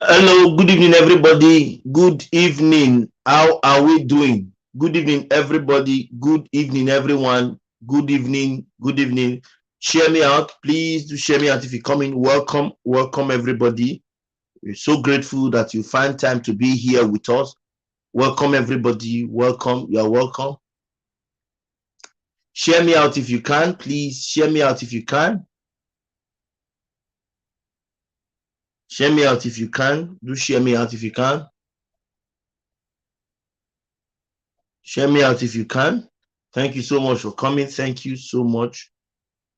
Hello, good evening, everybody. Good evening. How are we doing? Good evening, everybody. Good evening, everyone. Good evening. Good evening. Share me out. Please do share me out if you come in. Welcome. Welcome, everybody. We're so grateful that you find time to be here with us. Welcome, everybody. Welcome. You're welcome. Share me out if you can. Please share me out if you can. Share me out if you can. Do share me out if you can. Share me out if you can. Thank you so much for coming. Thank you so much.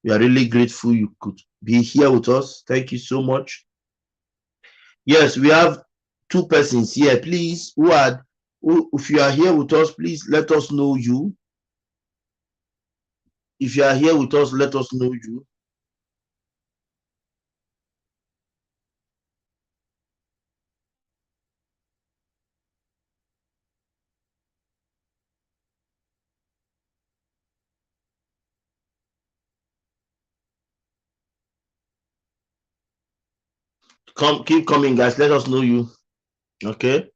We are really grateful you could be here with us. Thank you so much. Yes, we have two persons here. Please, if you are here with us, please let us know you. If you are here with us, let us know you. Keep coming, guys. Let us know you. Okay.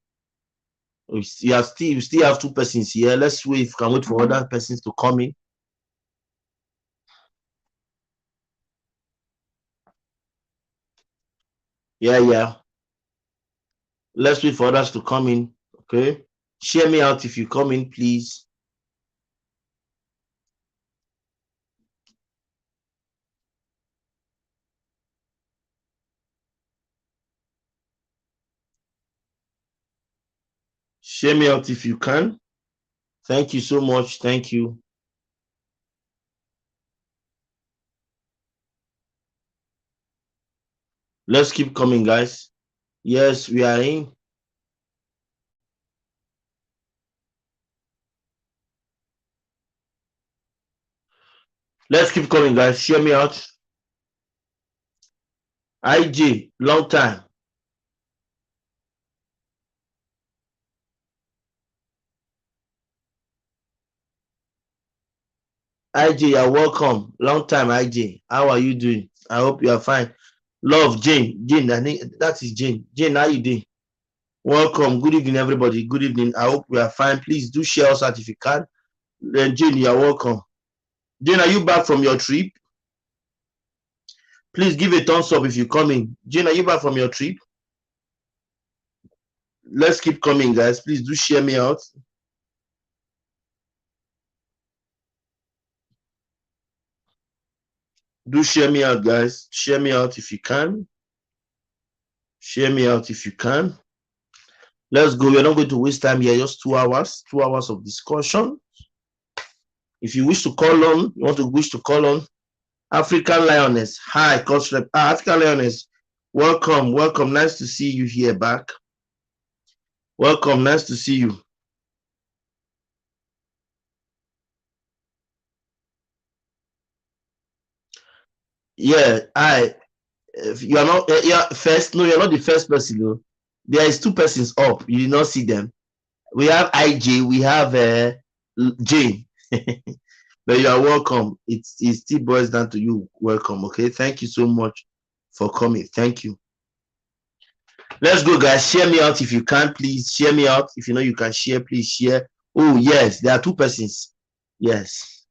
We still have two persons here. Let's wait. If we can wait for other persons to come in. Yeah. Let's wait for others to come in. Okay. Share me out if you come in, please. Share me out if you can. Thank you so much. Thank you. Let's keep coming, guys. Yes, we are in. Let's keep coming, guys. Share me out. IJ, long time. IJ, you're welcome. Long time, IJ. How are you doing? I hope you are fine. Love, Jane. Jane, I think that is Jane. Jane, how you doing? Welcome. Good evening, everybody. Good evening. I hope we are fine. Please do share us out if you can. Then Jane, you're welcome. Jane, are you back from your trip? Please give a thumbs up if you come in. Jane, are you back from your trip? Let's keep coming, guys. Please do share me out. Do share me out, guys. Share me out if you can. Share me out if you can. Let's go. We're not going to waste time here. Just 2 hours. 2 hours of discussion. If you wish to call on, wish to call on African Lioness. Hi, Coach Rep. African Lioness. Welcome. Welcome. Nice to see you here back. Welcome. Nice to see you. Yeah, you are not first. No, you're not the first person. No. There is two persons up. You did not see them. We have IJ. We have Jane. But you are welcome. It still boils down to you. Welcome. Okay. Thank you so much for coming. Thank you. Let's go, guys. Share me out if you can, please. Share me out. If you know you can share, please share. Oh, yes. There are two persons. Yes.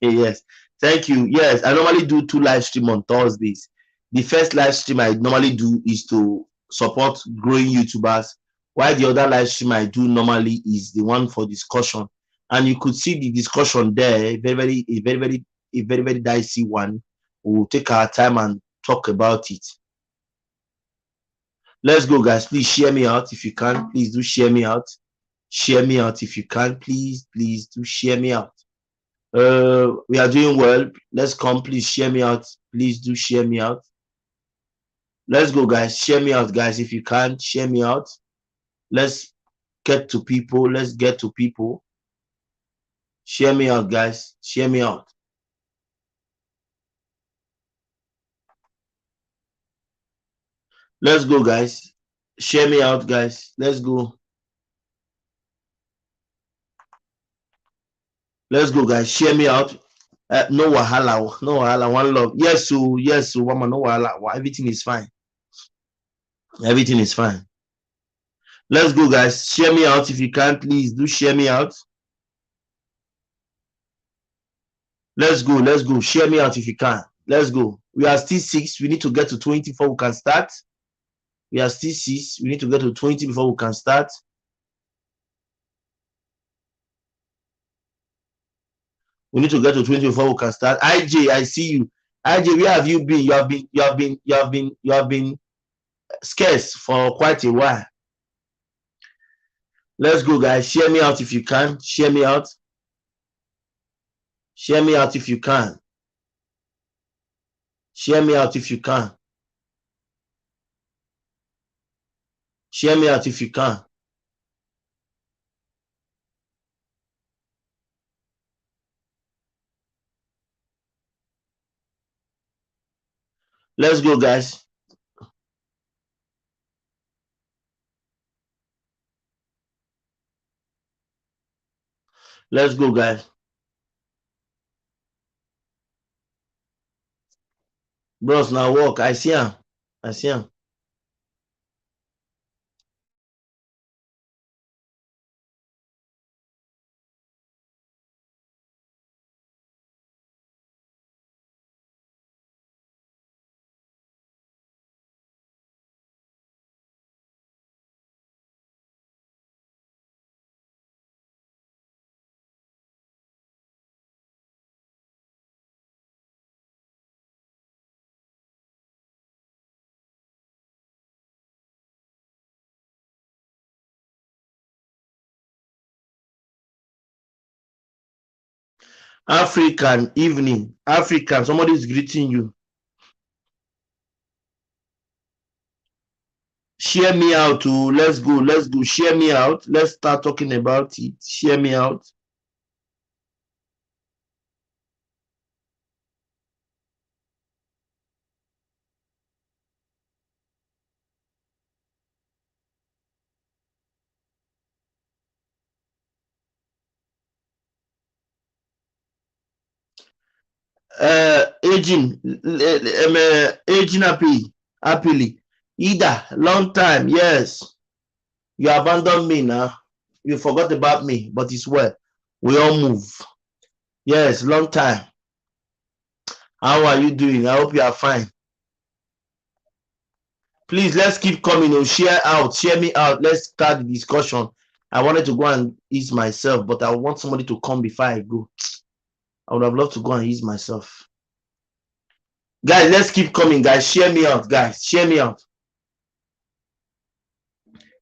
Yes. Thank you. Yes. I normally do 2 live stream on Thursdays. The first live stream I normally do is to support growing YouTubers, while the other live stream I do normally is the one for discussion. And you could see the discussion there, very dicey one. We'll take our time and talk about it. Let's go, guys. Please share me out if you can. Please do share me out. Share me out if you can. Please do share me out. We are doing well. Let's come. Please share me out. Please do share me out. Let's go, guys. Share me out, guys. If you can, share me out. Let's get to people. Let's get to people. Share me out, guys. Share me out. Let's go, guys. Share me out, guys. Let's go. Let's go, guys. Share me out. No wahala. No wahala. One love. Yes, so mama. No wahala. Everything is fine. Everything is fine. Let's go, guys. Share me out if you can. Please do share me out. Let's go. Let's go. Share me out if you can. Let's go. We are still 6. We need to get to 20 before we can start. We are still 6. We need to get to 20 before we can start. We need to get to 20 before we can start. IJ, I see you. IJ, where have you been? You have been scarce for quite a while. Let's go, guys. Share me out if you can. Share me out. Share me out if you can. Share me out if you can. Share me out if you can. Let's go, guys. Let's go, guys. Bros, now walk. I see him. I see him. African evening. African, somebody is greeting you. Share me out. Oh, let's go. Let's go. Share me out. Let's start talking about it. Share me out. Aging. Aging happily. Ida, long time. Yes. You abandoned me now. You forgot about me, but it's well. We all move. Yes, long time. How are you doing? I hope you are fine. Please, let's keep coming. Share out. Share me out. Let's start the discussion. I wanted to go and ease myself, but I want somebody to come before I go. I would have loved to go and ease myself. Guys, let's keep coming, guys. Share me out, guys. Share me out.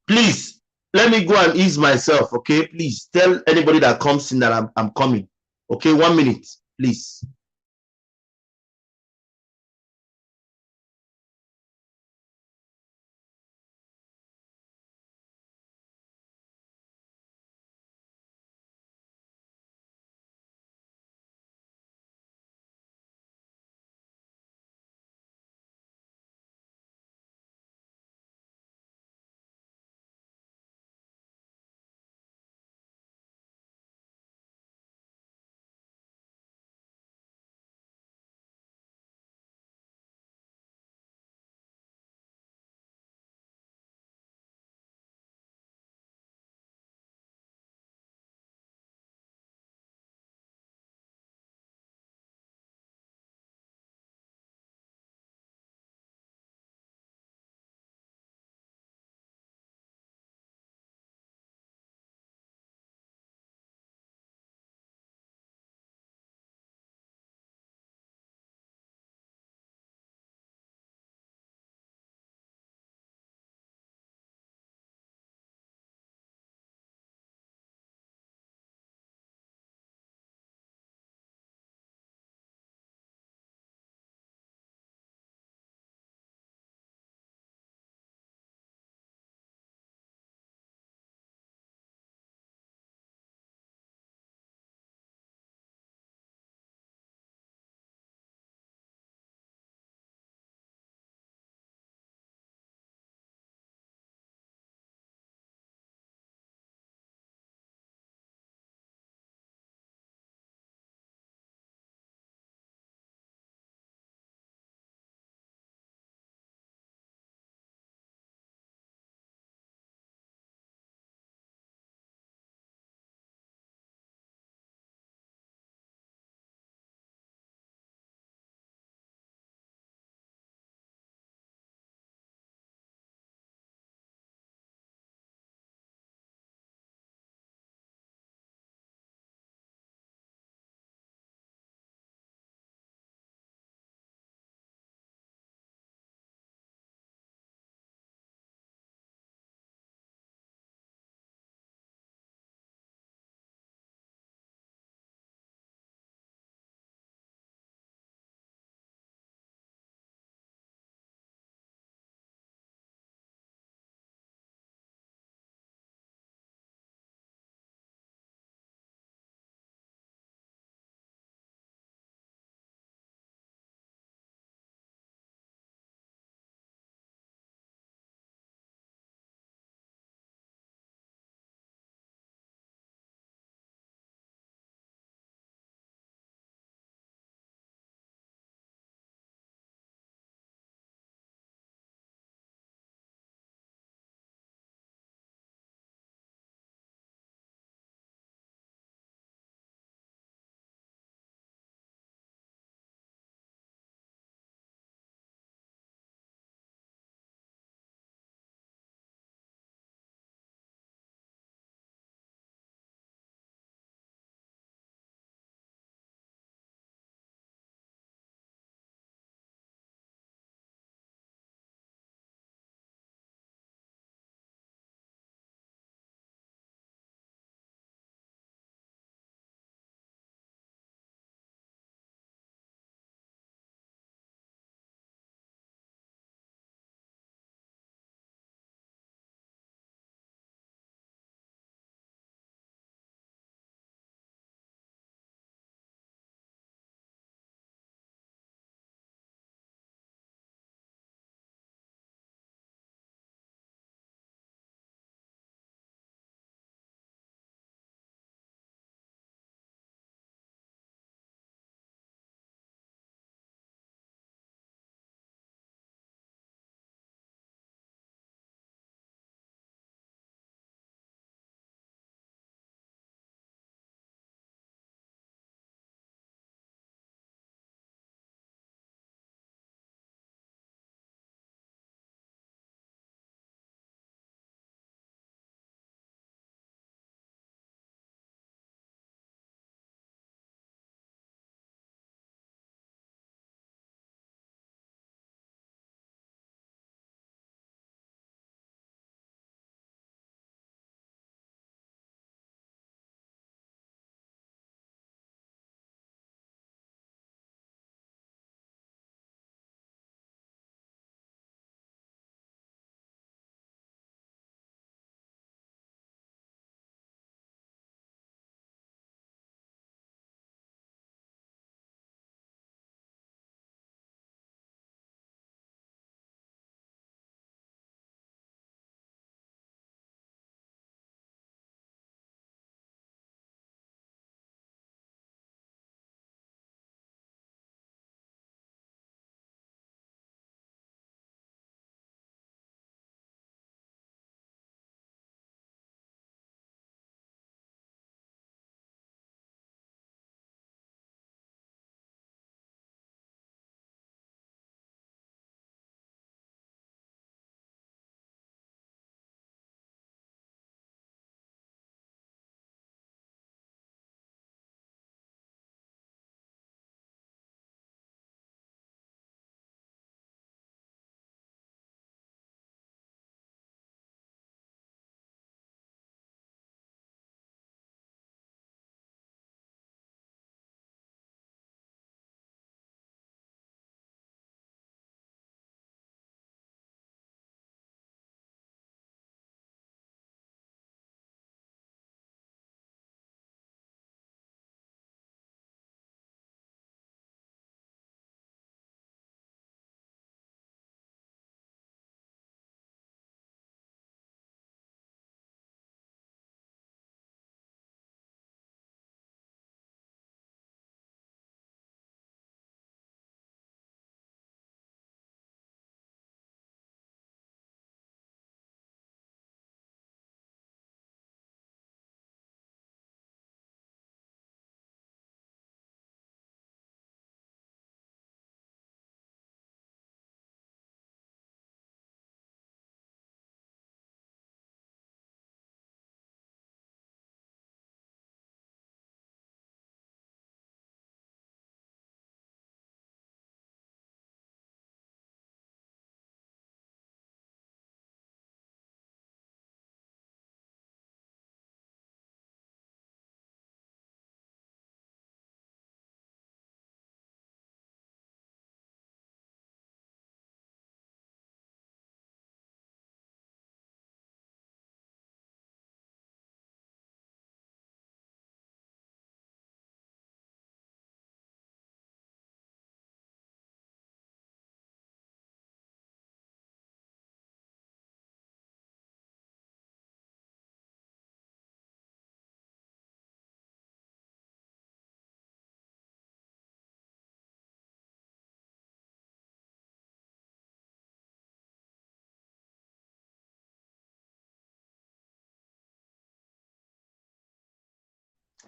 Please, let me go and ease myself, okay? Please, tell anybody that comes in that I'm coming. Okay, 1 minute, please.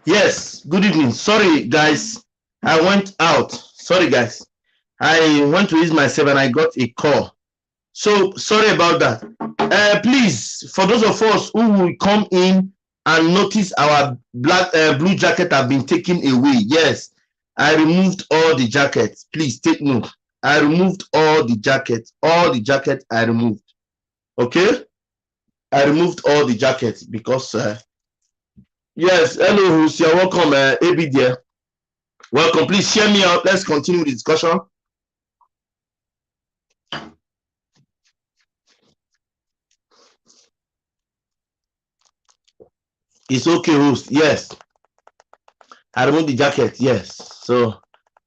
Yes, good evening. Sorry, guys. I went out. Sorry, guys. I went to use myself and I got a call. So sorry about that. Please, for those of us who will come in and notice our blue jacket have been taken away. Yes, I removed all the jackets. Please take note. I removed all the jackets. All the jackets I removed. Okay? I removed all the jackets because yes, hello, Hus, you're welcome, AB there. Welcome. Please share me out. Let's continue the discussion. It's okay, host. Yes. I removed the jacket. Yes. So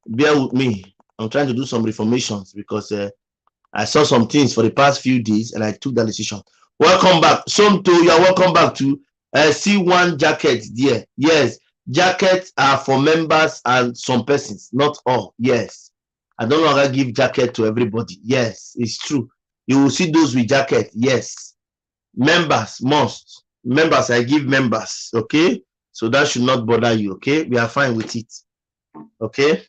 bear with me. I'm trying to do some reformations because I saw some things for the past few days and I took that decision. Welcome back. Somto, you are welcome back to C1 jacket there. Yes. Jackets are for members and some persons, not all. Yes. I don't longer give jacket to everybody. Yes, it's true. You will see those with jacket. Yes. Members must. Members, I give members. Okay. So that should not bother you. Okay. We are fine with it. Okay.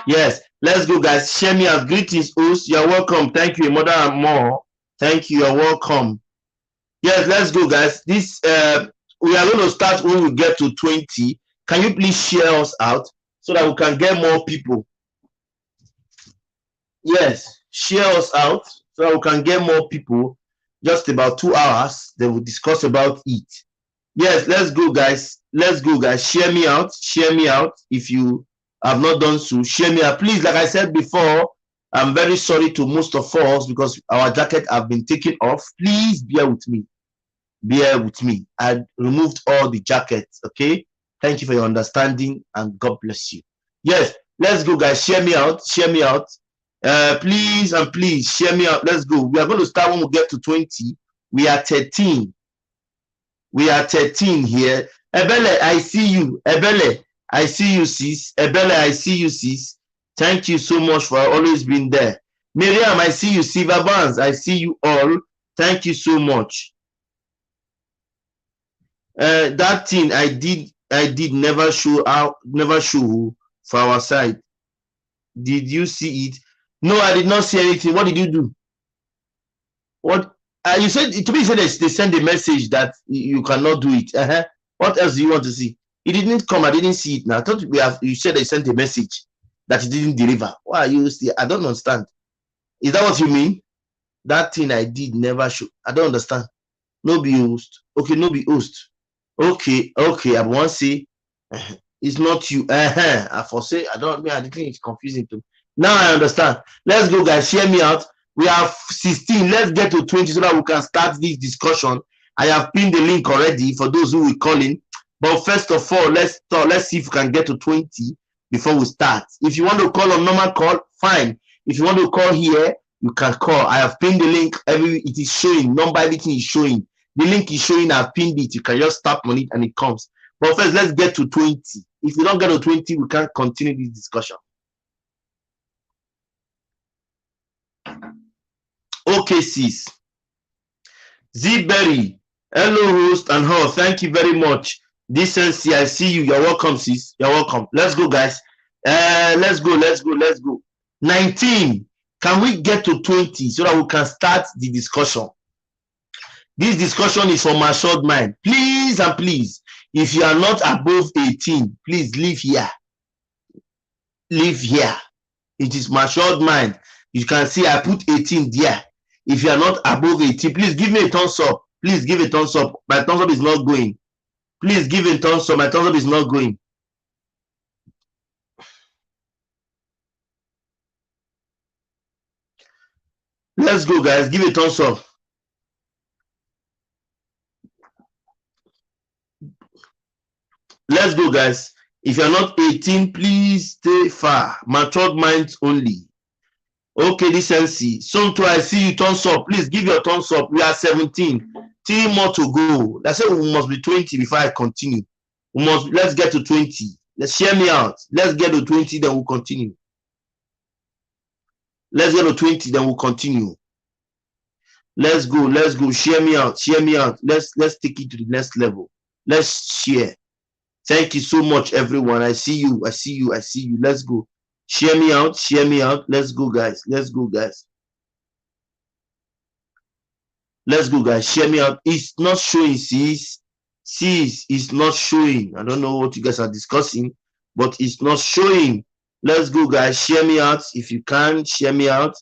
Yes. Let's go, guys. Share me out. Greetings, host. You're welcome. Thank you, Mother and More. Thank you. You're welcome. Yes, let's go, guys. This we are going to start when we get to 20. Can you please share us out so that we can get more people? Yes, share us out so that we can get more people. Just about 2 hours, they will discuss about it. Yes, let's go, guys. Let's go, guys. Share me out. Share me out. If you have not done so, share me out. Please, like I said before, I'm very sorry to most of us because our jacket have been taken off. Please bear with me. Bear with me. I removed all the jackets. Okay. Thank you for your understanding and God bless you. Yes, let's go, guys. Share me out. Share me out. Please and please share me out. Let's go. We are going to start when we get to 20. We are 13. We are 13 here. Ebele, I see you. Ebele, I see you, sis. Ebele, I see you, sis. Thank you so much for always being there. Miriam, I see you. Siva Barnes, I see you all. Thank you so much. That thing I did never show out, never show for our side. Did you see it? No, I did not see anything. What did you do? What you said to me? You said they send a message that you cannot do it. What else do you want to see? It didn't come. I didn't see it. Now I thought we have. You said they sent a message that it didn't deliver. Why are you still? I don't understand. Is that what you mean? That thing I did never show. I don't understand. No be host. Okay, no be host. Okay, I want to say it's not you. I foresee. I don't mean. I think it's confusing too. Now I understand. Let's go, guys. Share me out. We have 16. Let's get to 20 so that we can start this discussion. I have pinned the link already for those who will call in. But first of all, let's see if we can get to 20 before we start. If you want to call on normal call, fine. If you want to call here, you can call. I have pinned the link. It is showing. Number, everything is showing. The link is showing. I've pinned it. You can just tap on it and it comes. But first, let's get to 20. If we don't get to 20, we can't continue this discussion. Okay, sis. Z-Berry. Hello, host and host. Thank you very much. Decency, I see you. You're welcome, sis. You're welcome. Let's go, guys. Let's go. 19. Can we get to 20 so that we can start the discussion? This discussion is for matured mind. Please and please, if you are not above 18, please leave here. Leave here. It is matured mind. You can see I put 18 there. If you are not above 18, please give me a thumbs up. Please give a thumbs up. My thumbs up is not going. Please give a thumbs up. My thumbs up is not going. Let's go, guys. Give a thumbs up. Let's go, guys. If you're not 18, please stay far. Matured minds only. Okay, decency. Somto, I see you. Thumbs up. Please give your thumbs up. We are 17. 3 more to go. That's it. We must be 20 before I continue. Let's get to 20. Let's share me out. Let's get to 20, then we'll continue. Let's get to 20, then we'll continue. Let's go. Share me out. Let's take it to the next level. Let's share. Thank you so much, everyone. I see you. I see you. I see you. Let's go. Share me out. Share me out. Let's go, guys. Let's go, guys. Let's go, guys. Share me out. It's not showing, sis. Sis, it's not showing. I don't know what you guys are discussing, but it's not showing. Let's go, guys. Share me out. If you can, share me out.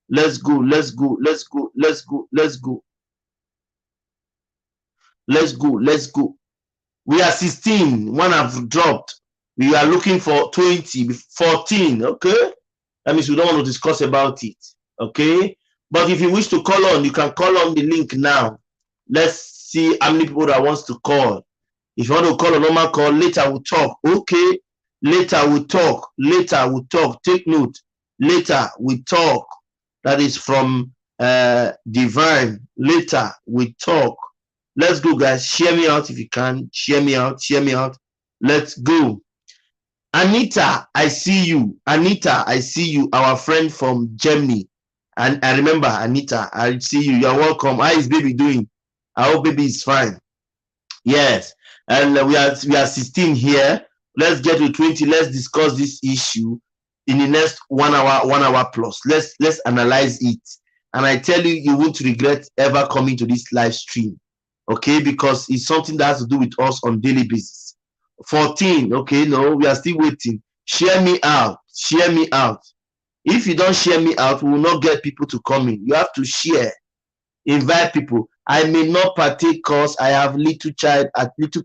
Let's go. Let's go. Let's go. Let's go. Let's go. Let's go. Let's go. We are 16. One have dropped. We are looking for 20, 14. Okay. That means we don't want to discuss about it. Okay. But if you wish to call on, you can call on the link now. Let's see how many people that wants to call. If you want to call a normal call, later we'll talk. Okay. Later we'll talk. Later we'll talk. Take note. Later we talk. That is from Divine. Later we talk. Let's go, guys. Share me out if you can. Share me out. Share me out. Let's go. Anita, I see you. Anita, I see you. Our friend from Germany. And I remember, Anita, I see you. You're welcome. How is baby doing? I hope baby is fine. Yes. And we are 16 here. Let's get to 20. Let's discuss this issue in the next 1 hour plus. Let's analyze it. And I tell you, you won't regret ever coming to this live stream. Okay, because it's something that has to do with us on daily basis. 14, okay, no, we are still waiting. Share me out. Share me out. If you don't share me out, we will not get people to come in. You have to share. Invite people. I may not partake because I have little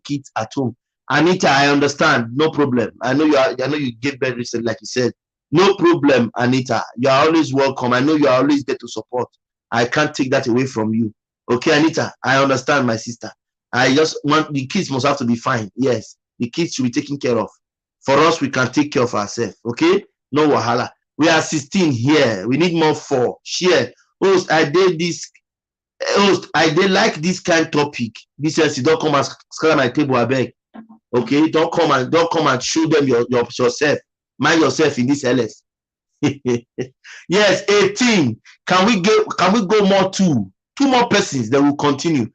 kids at home. Anita, I understand. No problem. I know you gave birth recently, like you said. No problem, Anita. You are always welcome. I know you are always there to support. I can't take that away from you. Okay, Anita, I understand, my sister. I just want the kids must have to be fine. Yes, the kids should be taken care of. For us, we can take care of ourselves. Okay, no wahala. We are 16 here. We need more 4. Share. Host, I did this. Host, I did like this kind of topic. This says you don't come and scatter my table, I beg. Okay, don't come and show them yourself. Mind yourself in this LS. Yes, 18. Can we go more 2 more persons that will continue?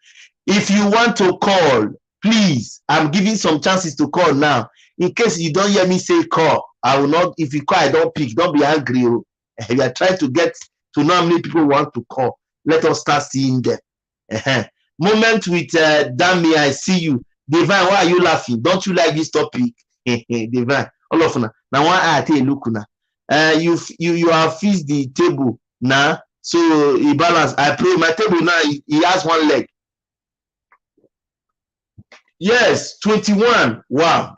If you want to call, please, I'm giving some chances to call now. In case you don't hear me say call, I will not. If you call, I don't pick. Don't be angry. We are trying to get to know how many people want to call. Let us start seeing them. Moment with Dami, I see you. Divine, why are you laughing? Don't you like this topic? Divine, all of now. Now why I tell you, look now. You have fixed the table now. So he balance. I pray my table now. He has 1 leg. Yes, 21. Wow.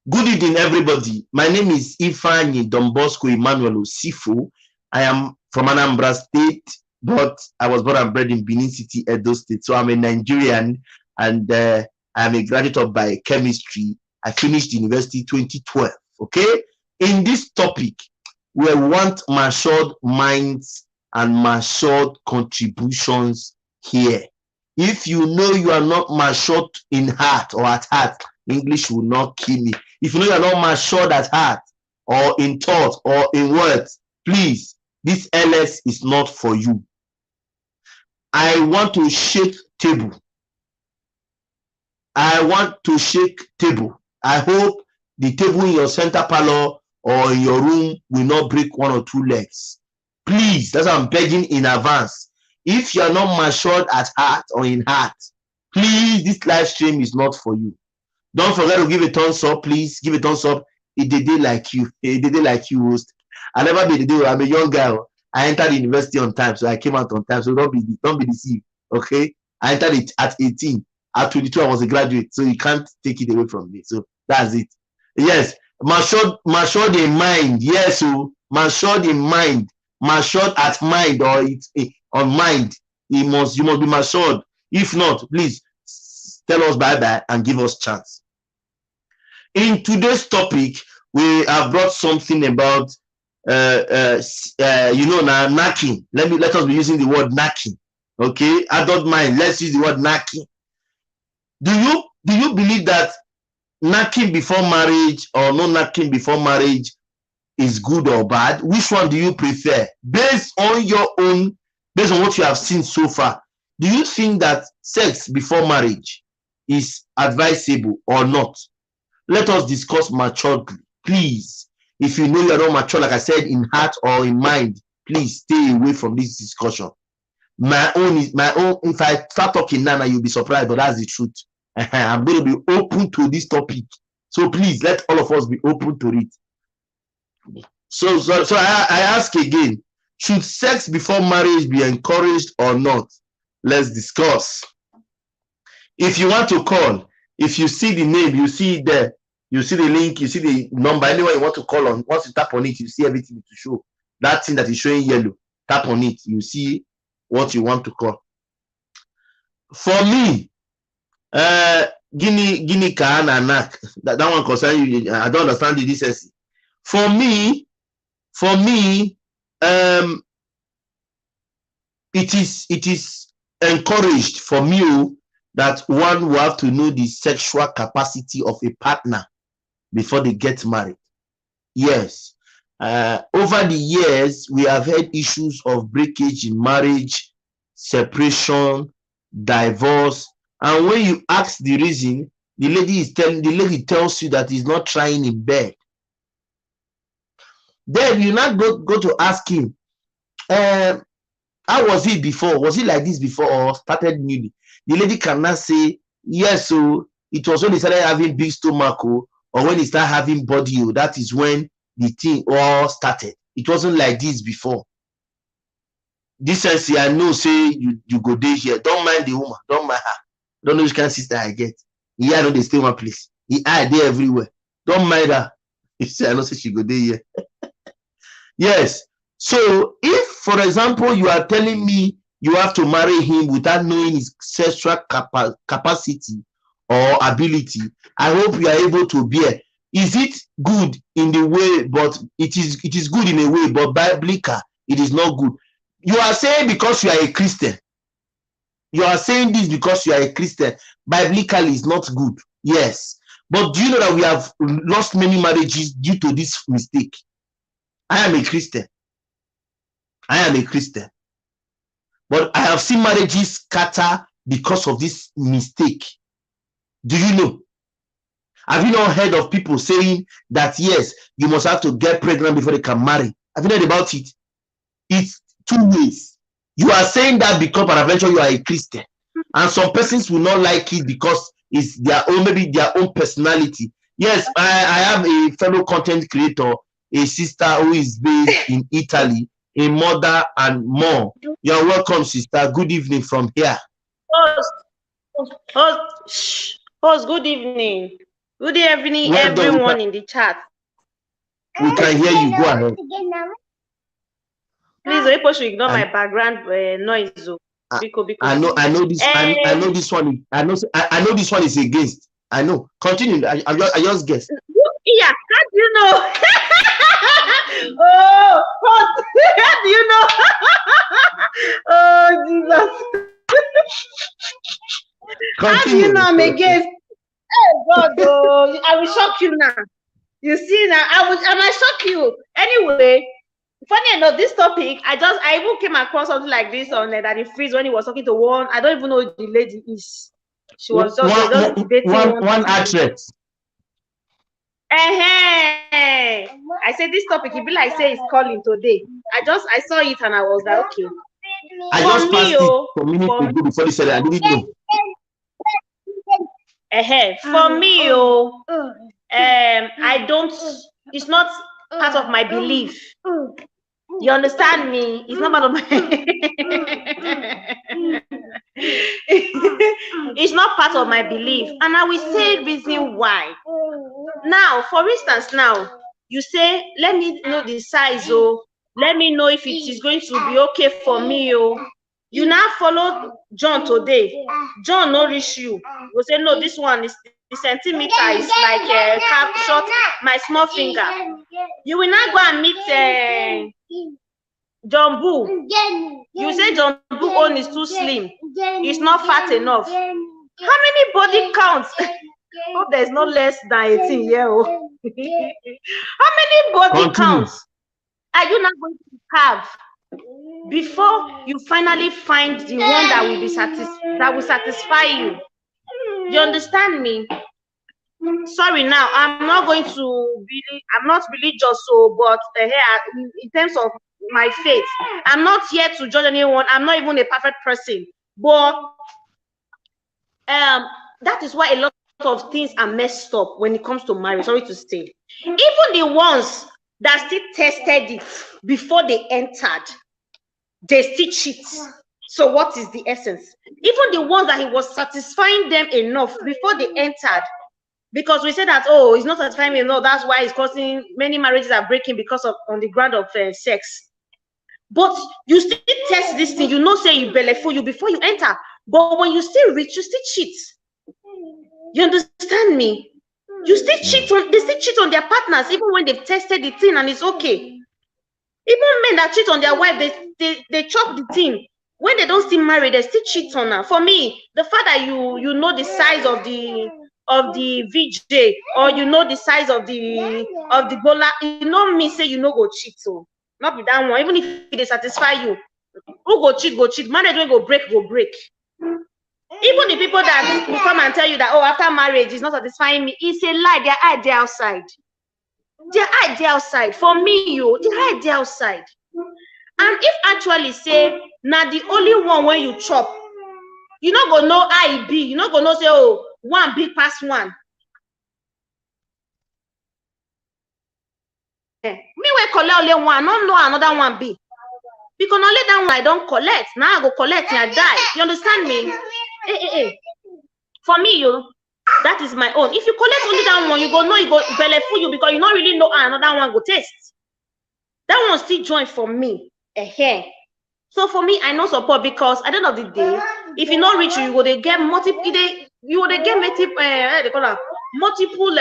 Good evening, everybody. My name is Ifeanyi Don Bosco Emmanuel Osifo. I am from Anambra State, but I was born and bred in Benin City, Edo State. So I'm a Nigerian, and I'm a graduate of biochemistry. I finished university 2012. Okay. In this topic, we want matured minds and matured contributions here. If you know you are not matured in heart or at heart, English will not kill me. If you know you are not matured at heart or in thought or in words, please, this LS is not for you. I want to shake table. I want to shake table. I hope the table in your center parlor or in your room will not break 1 or 2 legs. Please, that's what I'm begging in advance. If you are not matured at heart or in heart, please, this live stream is not for you. Don't forget to give a thumbs up, please. Give a thumbs up. It did like you. It did like you, host. I never be the day. I'm a young guy. I entered the university on time, so I came out on time. So don't be deceived. Okay? I entered it at 18. At 22, I was a graduate, so you can't take it away from me. So that's it. Yes, matured in mind. Yes, so matured in mind, matured at mind, or it's on mind. You must be matured. If not, please tell us bye-bye and give us chance. In today's topic, we have brought something about now knacking. Let us be using the word knacking. Okay, adult mind. Let's use the word knacking. Do you believe that knacking before marriage or no knacking before marriage is good or bad? Which one do you prefer? Based on what you have seen so far, do you think that sex before marriage is advisable or not? let us discuss maturely, please. If you know you're not mature, like I said, in heart or in mind, please stay away from this discussion. My own. If I start talking now, you'll be surprised, but that's the truth. I'm going to be open to this topic, so please let all of us be open to it. So I ask again: should sex before marriage be encouraged or not? Let's discuss. If you want to call, if you see the name, you see it there, you see the link, you see the number, anyone you want to call on. Once you tap on it, you see everything to show. That thing that is showing yellow, tap on it, you see what you want to call. For me, Guinea Kaan and Nak, that one concern you. I don't understand the decency. For me, it is encouraged for me that one will have to know the sexual capacity of a partner before they get married. Yes. Over the years, we have had issues of breakage in marriage, separation, divorce, and when you ask the reason, the lady tells you that he's not trying in bed. Then you not go to ask him, how was it before? Was it like this before or started newly? The lady cannot say, yes, so it was when he started having big stomach, or when he started having body, that is when the thing all started. It wasn't like this before. Decency, I know, say you go there here. Don't mind the woman, don't mind her. Don't know which kind of sister I get. Yeah, I know they stay one place. I there everywhere. Don't mind her. You say I know, say she go there here. Yes. So if, for example, you are telling me you have to marry him without knowing his sexual capacity or ability, I hope you are able to bear. Is it good in the way, but it is good in a way, but biblical, it is not good. You are saying because you are a Christian. You are saying this because you are a Christian. Biblically, it's not good. Yes. But do you know that we have lost many marriages due to this mistake? I am a Christian. I am a Christian. But I have seen marriages scatter because of this mistake. Do you know? Have you not heard of people saying that, yes, you must have to get pregnant before they can marry? Have you heard about it? It's two ways. You are saying that because peradventure you are a Christian. And some persons will not like it because it's their own, maybe their own personality. Yes, I have a fellow content creator, a sister who is based in Italy, a mother and more. You're welcome, sister. Good evening from here. Host, good evening. Good evening, everyone in the chat. We can hear you. Go ahead. Please, people should ignore my background noise. I know this. I know this one. I know this one is against. I know. Continue. I just guess. Yeah, how do you know? Oh, how do you know? Oh, Jesus. How do you know I'm against? Oh God, oh, I will shock you now. You see now, I might shock you. Anyway, funny enough, this topic, I even came across something like this on that in Freeze when he was talking to one. I don't even know who the lady is. She was just debating one actress. I said this topic, it be like say it's calling today. I saw it and I was like, okay. I just passed it for minutes ago before they said I didn't know. For me, I don't. It's not part of my belief. You understand me? It's not part of my. It's not part of my belief, and I will say reason why. Now, for instance, now you say, let me know the size, let me know if it is going to be okay for me, You now follow John today. John no reach you. You say no, this one is the centimeter is like a short, my small finger. You will now go and meet John Boo. You say John Boo own is too slim. It's not fat enough. How many body counts? Oh, there's no less than 18 years old. How many body counts are you not going to have before you finally find the one that will satisfy you? You understand me? sorry now, I'm not going to be, I'm not religious, so, but in terms of my faith, I'm not here to judge anyone. I'm not even a perfect person, but that is why a lot of things are messed up when it comes to marriage. Sorry to say, even the ones that still tested it before they entered, they still cheat. So what is the essence? Even the ones that he was satisfying them enough before they entered, because we said that, oh, it's not satisfying me enough, that's why it's causing many marriages are breaking because of on the ground of sex. But you still test this thing, say you belleful you before you enter, but when you still reach, you still cheat. You understand me? You still cheat on, they still cheat on their partners even when they've tested the thing and it's okay. Even men that cheat on their wife, they chop the thing. When they don't still marry, they still cheat on her. For me, the fact that you know the size of the VJ, or the size of the bola, me say go cheat. So not be that one. Even if they satisfy you, who go cheat, go cheat. Marriage will go break, go break. Even the people that will come and tell you that, oh, after marriage is not satisfying me, it's a lie. Their eye they outside. Their eye they outside. For me, their eye they outside. And if actually say now the only one when you chop, you not gonna know how it be. You not gonna say, oh, one big past one. Me we collect only one, not know another one be. Because only that one I don't collect. Now I go collect and I die. You understand me? For me, that is my own. If you collect only that one, you go know you go belleful you because you don't really know how another one go taste. That one still join for me. So for me, I know support because at the end of the day, if you not reach you go they get multiple. You would get multiple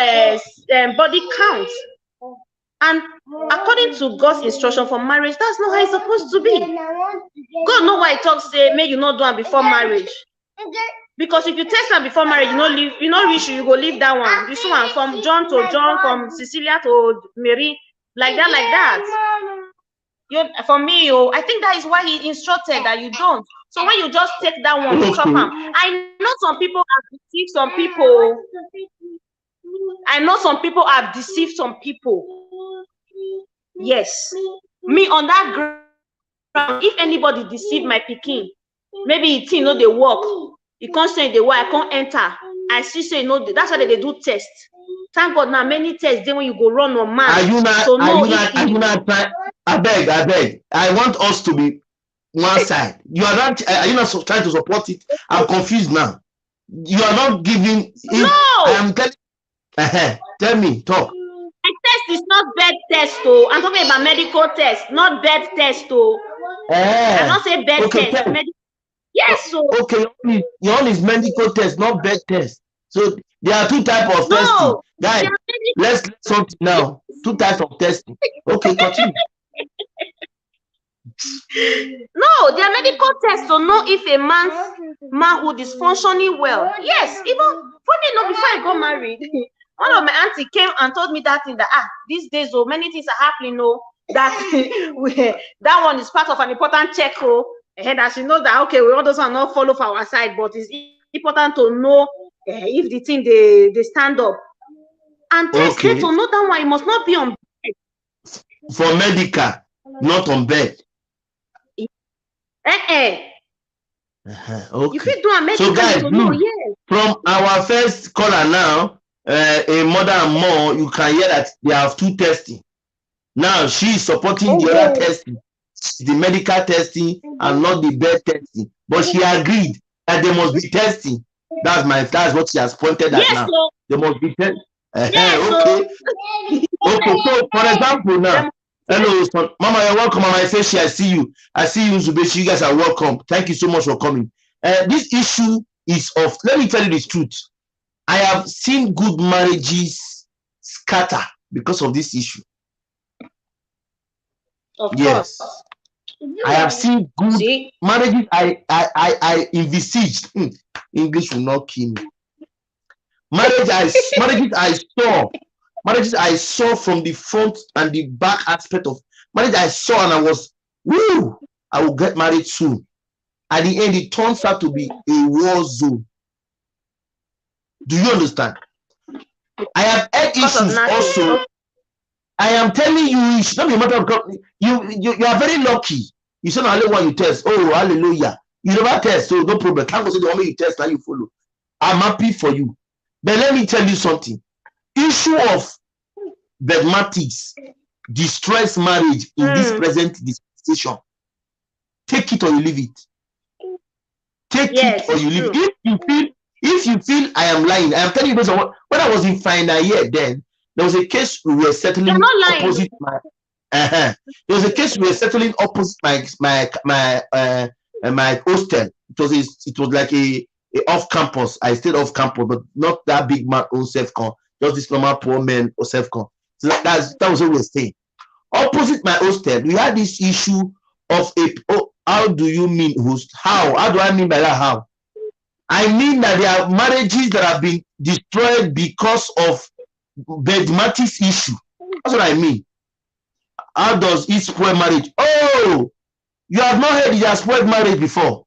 body counts. And according to God's instruction for marriage, that's not how it's supposed to be. God know why He talks say, may you not do it before marriage. Because if you test them before marriage, you not reach you go leave that one. This one from John to John, from Cecilia to Mary, like that. For me, I think that is why He instructed that you don't. So when you just take that one, you chop them. I know some people have deceived some people. I know some people have deceived some people. Yes, me on that ground. If anybody deceive my pikin, maybe it know they work. You can't say the way I can't enter. I still say no. That's why they do test. Thank God now many tests. Then when you go run on man. Are you not trying? I beg. I want us to be one side. You are not. Are you not trying to support it? I'm confused now. You are not giving. No. I am telling. Tell me, talk. My test is not bed test, though. I'm talking about medical test, not bed test, though. I'm not saying bed test. Yes, so okay. Your own is medical test, not bed test. So there are two types of testing. Guys, let's something now. Two types of testing. Okay, continue. No, there are medical tests to know if a man's manhood is functioning well. Yes, even funny enough, before I got married, one of my auntie came and told me that thing that these days many things are happening. That that one is part of an important check. And that she knows that okay, we all those are not follow for our side, but it's important to know if the thing they stand up and test to know that one. It must not be on bed. For medical, not on bed. Okay. If you do a medical, so guys, yes. From our first caller now, a mother and more, you can hear that they have two testing. Now she is supporting the other testing, the medical testing and not the bed testing. But she agreed that they must be testing. That's what she has pointed at now. So, they must be testing. Okay. So for example now. Hello, Mama, you're welcome. Mama, I see you. I see you, Zubeshi. You guys are welcome. Thank you so much for coming. This issue is of, let me tell you the truth. I have seen good marriages scatter because of this issue. Yes. I have seen good marriages I envisaged. English will not kill me. Marriages I saw from the front and the back aspect of marriage I saw, and I was, woo, I will get married soon. At the end, it turns out to be a war zone. Do you understand? I have heard because of issues nothing. also. Okay. I am telling you, it should not be a matter of you are very lucky. You say only one you test. Oh, hallelujah. You never test, so no problem. Can't go say the one you test, now you follow. I'm happy for you. But let me tell you something. Issue of mathematics destroys marriage in this present dispensation. Take it or you leave it. Take Yes, it or you leave true. it. If you feel I am lying, I am telling you based on what when I was in final year, then there was a case we were settling You're not lying. opposite my there was a case we were settling opposite my hostel. It was like a off campus. I stayed off campus, but not that big man own self-con, just this normal poor man or self-con. So that was where we were staying. Opposite my hostel, we had this issue of how do you mean host? How do I mean by that? How? I mean that there are marriages that have been destroyed because of bedmatics issue. That's what I mean. How does it spoil marriage? Oh, you have not heard it has spoiled marriage before.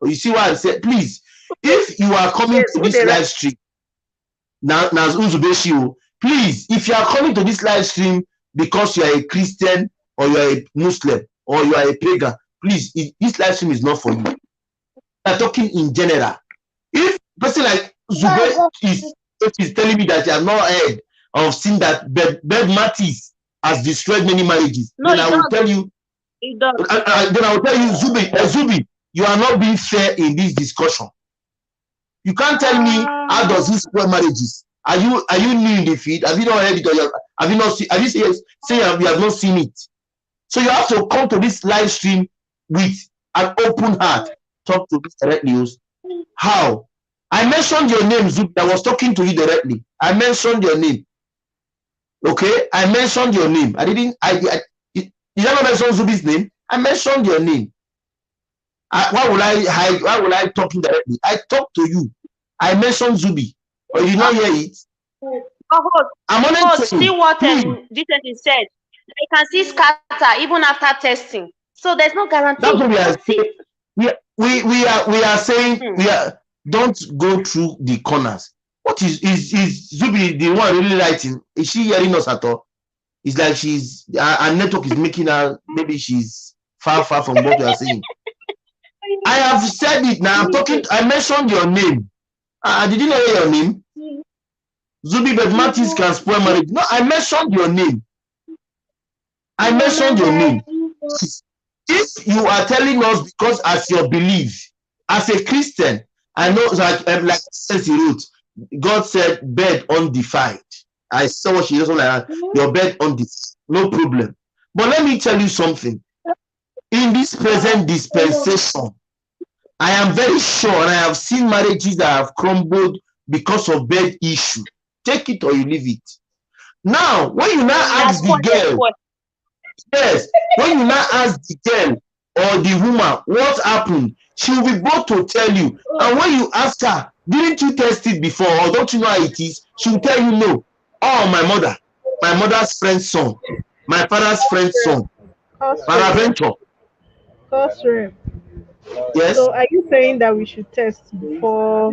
You see what I said? Please, if you are coming to this live stream, now please, if you are coming to this live stream because you are a Christian or you are a Muslim or you are a pagan, please, this live stream is not for you. We are talking in general. If a person like Zube is telling me that you have not heard or seen that bedmatics has destroyed many marriages, no, then I will tell you. Then I will tell you, Zubi, you are not being fair in this discussion. You can't tell me how does this spoil marriages. Are you new in the feed? Have you not heard it? Or have you not seen? Have you say you have not seen it? So you have to come to this live stream with an open heart. Talk to this direct news. How? I mentioned your name, Zubi. I was talking to you directly. I mentioned your name. Okay, I mentioned your name. I didn't. Did I not mention Zubi's name? I mentioned your name. Why would I hide? Why would I talk to you directly? I talked to you. I mentioned Zubi. Or you did not hear it? I'm only see what this person said. They can see scatter even after testing. So there's no guarantee. That's what we are saying. We are saying we are don't go through the corners. What is Zubi the one really writing? Is she hearing us at all? It's like her network is making her, maybe she's far from what we are saying. I have said it now. I'm talking. I mentioned your name. Did you know your name? Zubi bedmatics can spoil marriage. No, I mentioned your name. I mentioned your name. If you are telling us because as your belief, as a Christian, I know like says he wrote, God said bed undefiled. I saw what she does like that. Your bed undefiled, no problem. But let me tell you something. In this present dispensation, I am very sure, and I have seen marriages that have crumbled because of bed issue. Take it or you leave it. Now, when you now ask the girl, yes, when you now ask the girl or the woman what happened, she will be both to tell you. And when you ask her, didn't you test it before or don't you know how it is? She will tell you no. Oh, my mother's friend's son, my father's friend's son, Paraventure. Yes. So are you saying that we should test before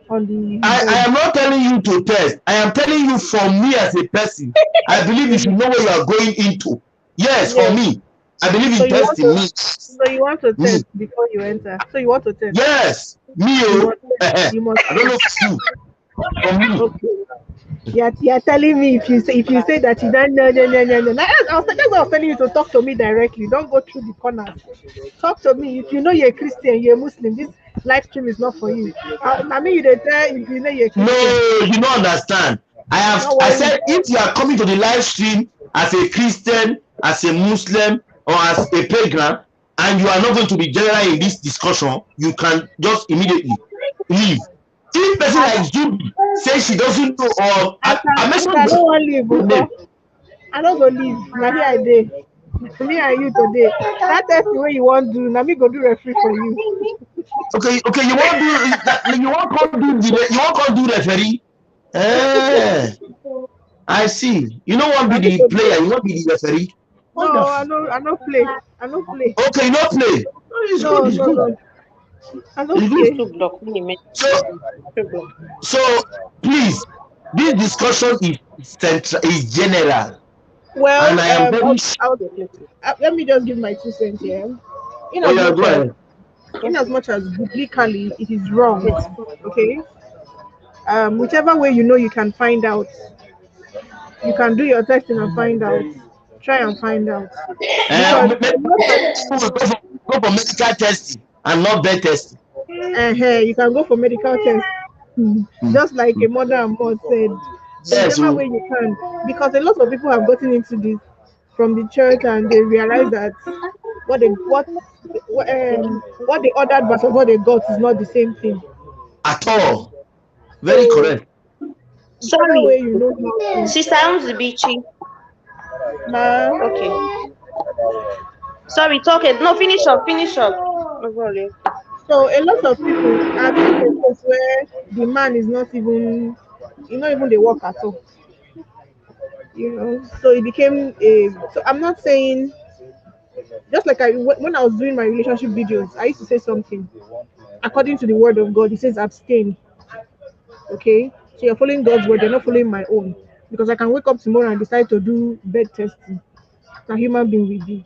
on the I am not telling you to test. I am telling you for me as a person. I believe you should know what you are going into. Yes, for me. I believe in testing me. So you want to test before you enter. So you want to test. Yes. Me. You must I don't know for you. For me. Okay. You're telling me if you say that you don't know. That's what I was telling you to talk to me directly. Don't go through the corners. Talk to me. If you know you're a Christian, you're a Muslim, this live stream is not for you. I mean, you don't tell if you know you're a Christian. No, you don't understand. I said if you are coming to the live stream as a Christian, as a Muslim, or as a pagan, and you are not going to be general in this discussion, you can just immediately leave. If person like Zubi says she doesn't know, or I don't want to leave. I don't go leave. Now here I did. Me and you today. That test the way you want to do. Now me go do referee for you. Okay. You want to do? You want to do referee? I see. You know what be the player. You want be the referee. No, I don't play. Okay, you don't play. It's good. I don't play. So please, this discussion is central, is general, Well, and I am very sure. let me just give my 2 cents here. In Oh as yeah, much go as ahead. biblically it is wrong, okay. Whichever way you know you can find out, you can do your testing and find out. Try and find out because a lot of People will go for medical testing and not bed testing. you can go for medical tests, Mm. just like a mother and mom said. So Yes, whichever so way you can, because a lot of people have gotten into this from the church and they realize that what they what they ordered versus what they got is not the same thing. at all. Very So correct. whichever Sorry, way you know how to, Sister Unzibichi. ma. Okay. Sorry, talk it. No, finish up, finish up. No problem. So a lot of people are in a place where the man is not even, not even they work at all. So it became a. So I'm not saying, just like when I was doing my relationship videos, I used to say something. According to the word of God, it says abstain. Okay, so you're following God's word, you're not following my own. Because I can wake up tomorrow and decide to do bed testing. A human being will do.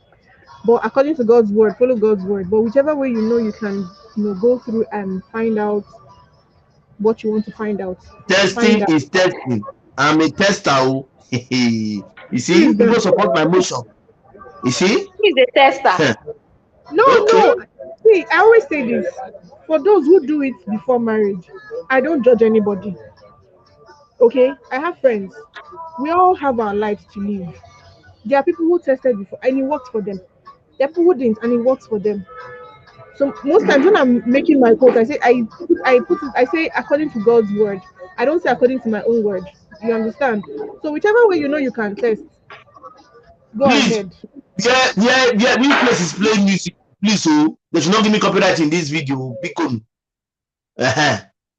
But according to God's word, follow God's word. But whichever way you know you can, go through and find out what you want to find out. Find Testing out. is testing. I'm a tester. Oh. You Who see, is that? people support my motion. You see? He's a tester. No, Okay. no. See, I always say this. For those who do it before marriage, I don't judge anybody. Okay? I have friends. We all have our lives to live. There are people who tested before and it worked for them. There are people who didn't and it works for them. So most times when I'm making my quote, I say according to God's word. I don't say according to my own word. You understand? So whichever way you know you can test, go Please, ahead. which place is playing music? Please, oh, they should not give me copyright in this video. Because,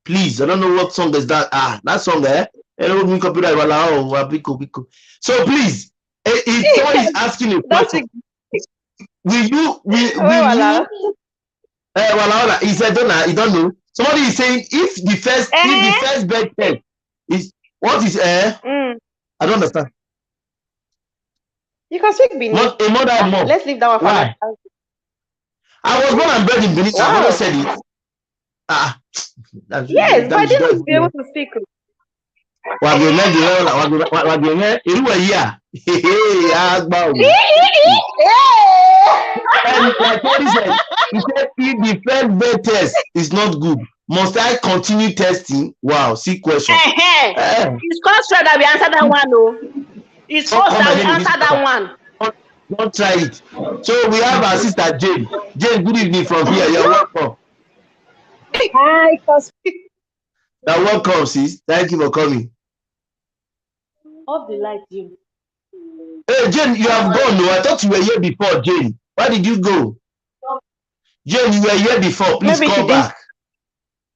please, I don't know what song is that. That song, eh? They don't give me copyright. Biko. So please, if someone is asking a That's question, it. will you he said, don't, you don't know. Somebody is saying if the Eh? first bed test is what is Mm. I don't understand. You can speak Benin. A mother and mom. Let's leave that one for another. Why? I was born and bred in Benin. I've Wow. always said it. That Yes, but I is didn't joyful. be able to speak. And like what he said if the first bed test is not good, must I continue testing? Wow, see question. It's culture that we answer that one, though. It's us that we answer that one. Don't try it. So we have our sister Jane. Jane, good evening from here. You're welcome. Hi, You're welcome, sis. Thank you for coming. Off the light, Jane. Hey, Jane, you have gone. No, I thought you were here before, Jane. Why did you go? Jane, you were here before. Please Maybe call back.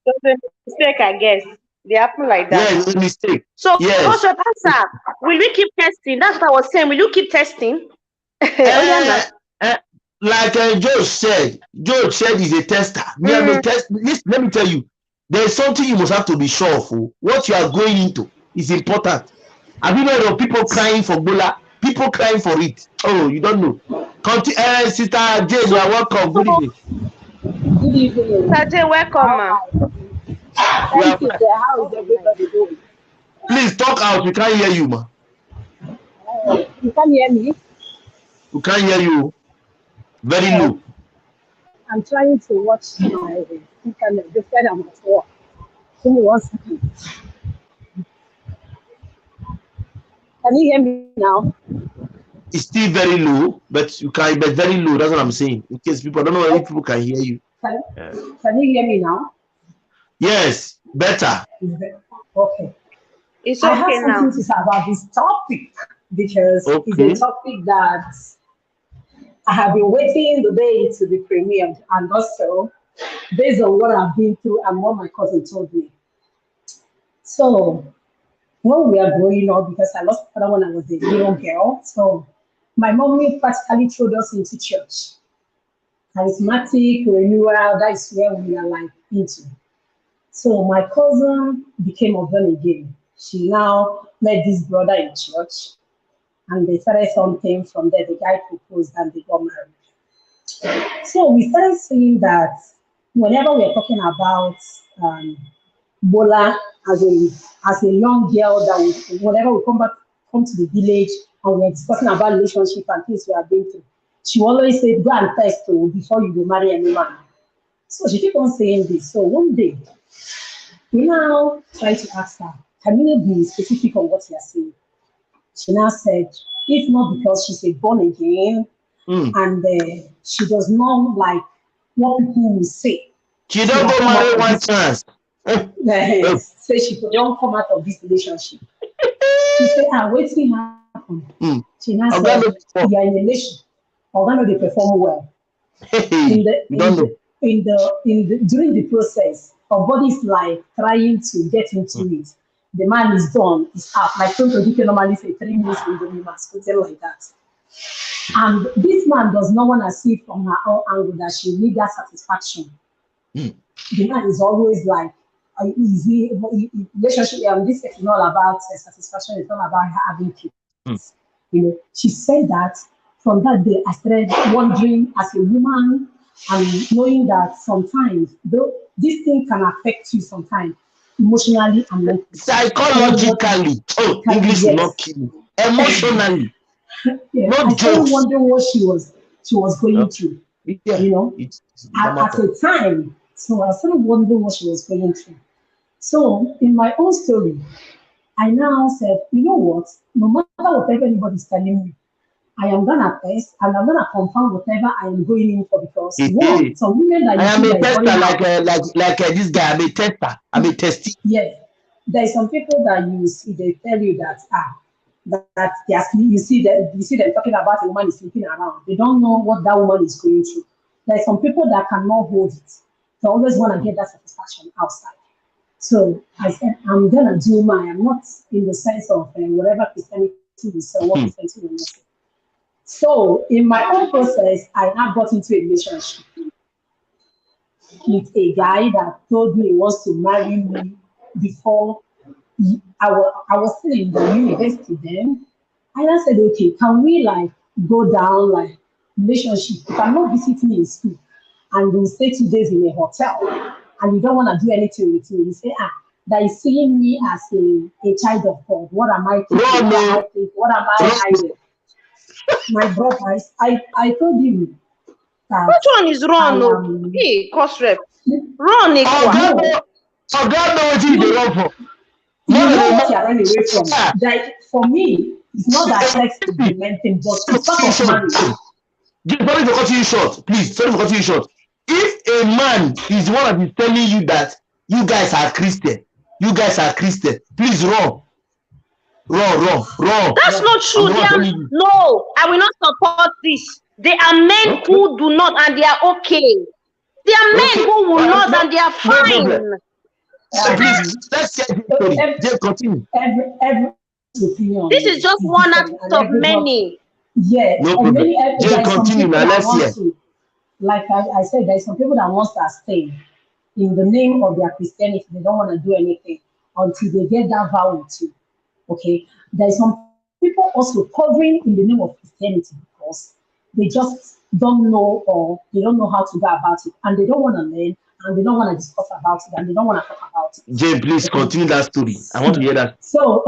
It was a mistake, I guess. They happen like that. Yeah, it was a mistake. So, yes. what's your answer? Will we keep testing? That's what I was saying. Will you keep testing? Like George said is a tester. Let me tell you, there's something you must have to be sure of. What you are going into is important. Have you heard of people crying for Bola? People crying for it. Oh, you don't know. Sister Jane, you are welcome. Good evening. Good evening. Sister Jane, welcome, ma. Thank you, sir. How is everybody doing? Please talk out. We can't hear you, ma. You can hear me? We can't hear you. Very low. I'm trying to watch my internet. They said I'm at work. Give me 1 second. Can you hear me now? It's still very low, but you can, but very low. That's what I'm saying. In case people, I don't know if people can hear you. Can you hear me now? Yes, better. Okay. It's I okay have now. something to say about this topic because it's a topic that I have been waiting the day to be premiered, and also based on what I've been through and what my cousin told me. So when we are growing up, because I lost my father when I was a little girl, so my mommy practically threw us into church. Charismatic, renewal, that is where we are like into. So my cousin became a born again. She now met this brother in church, and they started something. From there, the guy proposed and they got married. So we started seeing that whenever we're talking about Bola as a young girl, that whenever we come to the village and we're discussing about relationship and things we have been through, she always said, go and test before you go marry any man. So she kept on saying this. So one day, we now try to ask her, can you be specific on what you are saying? She now said, if not because she's a born again and she does not like what people will say. She don't go marry one chance. Say she don't come out of this relationship. She said, waiting happen. She now said, you are in a relationship. Organo they perform well. During the process, our body is like trying to get into it. The man is done, is out. Like people normally say 3 minutes in the woman, something like that. And this man does not want to see from her own angle that she needs that satisfaction. The man is always like, relationship, this is not about satisfaction, it's not about having kids. She said that from that day, I started wondering as a woman and knowing that sometimes this thing can affect you sometimes emotionally and mentally. Psychologically. English will not kill you. Emotionally. I started wondering what she was going through. At a time. So I started wondering what she was going through. So in my own story, I now said, you know what? No matter whatever anybody's telling me, I am gonna test and I'm gonna confirm whatever I am going in for, because some women that I am a tester like this guy. I'm a tester. I'm a tester. Yes, there are some people that you see, they tell you that you see them talking about a woman is sleeping around. They don't know what that woman is going through. There are some people that cannot hold it. They always want to get that satisfaction outside. So I said, I'm gonna do mine. I'm not in the sense of whatever Christianity is, so what Christianity will say. So in my own process, I now got into a relationship with a guy that told me he wants to marry me before I was still in the university then. And I said, okay, can we go down relationship? You cannot visit me in school and we'll stay 2 days in a hotel and you don't want to do anything with me. You say, that is seeing me as a child of God. What am I thinking? What am I hiding? My brother, I told him that. Which one is wrong? Hey, cost rep. Wrong, God knows what you're wrong for. You know what you're running away from. Like, for me, it's not that sex is the main thing, but to talk of marriage. Sorry for cutting you short. Please, sorry for cutting you short. If a man is one that is telling you that you guys are Christian, please run. That's not true. No, I will not support this. There are men who do not and they are okay. There are men who will not and they are fine. Please, let's get the story. Just continue. Every opinion. This is just one out of many. Yeah, no problem. Just continue now. Let's hear. Like I said, there's some people that want to stay in the name of their Christianity. They don't want to do anything until they get that vow too. Okay, there's some people also covering in the name of Christianity because they just don't know or they don't know how to go about it, and they don't want to learn, and they don't want to discuss about it, and they don't want to talk about it. Jane, please continue that story. I want to hear that. So,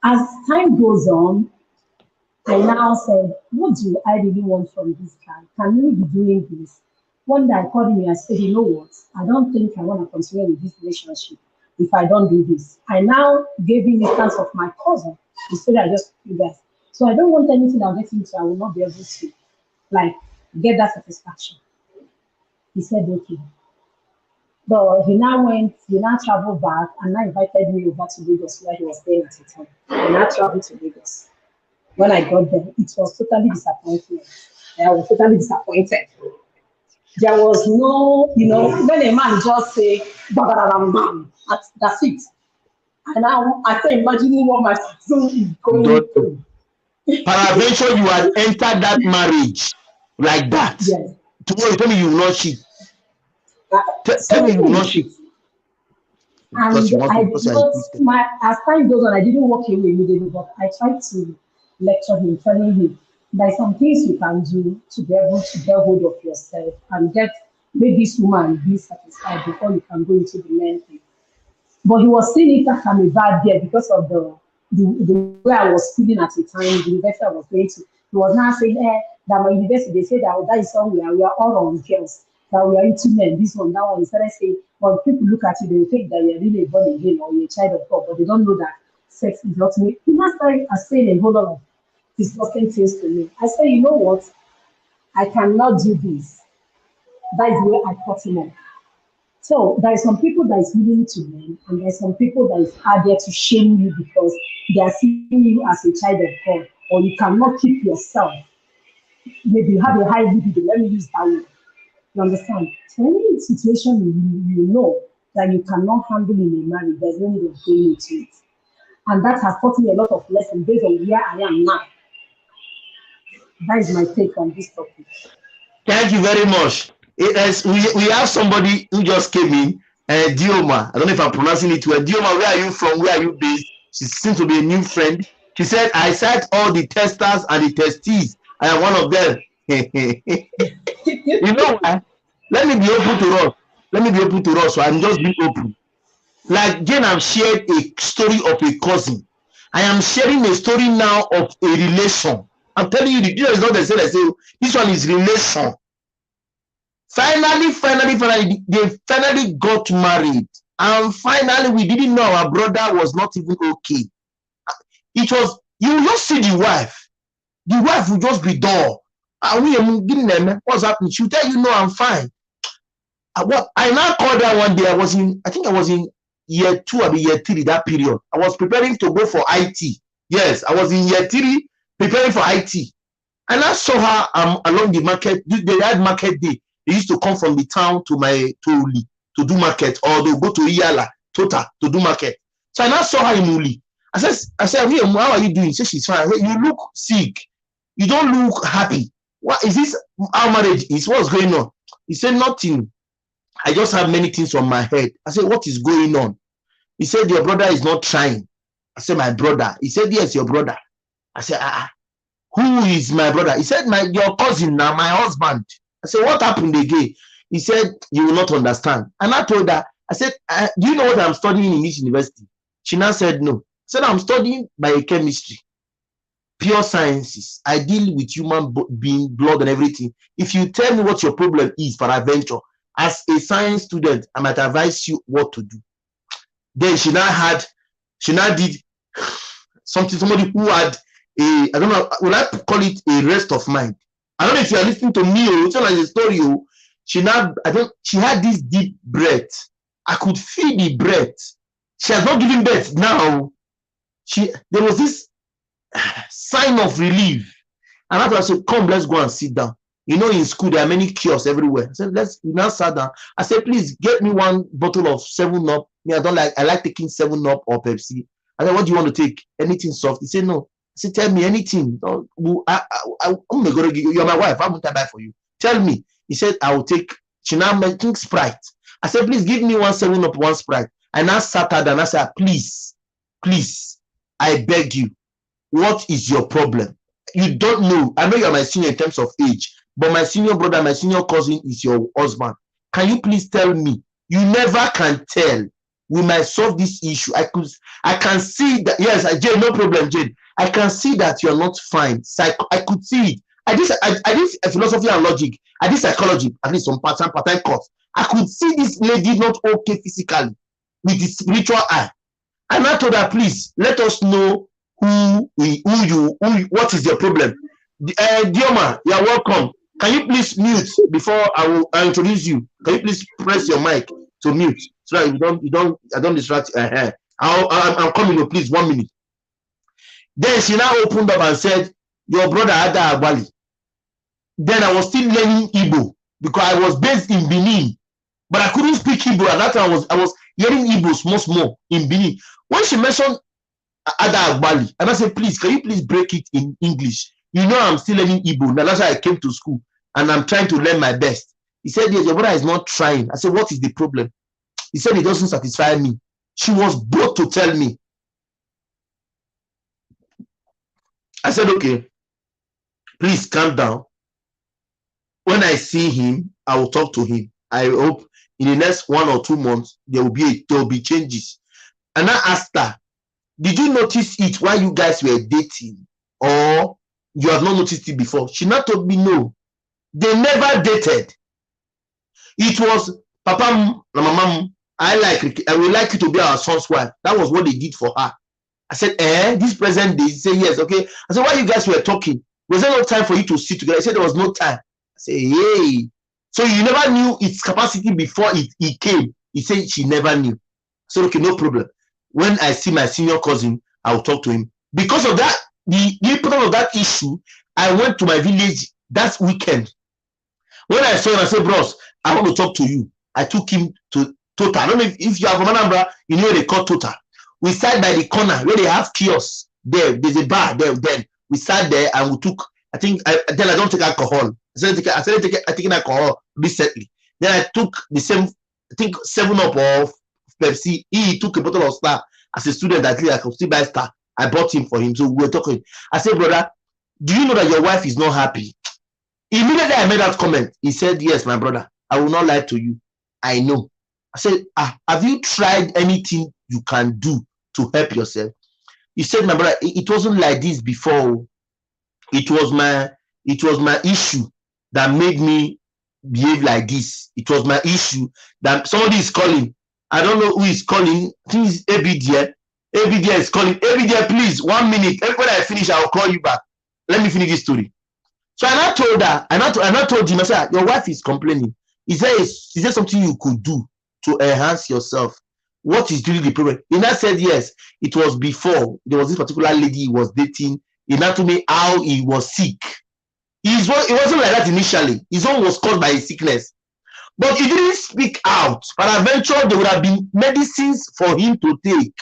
as time goes on, I now said, what do I really want from this guy? Can we be doing this? One day I called him and I said, you know what? I don't think I want to continue with this relationship if I don't do this. I now gave him instance of my cousin. He said, I just do that. So I don't want anything I'll get into. I will not be able to get that satisfaction. He said, okay. But he now traveled back and now invited me over to Lagos where he was staying at the time. I now traveled to Lagos. When I got there, it was totally disappointing. I was totally disappointed. There was no, when a man just say, bam, that's it. And now I can imagine what my son is going through. Paraventure, you had entered that marriage like that. Yes. Tomorrow you tell me you will not cheat. Tell me you will not cheat. And because you are a Christian. as time goes on, I didn't walk away immediately, but I tried to lecture him, telling him there are some things you can do to be able to get hold of yourself and make this woman be satisfied before you can go into the main thing. But he was seeing it as a bad day because of the way I was feeling at the time, the university I was going to. He was now saying, that my university, they say that is somewhere, we are all on girls, that we are into men, this one, that one. He started saying, well, people look at you, they will think that you're really born again or you're a child of God, but they don't know that sex is not me. He now started saying a whole lot of disgusting things to me. I said, you know what? I cannot do this. That is the way I cut him off. So there are some people that is willing to learn, and there are some people that are there to shame you because they are seeing you as a child of God, or you cannot keep yourself. Maybe you have a high libido, let me use that word. You understand? So any situation you know that you cannot handle in a marriage, there's no need of going into it. And that has taught me a lot of lessons based on where I am now. That is my take on this topic. Thank you very much. We have somebody who just came in, Dioma. I don't know if I'm pronouncing it well. Dioma, where are you from? Where are you based? She seems to be a new friend. She said, I cite all the testers and the testees. I am one of them. You know what? Let me be open to us. Let me be open to us. So I'm just being open. Like Jane, I've shared a story of a cousin. I am sharing a story now of a relation. I'm telling you, this is not the same. I say this one is relation. Finally, they finally got married. And finally, we didn't know our brother was not even okay. It was, you will just see the wife. The wife will just be dull. What's happening? She'll tell you, no, I'm fine. I now called her one day. I think I was in year 2 or year 3, that period. I was preparing to go for IT. Yes, I was in year 3 preparing for IT. And I saw her along the market. They had market day. They used to come from the town to Uli to do market, or they go to Iyala, Tota, to do market. So I now saw her in Uli. I said, hey, how are you doing? She said, she's fine. Hey, you look sick. You don't look happy. What is this? Our marriage is, what's going on? He said, nothing. I just have many things on my head. I said, what is going on? He said, your brother is not trying. I said, my brother. He said, yes, your brother. I said, who is my brother? He said, your cousin now, my husband. I said, what happened again? He said, you will not understand. And I told her, I said, do you know what I'm studying in this university? She now said, no. I said, I'm studying biochemistry, pure sciences. I deal with human being, blood and everything. If you tell me what your problem is, peradventure, as a science student, I might advise you what to do. Then she now did something, somebody who had I don't know, would I call it a rest of mind? I don't know if you are listening to me, it's not like a story. She had this deep breath. I could feel the breath. She has not given birth now. There was this sign of relief. And after I said, come, let's go and sit down. You know, in school, there are many kiosks everywhere. I said, we now sat down. I said, please get me one bottle of 7-Up. I like taking 7-Up or Pepsi. I said, what do you want to take? Anything soft? He said, no. I said, tell me anything. You're my wife. How much I buy for you? Tell me. He said, I will take. She now mentioned Sprite. I said, please give me one 7-Up, one Sprite. I now sat her down. I said, please, I beg you. What is your problem? You don't know. I know you're my senior in terms of age, but my senior brother, my senior cousin is your husband. Can you please tell me? You never can tell. We might solve this issue. I can see that. Yes, Jane, no problem, Jane. I can see that you're not fine. I could see it. I did philosophy and logic. I did psychology, at least some part-time course. I could see this lady not okay physically with the spiritual eye. And I told her, please, let us know what is your problem. Dioma, you're welcome. Can you please mute before I introduce you? Can you please press your mic to mute so that I don't distract you? I'm coming, please, 1 minute. Then she now opened up and said, your brother Ada Agbali. Then I was still learning Igbo because I was based in Benin, but I couldn't speak Igbo. At that time, I was hearing Igbo small in Benin. When she mentioned Ada Agbali, and I said, please, can you please break it in English? You know I'm still learning Igbo. Now that's why I came to school, and I'm trying to learn my best. He said, yes, your brother is not trying. I said, what is the problem? He said, it doesn't satisfy me. She was bold to tell me. I said, okay, please calm down. When I see him, I will talk to him. I hope in the next 1 or 2 months there will be changes. And I asked her, did you notice it while you guys were dating, or you have not noticed it before? She not told me no. They never dated. It was, Papa, Mama, I would like you to be our son's wife. That was what they did for her. I said, this present day? He said, yes, okay. I said, while you guys were talking, was there no time for you to sit together? I said, there was no time. I said, hey. So you never knew its capacity before it came. He said she never knew. I said, okay, no problem. When I see my senior cousin, I will talk to him. Because of that, the importance of that issue, I went to my village that weekend. When I saw him, I said, bros, I want to talk to you. I took him to Total. I don't know if you are from Anambra, you know where they call Total. We sat by the corner where they have kiosks. There's a bar there. Then we sat there and we took, then I don't take alcohol. I started taking alcohol recently. Then I took the same, I think 7-Up of Pepsi. He took a bottle of Star. As a student, at least I could still buy Star. I bought him for him. So we were talking. I said, brother, do you know that your wife is not happy? Immediately I made that comment. He said, yes, my brother. I will not lie to you. I know. I said, have you tried anything you can do to help yourself? He said, my brother, it wasn't like this before. It was my issue that made me behave like this. It was my issue that somebody is calling. I don't know who is calling. I think it's ABDA. ABDA is calling. ABDA, please, 1 minute. When I finish, I'll call you back. Let me finish this story. So I now told her, I now told him, I said, your wife is complaining. Is there something you could do to enhance yourself? What is really the problem? He now said, yes, it was before. There was this particular lady he was dating. He now told me how he was sick. It wasn't like that initially. His own was caused by his sickness. But he didn't speak out. But eventually, there would have been medicines for him to take.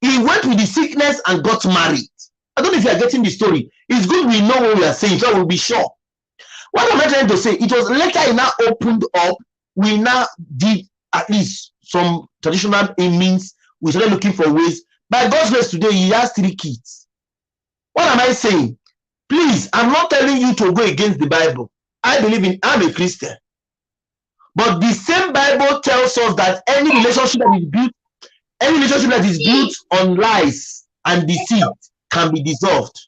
He went with the sickness and got married. I don't know if you are getting the story. It's good we know what we are saying, so we'll be sure. What am I trying to say? It was later he now opened up. We now did at least some traditional means. We started looking for ways. By God's grace today, he has 3 kids. What am I saying? Please, I'm not telling you to go against the Bible. I'm a Christian. But the same Bible tells us that any relationship that is built on lies and deceit can be dissolved.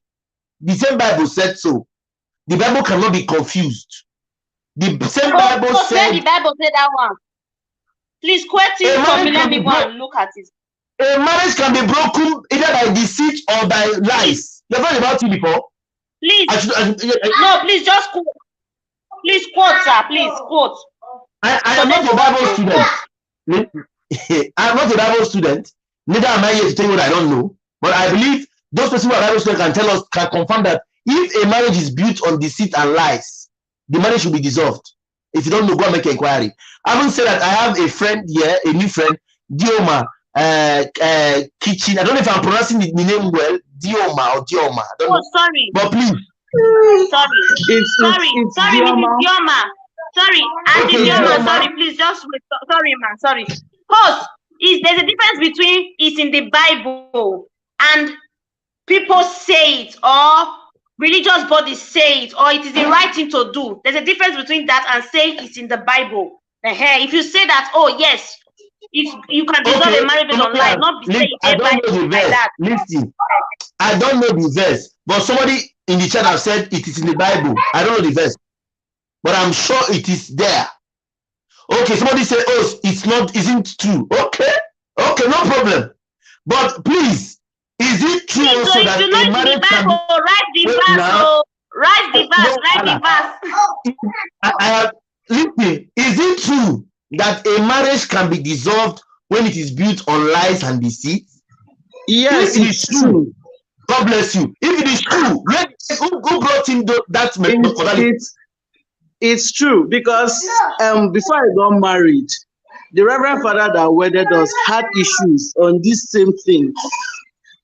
The same Bible said so. The Bible cannot be confused. The same Bible said. The Bible said that one. Please quote it for me. Let me go and look at it. A marriage can be broken either by deceit or by lies. You've heard about it before? Please. No, please just quote. Please quote, sir. Please quote. I am not a Bible student. I am not a Bible student. Neither am I here to tell you what I don't know. But I believe those people who are Bible students can confirm that if a marriage is built on deceit and lies, the marriage should be dissolved. If you don't know, go and make an inquiry. I haven't said that I have a friend here, a new friend, Dioma Kitchen. I don't know if I'm pronouncing the name well, Dioma or Dioma. I don't know. Sorry. But please. Sorry. It's Dioma. Sorry, Auntie Dioma. Sorry, please just wait. Sorry, man. Sorry. Host, there's a difference between it's in the Bible and people say it, or religious bodies say it, or it is the right thing to do. There's a difference between that and saying it's in the Bible. If you say that, oh yes, if you can dissolve a marriage based on life, not be saying I don't know the verse. Like that. Listen, I don't know the verse, but somebody in the chat have said it is in the Bible. I don't know the verse, but I'm sure it is there. Okay, somebody say, oh, isn't true. Okay, no problem. But please, is it true also that a marriage can be... Write the verse. I have, listen, is it true that a marriage can be dissolved when it is built on lies and deceit? Yes, it is true. God bless you. If it is true, who brought in that methodology? It's true, because before I got married, the Reverend Father that wedded us had issues on this same thing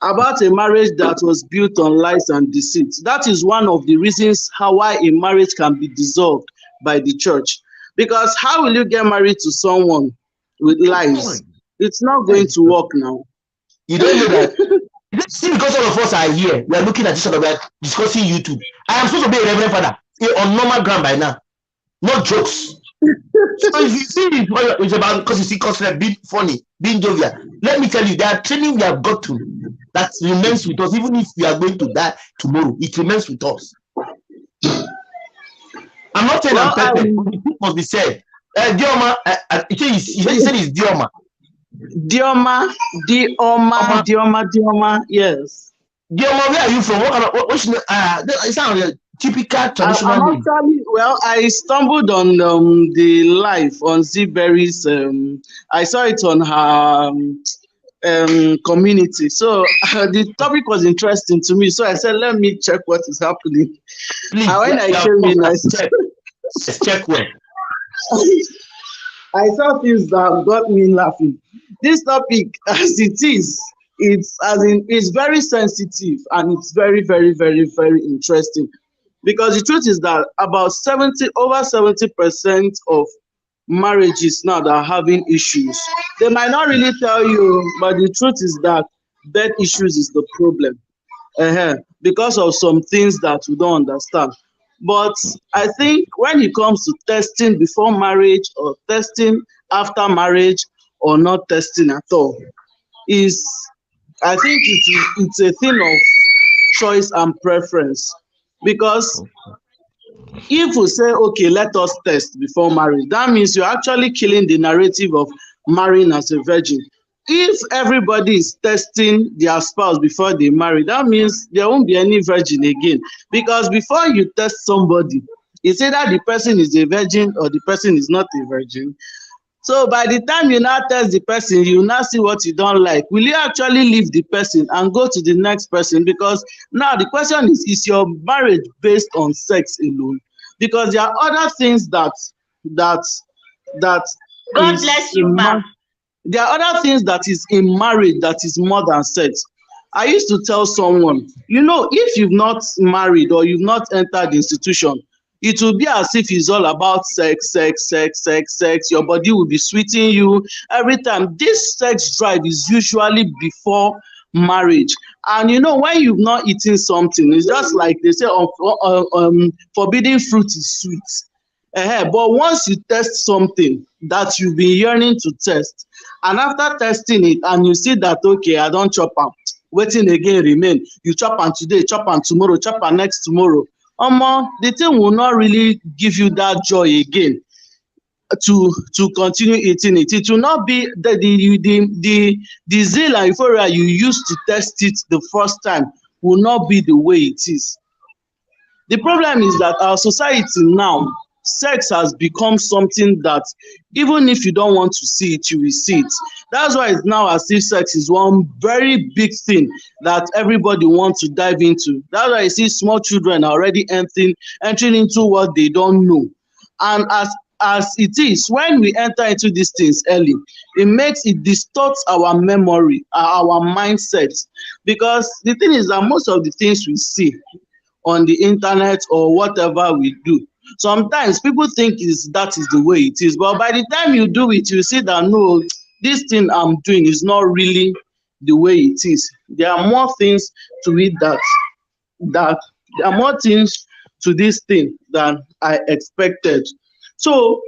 about a marriage that was built on lies and deceit. That is one of the reasons why a marriage can be dissolved by the church. Because how will you get married to someone with lies? It's not going to work now. You don't know that. See, because all of us are here, we are looking at each other, we are discussing YouTube. I am supposed to be a reverend father on normal ground by now, not jokes. So if you see it's about because you see concept being funny, being jovial. Let me tell you, there are training we have got to that remains with us, even if we are going to die tomorrow, it remains with us. I'm not saying I'm perfect, but it must be said. Dioma, you said it's Dioma. Dioma, yes. Dioma, where are you from? What should it sounds like a typical traditional name. Actually, well, I stumbled on the live on Zberry's. I saw it on her community. So the topic was interesting to me. So I said, let me check what is happening. Please, and when I came in, I check well. I saw things that got me laughing. This topic, as it is, it's very sensitive and it's very, very, very, very interesting. Because the truth is that about over 70% of marriages now that are having issues. They might not really tell you, but the truth is that bed issues is the problem. Because of some things that we don't understand. But I think when it comes to testing before marriage or testing after marriage or not testing at all, I think it's a thing of choice and preference. Because if we say, okay, let us test before marriage, that means you're actually killing the narrative of marrying as a virgin. If everybody is testing their spouse before they marry, that means there won't be any virgin again. Because before you test somebody, it's either the person is a virgin or the person is not a virgin. So by the time you now test the person, you now see what you don't like. Will you actually leave the person and go to the next person? Because now the question is your marriage based on sex alone? Because there are other things that God bless you, ma'am. There are other things that is in marriage that is more than sex. I used to tell someone, if you've not married or you've not entered the institution, it will be as if it's all about sex. Your body will be sweeting you every time. This sex drive is usually before marriage. And when you've not eaten something, it's just like they say, forbidden fruit is sweet. But once you test something that you've been yearning to test, and after testing it and you see that, okay, I don't chop am, wetin again remain? You chop am today, chop am tomorrow, chop am next tomorrow. The thing will not really give you that joy again to continue eating it. It will not be the zeal and euphoria you used to test it the first time will not be the way it is. The problem is that our society now, sex has become something that even if you don't want to see it, you will see it. That's why it's now as if sex is one very big thing that everybody wants to dive into. That's why I see small children are already entering into what they don't know. And as it is, when we enter into these things early, it distorts our memory, our mindset. Because the thing is that most of the things we see on the internet or whatever we do, sometimes people think that is the way it is, but by the time you do it, you see that no, this thing I'm doing is not really the way it is. There are more things to it that there are more things to this thing than I expected. So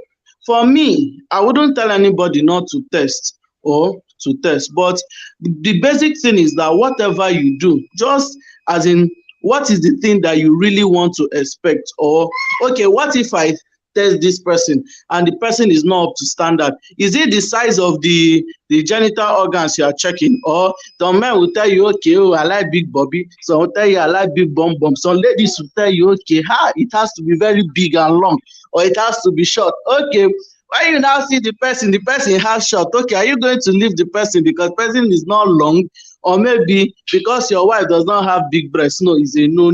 for me, I wouldn't tell anybody not to test or to test, but the basic thing is that whatever you do, just as in, what is the thing that you really want to expect? Or, okay, what if I test this person and the person is not up to standard? Is it the size of the genital organs you are checking? Or some men will tell you, okay, oh, I like big bobby. Some will tell you, I like big bum bum. Some ladies will tell you, okay, it has to be very big and long, or it has to be short. Okay, when you now see the person has short. Okay, are you going to leave the person because the person is not long? Or maybe because your wife does not have big breasts? No, it's a no.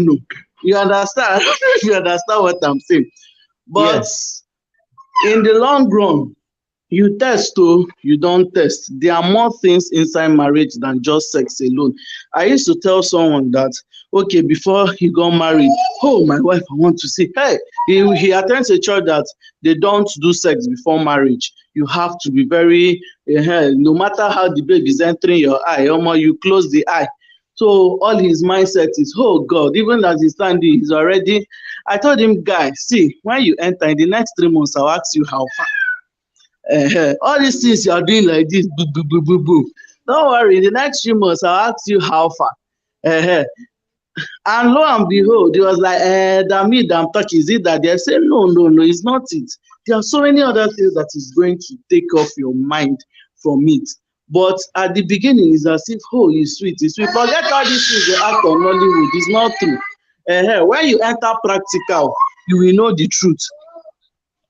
You understand? You understand what I'm saying? But yes, in the long run, You test oh, you don't test. There are more things inside marriage than just sex alone. I used to tell someone that, okay, before he got married, oh, my wife, I want to see. Hey, he attends a church that they don't do sex before marriage. You have to be very, no matter how the baby is entering your eye, you close the eye. So all his mindset is, oh God, even as he's standing, he's already. I told him, guy, see, when you enter in the next 3 months, I'll ask you how far. All these things you are doing like this, boo, boo, boo, boo, boo. Don't worry, in the next few months, I'll ask you how far. And lo and behold, he was like, damn it, I'm talking. Is it that they say, no, no, no, it's not it. There are so many other things that is going to take off your mind from it. But at the beginning, it's as if, oh, it's sweet, it's sweet. Forget all these things they act on Nollywood. It's not true. When you enter practical, you will know the truth.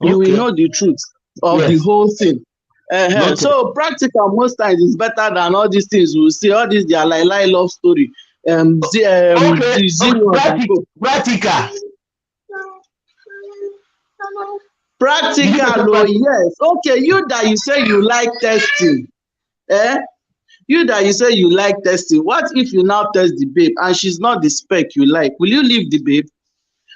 You will know the truth of the whole thing. So practical most times is better than all these things we see. All these they are like love story. Practical, oh yes. Okay, you that you say you like testing. You that you say you like testing. What if you now test the babe and she's not the spec you like? Will you leave the babe?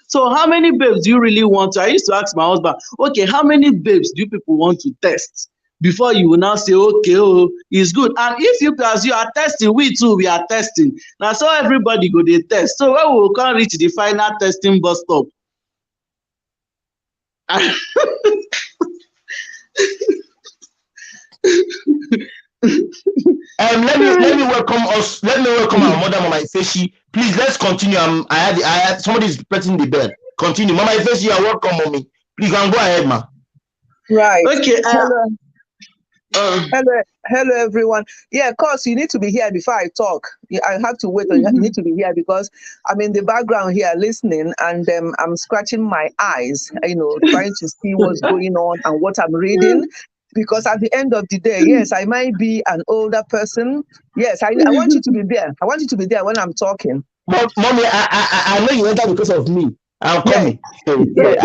So how many babes do you really want to? I used to ask my husband, okay, how many babes do you people want to test before you will now say, okay, oh, it's good. And if you, as you are testing, we too, we are testing. Now, so everybody go dey test. So when we will come reach the final testing bus stop. Let me welcome us. Let me welcome our mother, Mama Ifeshi. Please, let's continue. I had somebody is pressing the bell. Continue, Mama Ifeshi. You are welcome, mommy. Please, can go ahead, ma. Right. Okay. Hello, everyone. Yeah, of course, you need to be here before I talk. I have to wait. You need to be here because I'm in the background here listening, and I'm scratching my eyes, trying to see what's going on and what I'm reading. Because at the end of the day, yes, I might be an older person. Yes, I want you to be there. I want you to be there when I'm talking. But, mommy, I know you entered because of me. I'm coming. Yeah.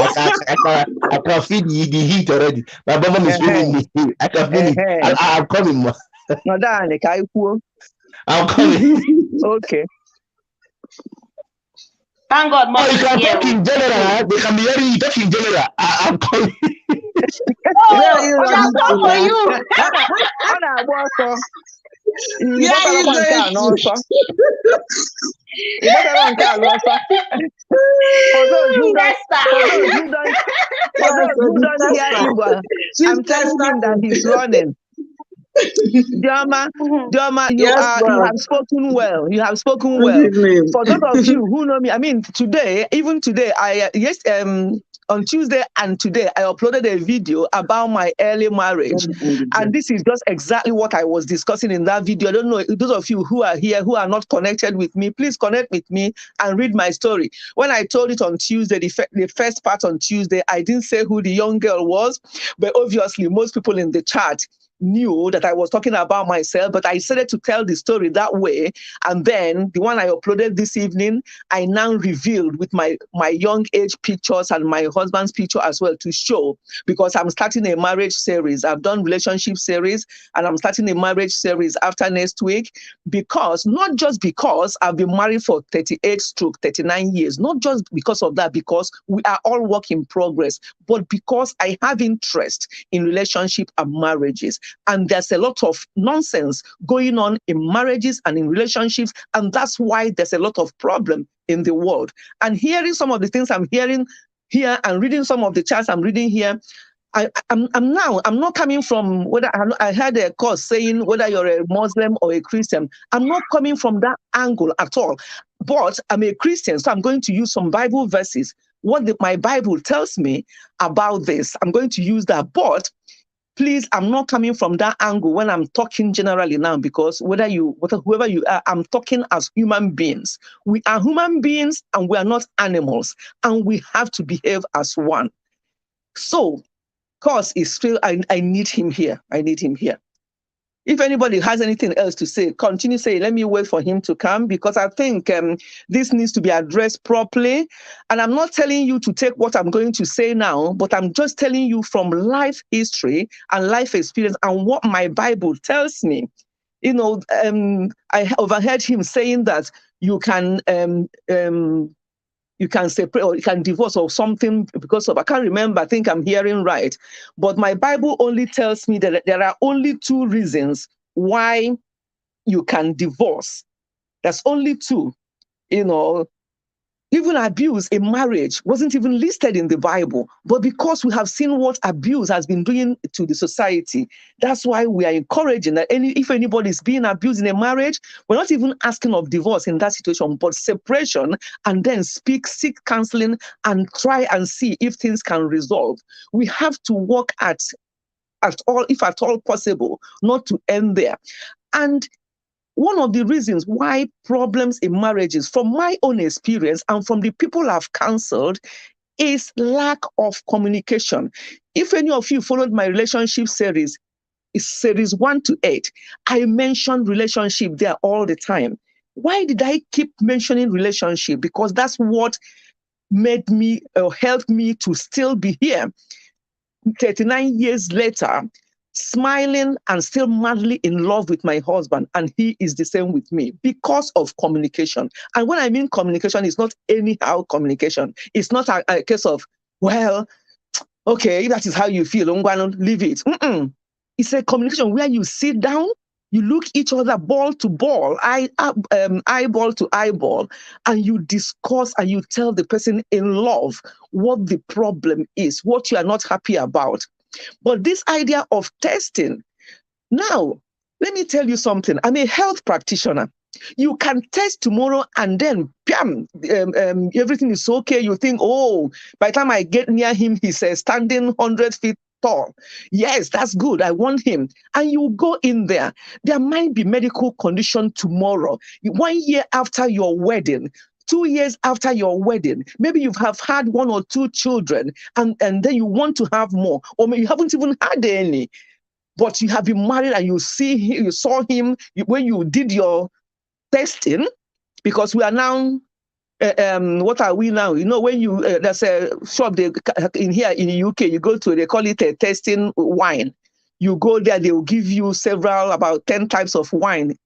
I can feel the heat already. My mom is feeling me. I can feel it. I'm coming, ma. I'm coming. Okay. Thank God, mom. You can talk in general. They can be hearing you talk in general. I'm coming. I'll talk for you. For those who don't hear Igbo, I'm telling him that he's running. Dioma, you have spoken well. You have spoken well. For those of you who know me, I mean, even today, on Tuesday and today, I uploaded a video about my early marriage. And this is just exactly what I was discussing in that video. I don't know, those of you who are here, who are not connected with me, please connect with me and read my story. When I told it on Tuesday, the first part on Tuesday, I didn't say who the young girl was, but obviously most people in the chat knew that I was talking about myself, but I decided to tell the story that way. And then the one I uploaded this evening, I now revealed with my young age pictures and my husband's picture as well to show, because I'm starting a marriage series. I've done relationship series and I'm starting a marriage series after next week, because not just because I've been married for 38-39 years, not just because of that, because we are all work in progress, but because I have interest in relationship and marriages. And there's a lot of nonsense going on in marriages and in relationships. And that's why there's a lot of problem in the world. And hearing some of the things I'm hearing here and reading some of the charts I'm reading here, I'm not coming from whether I had a course saying whether you're a Muslim or a Christian. I'm not coming from that angle at all. But I'm a Christian, so I'm going to use some Bible verses. What my Bible tells me about this, I'm going to use that. But please, I'm not coming from that angle when I'm talking generally now, because whoever you are, I'm talking as human beings. We are human beings and we are not animals, and we have to behave as one. So, cause is still, I need him here. I need him here. If anybody has anything else to say, continue saying. Let me wait for him to come, because I think this needs to be addressed properly. And I'm not telling you to take what I'm going to say now, but I'm just telling you from life history and life experience and what my Bible tells me. You know, I overheard him saying that you can separate or you can divorce or something because of, I can't remember, I think I'm hearing right. But my Bible only tells me that there are only two reasons why you can divorce. There's only two. You know, even abuse in marriage wasn't even listed in the Bible. But because we have seen what abuse has been doing to the society, that's why we are encouraging that if anybody is being abused in a marriage, we're not even asking of divorce in that situation, but separation, and then seek counseling and try and see if things can resolve. We have to work at all, if at all possible, not to end there. And one of the reasons why problems in marriages, from my own experience and from the people I've counseled, is lack of communication. If any of you followed my relationship series, it's series 1 to 8, I mentioned relationship there all the time. Why did I keep mentioning relationship? Because that's what made me or helped me to still be here 39 years later, smiling and still madly in love with my husband, and he is the same with me because of communication. And when I mean communication, it's not anyhow communication. It's not a case of, well, okay, if that is how you feel, I'm going to leave it. It's a communication where you sit down, you look each other ball to ball, eyeball to eyeball, and you discuss and you tell the person in love what the problem is, what you are not happy about. But this idea of testing, now, let me tell you something. I'm a health practitioner. You can test tomorrow and then, bam, everything is okay. You think, oh, by the time I get near him, he's standing 100 feet tall. Yes, that's good. I want him. And you go in there. There might be medical condition tomorrow. 1 year after your wedding, 2 years after your wedding, maybe you have had 1 or 2 children, and then you want to have more, or maybe you haven't even had any, but you have been married and you saw him when you did your testing, because we are now, what are we now? You know, when you, there's a shop in here in the UK, you go to, they call it a testing wine. You go there, they will give you about 10 types of wine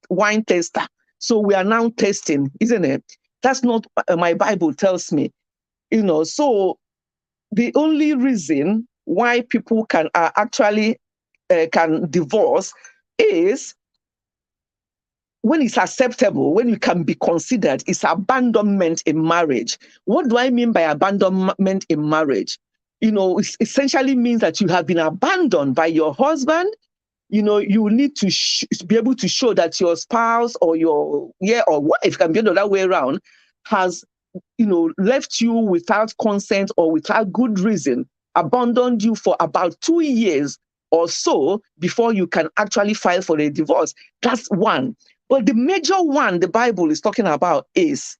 tester. So we are now testing, isn't it? That's not my Bible tells me, you know. So the only reason why people can actually can divorce is when it's acceptable, when you can be considered, it's abandonment in marriage. What do I mean by abandonment in marriage? You know, it essentially means that you have been abandoned by your husband. You know, you need to be able to show that your spouse or your or wife, can be the other way around, has, you know, left you without consent or without good reason, abandoned you for about 2 years or so before you can actually file for a divorce. That's one. But the major one the Bible is talking about is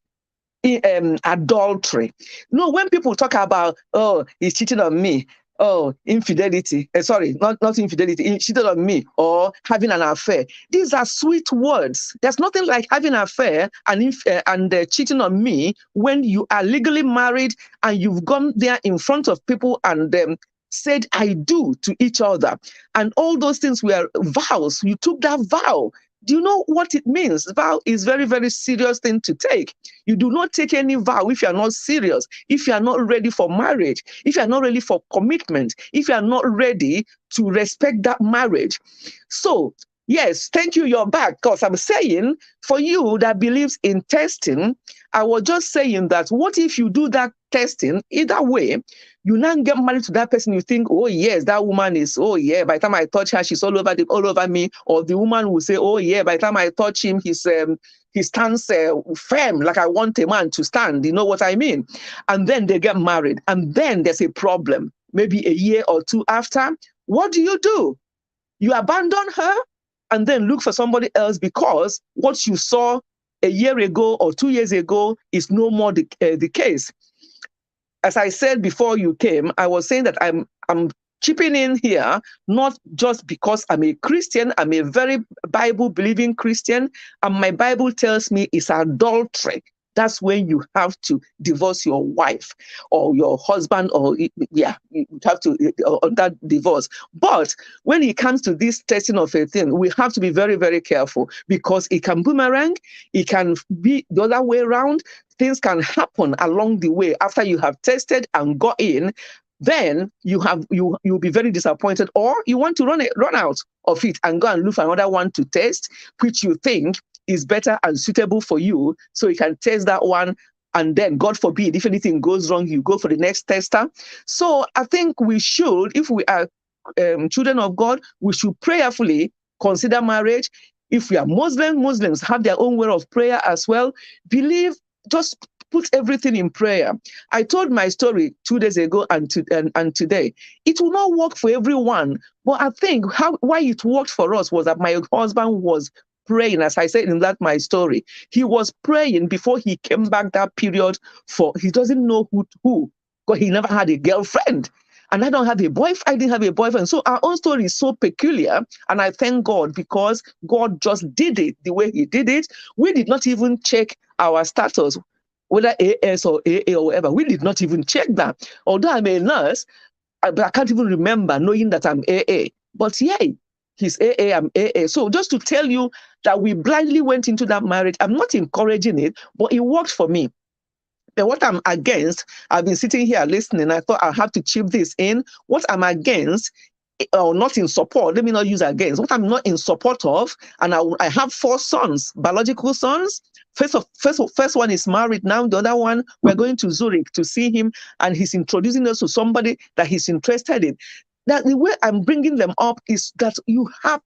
adultery. You know, when people talk about, oh, he's cheating on me, oh, infidelity, sorry, not infidelity, he cheated on me, or having an affair. These are sweet words. There's nothing like having an affair and cheating on me when you are legally married and you've gone there in front of people and said I do to each other. And all those things were vows. You took that vow. Do you know what it means? Vow is very, very serious thing to take. You do not take any vow if you are not serious, if you are not ready for marriage, if you are not ready for commitment, if you are not ready to respect that marriage. So, yes, thank you, you're back. Because I'm saying, for you that believes in testing, I was just saying that what if you do that testing, either way, you now get married to that person, you think, oh yes, that woman is, oh yeah, by the time I touch her, she's all over me. Or the woman will say, oh yeah, by the time I touch him, he stands firm, like I want a man to stand. You know what I mean? And then they get married. And then there's a problem. Maybe a year or 2 after. What do? You abandon her and then look for somebody else because what you saw a year ago or 2 years ago is no more the case. As I said before you came, I was saying that I'm chipping in here, not just because I'm a Christian, I'm a very Bible-believing Christian, and my Bible tells me it's adultery. That's when you have to divorce your wife or your husband, or you have to on that divorce. But when it comes to this testing of a thing, we have to be very, very careful, because it can boomerang, it can be the other way around. Things can happen along the way after you have tested and got in. Then you'll be very disappointed, or you want to run out of it and go and look for another one to test, which you think is better and suitable for you, so you can test that one, and then, God forbid, if anything goes wrong, you go for the next tester. So I think we should, if we are children of God, we should prayerfully consider marriage. If we are Muslims have their own way of prayer as well. Just put everything in prayer. I told my story 2 days ago and today. It will not work for everyone, but I think why it worked for us was that my husband was praying, as I said in that my story. He was praying before he came back that period he doesn't know who, because he never had a girlfriend. And I don't have a boyfriend. I didn't have a boyfriend. So our own story is so peculiar. And I thank God, because God just did it the way he did it. We did not even check our status, whether AS or AA or whatever. We did not even check that. Although I'm a nurse, but I can't even remember knowing that I'm AA. But yeah, he's AA, I'm AA. So just to tell you that we blindly went into that marriage, I'm not encouraging it, but it worked for me. But what I'm against, I've been sitting here listening, I thought I have to chip this in. What I'm against, or not in support, let me not use against, what I'm not in support of, and I have 4 sons, biological sons. First one is married now. The other one, we're going to Zurich to see him, and he's introducing us to somebody that he's interested in. That the way I'm bringing them up is that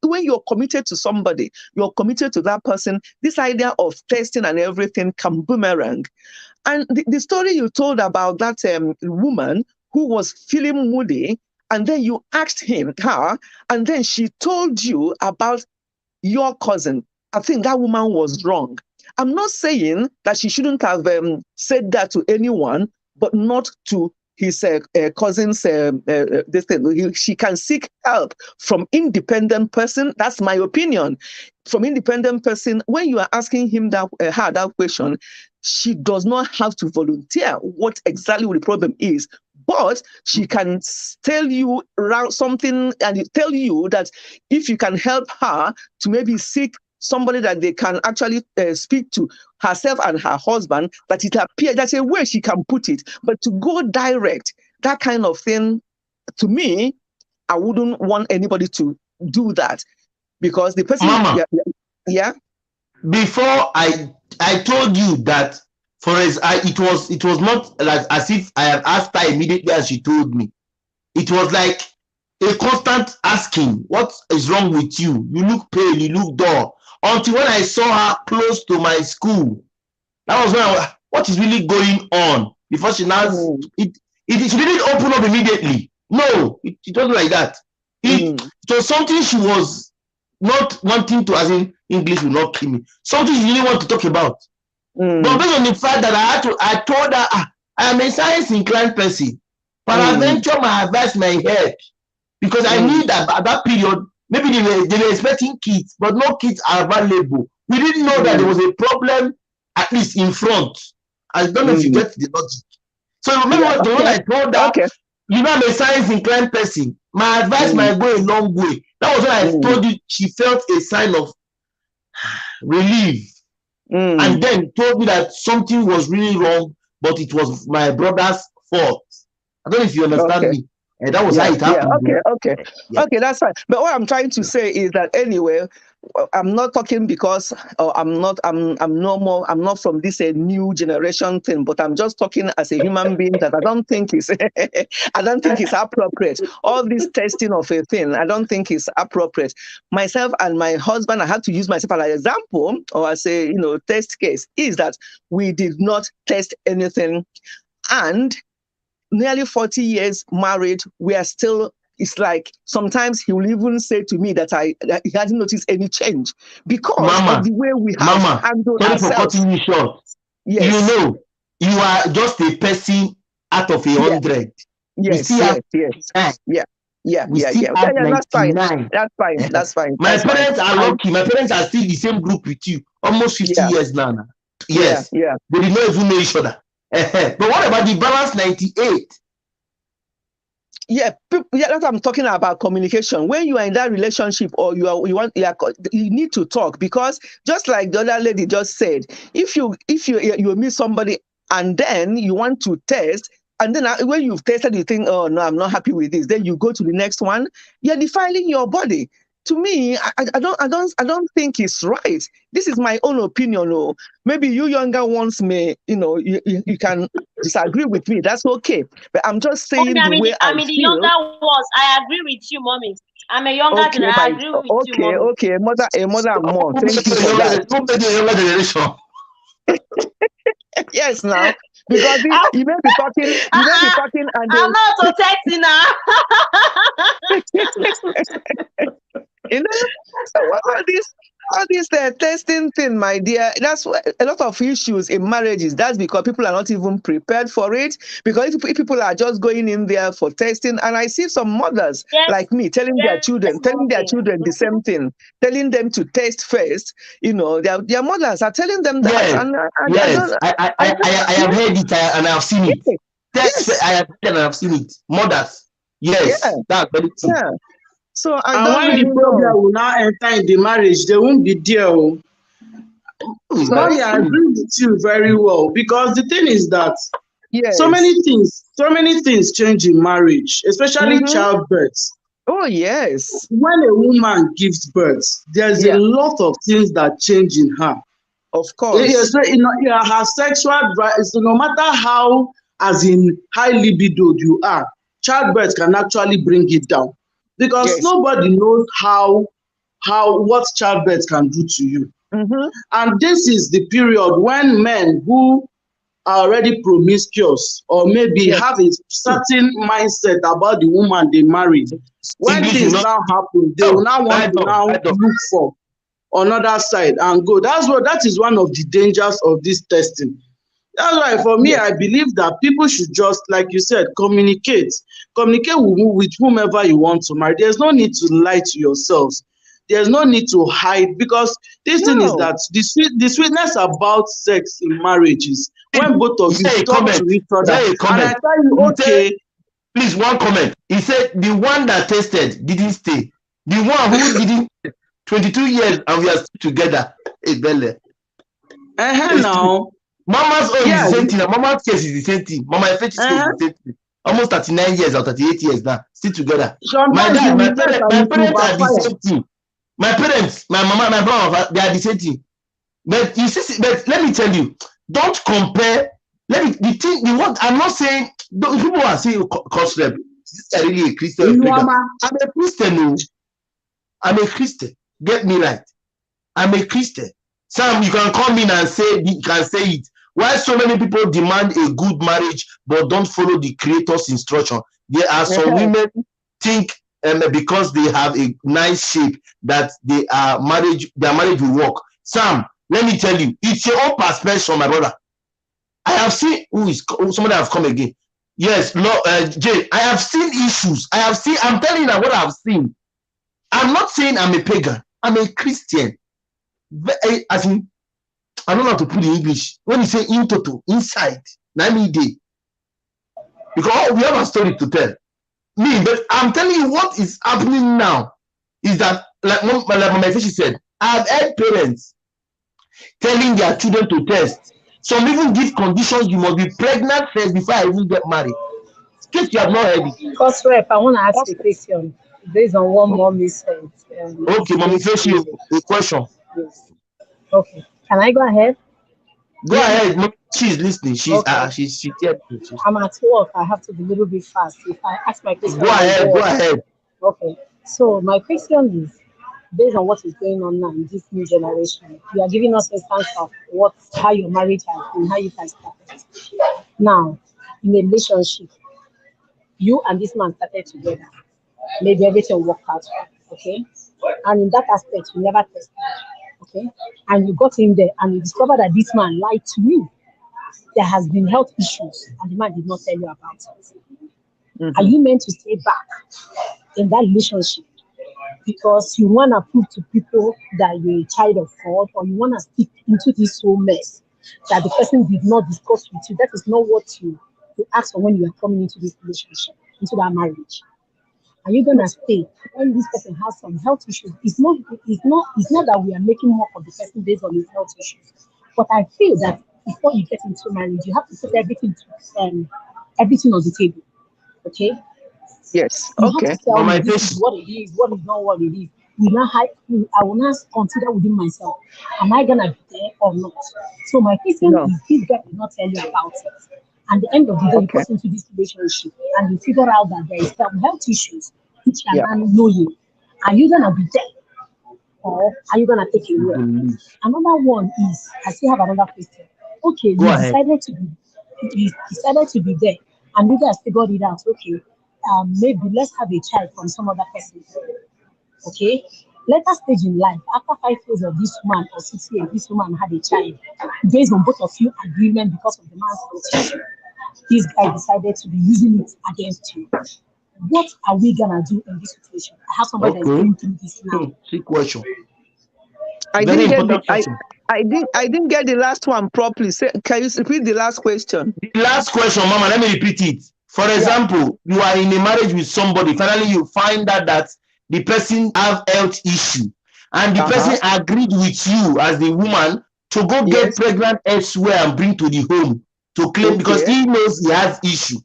when you're committed to somebody, you're committed to that person, this idea of testing and everything can boomerang. And the story you told about that woman who was feeling moody, and then you asked her, and then she told you about your cousin. I think that woman was wrong. I'm not saying that she shouldn't have said that to anyone, but not to his cousin's this thing. She can seek help from independent person. That's my opinion. From independent person, when you are asking him her that question, she does not have to volunteer what exactly the problem is, but she can tell you something and tell you that if you can help her to maybe seek somebody that they can actually speak to, herself and her husband, that it appears that's a way she can put it. But to go direct, that kind of thing, to me, I wouldn't want anybody to do that, because the person, Mama, yeah. Before I told you that, it was not like as if I have asked her immediately as she told me. It was like a constant asking, what is wrong with you? You look pale, you look dull. Until when I saw her close to my school, that was when what is really going on? Before she now, she didn't open up immediately. No, it wasn't like that. It was something she was not wanting to, as in English will not kill me. Something she didn't want to talk about. But based on the fact that I told her, I am a science inclined person. Peradventure, my advice may help, because I knew that at that period, maybe they were expecting kids, but no kids are available. We didn't know that there was a problem, at least in front. I don't know if you get the logic. So remember the one I told her, you know, I'm a science inclined person. My advice might go a long way. That was when I told you she felt a sign of relief. And then told me that something was really wrong, but it was my brother's fault. I don't know if you understand me. And that was how it happened. Okay, that's fine. But what I'm trying to say is that anyway, I'm not talking because I'm not from this new generation thing, but I'm just talking as a human being that I don't think is appropriate. All this testing of a thing, I don't think is appropriate. Myself and my husband, I have to use myself as an example, or as a test case, is that we did not test anything, and nearly 40 years married, we are still. It's like sometimes he will even say to me that he hasn't noticed any change because of the way we have handled ourselves. Sorry for cutting you short. Yes. You know, you are just a person out of 100. Yes. Yeah, We yeah, still yeah. have That's fine. 99. That's fine. That's fine. My That's fine. parents are lucky. My parents are still the same group with you. Almost 50 Yeah. years now. Yeah, Yes. yeah. They did not even know each other. But what about the balance 98? Yeah, yeah, that's what I'm talking about, communication. When you are in that relationship, or you need to talk, because just like the other lady just said, if you meet somebody and then you want to test, and then when you've tested, you think, oh no, I'm not happy with this. Then you go to the next one. You're defiling your body. To me, I don't think it's right. This is my own opinion. Oh, maybe you younger ones may, you can disagree with me. That's okay. But I'm just saying the way I I'm in the feel. younger ones. I agree with you, mommy. I'm a younger Okay, generation. I agree with you, mommy. okay, a mother and more. Thank you for that. Who made the younger generation? Yes, now, because you may be talking, and I'm not protecting now. So all this testing thing, my dear, that's a lot of issues in marriages. That's because people are not even prepared for it. Because if people are just going in there for testing, and I see some mothers like me telling their children the same thing, telling them to test first. Their mothers are telling them that. Yes, And I have heard it and I have seen it. Yes. I have heard and I have seen it. Mothers, yes, that's very true. Yeah. So I And don't when really the problem know. will now enter in the marriage, they won't be there. Mommy, I agree with you very well, because the thing is that so many things change in marriage, especially childbirth. Oh yes. When a woman gives birth, there's a lot of things that change in her. Of course. Her sexual drive, so no matter how, as in high libido you are, childbirth can actually bring it down, because nobody knows what childbirth can do to you. And this is the period when men who are already promiscuous, or maybe have a certain mindset about the woman they married, when things now happen, they will now want to now look for another side and go. That is one of the dangers of this testing. That's why for me, I believe that people should just, like you said, communicate with whomever you want to marry. There's no need to lie to yourselves. There's no need to hide, because this thing is that the sweetness about sex in marriage is when both of you talk to each other. And I tell you, okay. Please, one comment. He said the one that tested didn't stay. The one who didn't 22 years and we are still together. Now. Mama's own is the same thing. Mama's case is the same thing. Mama Efechi's case is the same thing. Almost 39 years or 38 years now, still together. My dad, my parents are the same thing. My parents, my mama, my brother, they are the same thing. But you see, but let me tell you, don't compare. The what I'm not saying. People are saying cause rep. Is this really a Christian? I'm a Christian. I'm a Christian. Get me right. I'm a Christian. Sam, you can come in and say it. Why so many people demand a good marriage but don't follow the Creator's instruction? There are some women think because they have a nice shape that their marriage will work. Sam, let me tell you, it's your own perspective, my brother. I have seen somebody have come again. Yes, Jay, I have seen issues. I'm telling you what I've seen. I'm not saying I'm a pagan. I'm a Christian. As in, I don't know how to put it in English. When you say in total, inside, day. Because we have a story to tell. But I'm telling you what is happening now is that, like my Fishy said, I've heard parents telling their children to test. Some even give conditions: you must be pregnant first before I even get married. In case you have not heard it. Because Rep, I want to ask a question based on what mommy said. Okay, mommy Fishy, a question. Yes. Okay. Can I go ahead? Go ahead. She's listening. She's here. I'm at work. I have to be a little bit fast. If I ask my question, go ahead. Okay. So my question is, based on what is going on now in this new generation, you are giving us a sense of how your marriage has been, how you guys started. Now, in a relationship, you and this man started together. Maybe everything worked out, okay? And in that aspect, you never tested, okay? And you got in there and you discovered that this man lied to you. There has been health issues and the man did not tell you about it. Are you meant to stay back in that relationship because you want to prove to people that you're a child of God, or you want to stick into this whole mess that the person did not discuss with you. That is not what you ask for when you are coming into this relationship, into that marriage. Are you gonna stay when this person has some health issues? It's not that we are making more of the person based on his health issues. But I feel that before you get into marriage, you have to put everything on the table. Okay? Yes. You have Okay. to tell me this is Romantic. what it is, what is not what it is. I will not consider within myself, am I gonna be there or not? So my question No. is, this guy did not tell you about it. And the end of the day, you Okay. got into this relationship and you figure out that there is some health issues which are Yeah. not knowing. Are you gonna be there or are you gonna take a You walk? believe. Another one is, I still have another question. Okay, Go ahead. you decided to be there, and you guys figured it out. Okay, maybe let's have a child from some other person. Okay, later stage in life, after 5 years of this woman or 6 years, this woman had a child. Based on both of you agreement because of the man's health issue, this guy decided to be using it against you. What are we gonna do in this situation? I have somebody that is Okay. going through this now. Trick question. I Very didn't get the important question. I didn't get the last one properly. Say, can you repeat the last question? The last question, Mama, let me repeat it. For Yeah. example, you are in a marriage with somebody. Finally, you find out that the person have health issue, and the person Uh-huh. agreed with you as the woman to go get Yes. pregnant elsewhere and bring to the home to claim because Okay. he knows he has issue.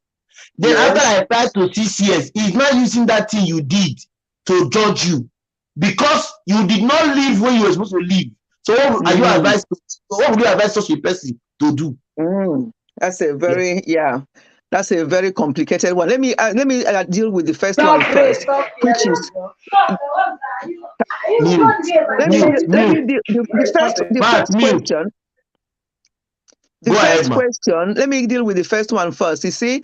Then after Yes. like 5 to 6 years, he's not using that thing you did to judge you because you did not leave when you were supposed to leave. So what are you Mm. advised? What would you advise such a person to do? Mm. That's a Yeah. very That's a very complicated one. Let me deal with the first one Stop it, first, stop which hearing is you. Mute, let me mute. deal the Mark, first mute. question. The Go ahead, first man. question. Let me deal with the first one first. You see,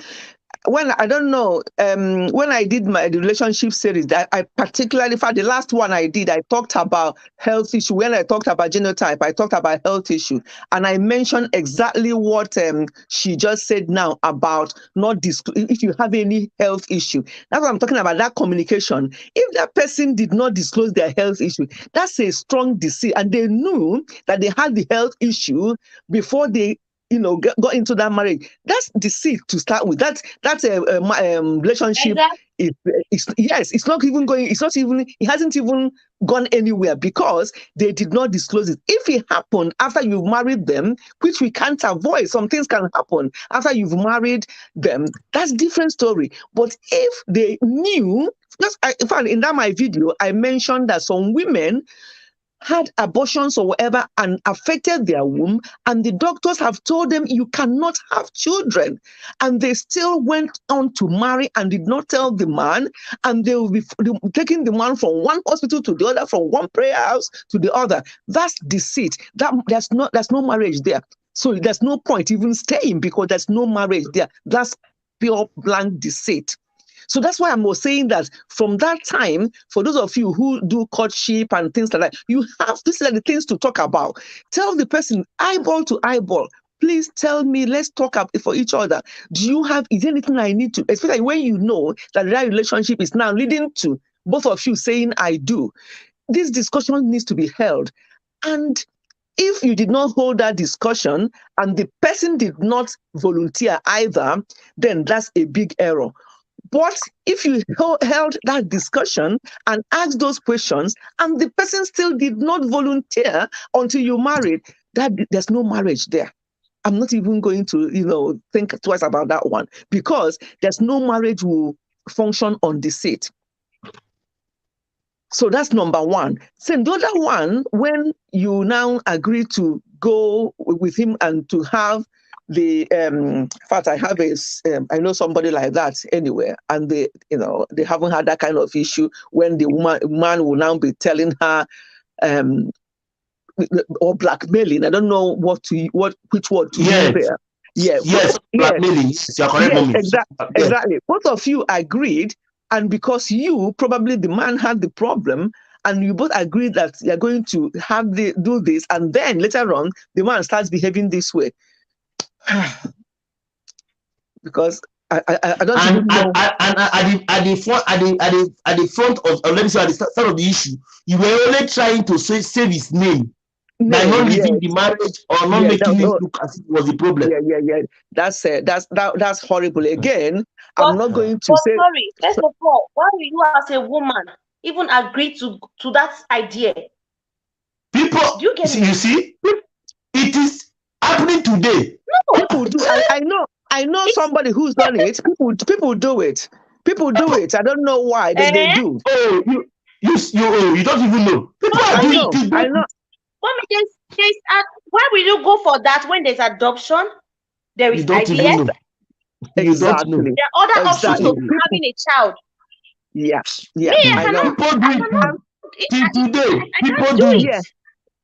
when I don't know, when I did the relationship series, that I particularly for the last one I did, I talked about health issue. When I talked about genotype, I talked about health issue, and I mentioned exactly what she just said now about not if you have any health issue. That's what I'm talking about. That communication. If that person did not disclose their health issue, that's a strong deceit, and they knew that they had the health issue before they got into that marriage. That's deceit to start with. That's a relationship. Exactly. Yes, it's not even going. It's not even. It hasn't even gone anywhere because they did not disclose it. If it happened after you've married them, which we can't avoid, some things can happen after you've married them. That's different story. But if they knew, in fact, in that my video, I mentioned that some women had abortions or whatever and affected their womb, and the doctors have told them you cannot have children, and they still went on to marry and did not tell the man, and they will be taking the man from one hospital to the other, from one prayer house to the other. That's deceit. There's no marriage there. So there's no point even staying because there's no marriage there. That's pure blank deceit. So that's why I'm saying that from that time, for those of you who do courtship and things like that, these are the things to talk about. Tell the person eyeball to eyeball. Please tell me, let's talk up for each other. Is there anything I need to, especially when you know that relationship is now leading to both of you saying, I do. This discussion needs to be held. And if you did not hold that discussion and the person did not volunteer either, then that's a big error. But if you held that discussion and asked those questions and the person still did not volunteer until you married, there's no marriage there. I'm not even going to, think twice about that one because there's no marriage will function on deceit. So that's number one. So the other one, when you now agree to go with him and to have in fact, I know somebody like that anywhere, and they haven't had that kind of issue when the man will now be telling her, or blackmailing. I don't know which word to use Yes. there. Yeah. Yes. Blackmailing. Yes, you're correct, mommy. Yes. Exactly. Both of you agreed, and because probably the man had the problem, and you both agreed that you're going to do this, and then later on the man starts behaving this way. Because I don't even know. And at the front of, let me say, at the start of the issue, you were only trying to save his name by not leaving the marriage or not making it look as if it was the problem. Yeah. That's horrible. Again, I'm not going to say. Sorry, first of all, why will you as a woman even agree to that idea? People, you see, it is happening today. No, people do. I know somebody who's done it. People do it. People do it. I don't know why they do. Oh, you don't even know. People are doing it. I know. Why will you go for that when there's adoption? There is IVF. Exactly. There are other options of having a child. Yeah. I know. People do it today. People do it. Yeah.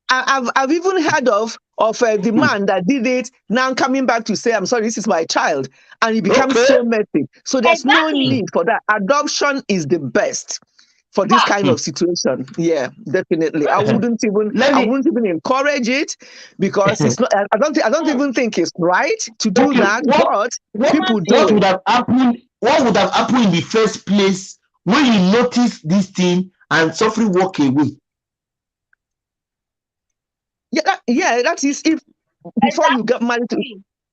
I've even heard of the man that did it now coming back to say, I'm sorry, this is my child, and he becomes so messy. So there's no need for that. Adoption is the best for this kind of situation. Yeah, definitely. I wouldn't even encourage it, because it's not. I don't even think it's right to do that. But people do. What would have happened in the first place when you notice this thing and suffering walk away? That is if before you get married to.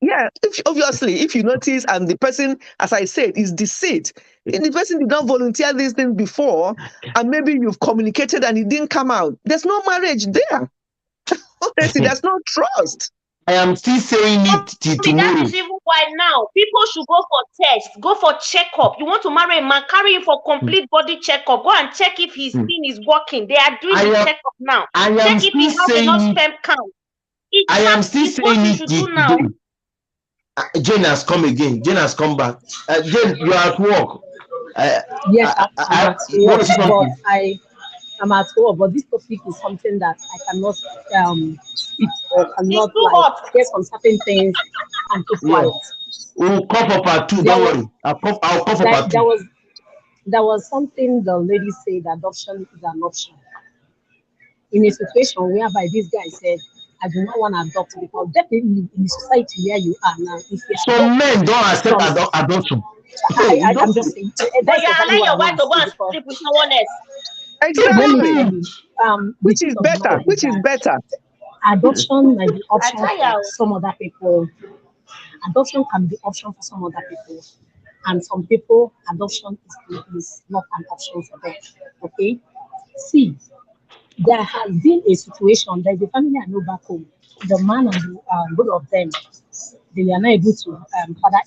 Yeah, if you notice, and the person, as I said, is deceit, and the person did not volunteer this thing before, and maybe you've communicated and it didn't come out, there's no marriage there. Honestly, there's no trust. I am still saying it till tomorrow. That is even why now people should go for tests, go for checkup. You want to marry a man, carry him for complete body checkup. Go and check if his thing is working. They are doing the checkup now. Check if he has enough sperm count. I am still saying it today. Jane has come again. Jane has come back. Jane, you are at work. Yes, I'm at work, but I'm at work. But this topic is something that I cannot speak or cannot get on certain things and keep quiet. We'll cough up at 2. Don't worry. I'll cough up at 2. There was something the lady said, adoption is an option. In a situation whereby this guy said, I do not want to adopt, because definitely in the society where you are now, if some men don't accept adoption. I'm just saying. But you allow your wife to go and sleep with someone else. Exactly. Which is better. Adoption might be option for some other people. Adoption can be option for some other people, and some people adoption is not an option for them. Okay. See, there has been a situation. There's a family I know back home. The man and both of them, they were not able to father.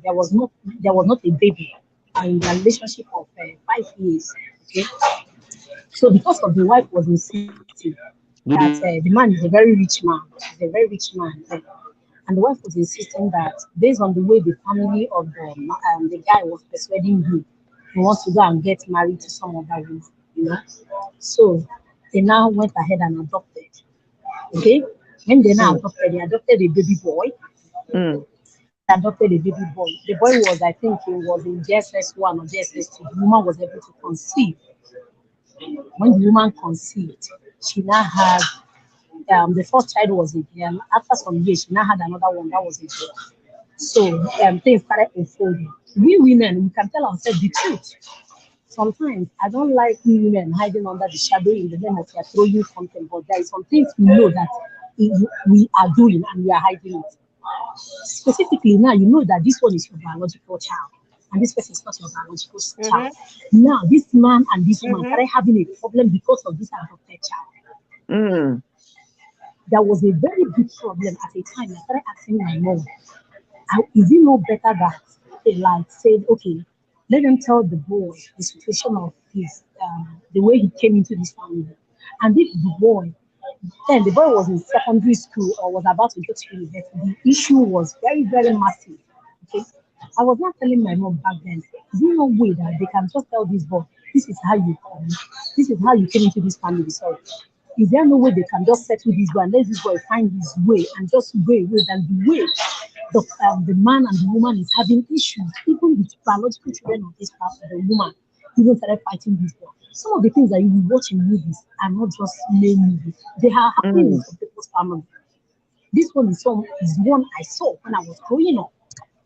There was not a baby in their relationship of 5 years. Okay, so because of the wife was insisting that the man is a very rich man, and the wife was insisting that based on the way the family of the guy was persuading him, he wants to go and get married to some other woman, So they now went ahead and adopted. Okay, when they now adopted, they adopted a baby boy. Adopted a baby boy. The boy was, I think, he was in JSS1 or JSS2. The woman was able to conceive. When the woman conceived, she now had the first child was a girl. After some years, she now had another one that was a girl. So things started unfolding. We women, we can tell ourselves the truth. Sometimes I don't like women hiding under the shadow in the name of they're throwing something, but there is some things we know that we are doing and we are hiding it. Specifically now, you know that this one is your biological child and this person is not your biological child. Now, this man and this woman started having a problem because of this adopted child. There was a very big problem at a time. I started asking my mom, is it not better that they said, okay, let them tell the boy the situation of his, the way he came into this family. And if the boy was in secondary school or was about to go to university, the issue was very, very massive. Okay, I was not telling my mom back then, is there no way that they can just tell this boy, this is how you come, this is how you came into this family? So, is there no way they can just settle this boy and let this boy find his way and just go away than the way the man and the woman is having issues, even with biological children of this part of the woman, even started fighting this boy. Some of the things that you will watch in movies are not just male movies. They are happening in some people's family. This one is one I saw when I was growing up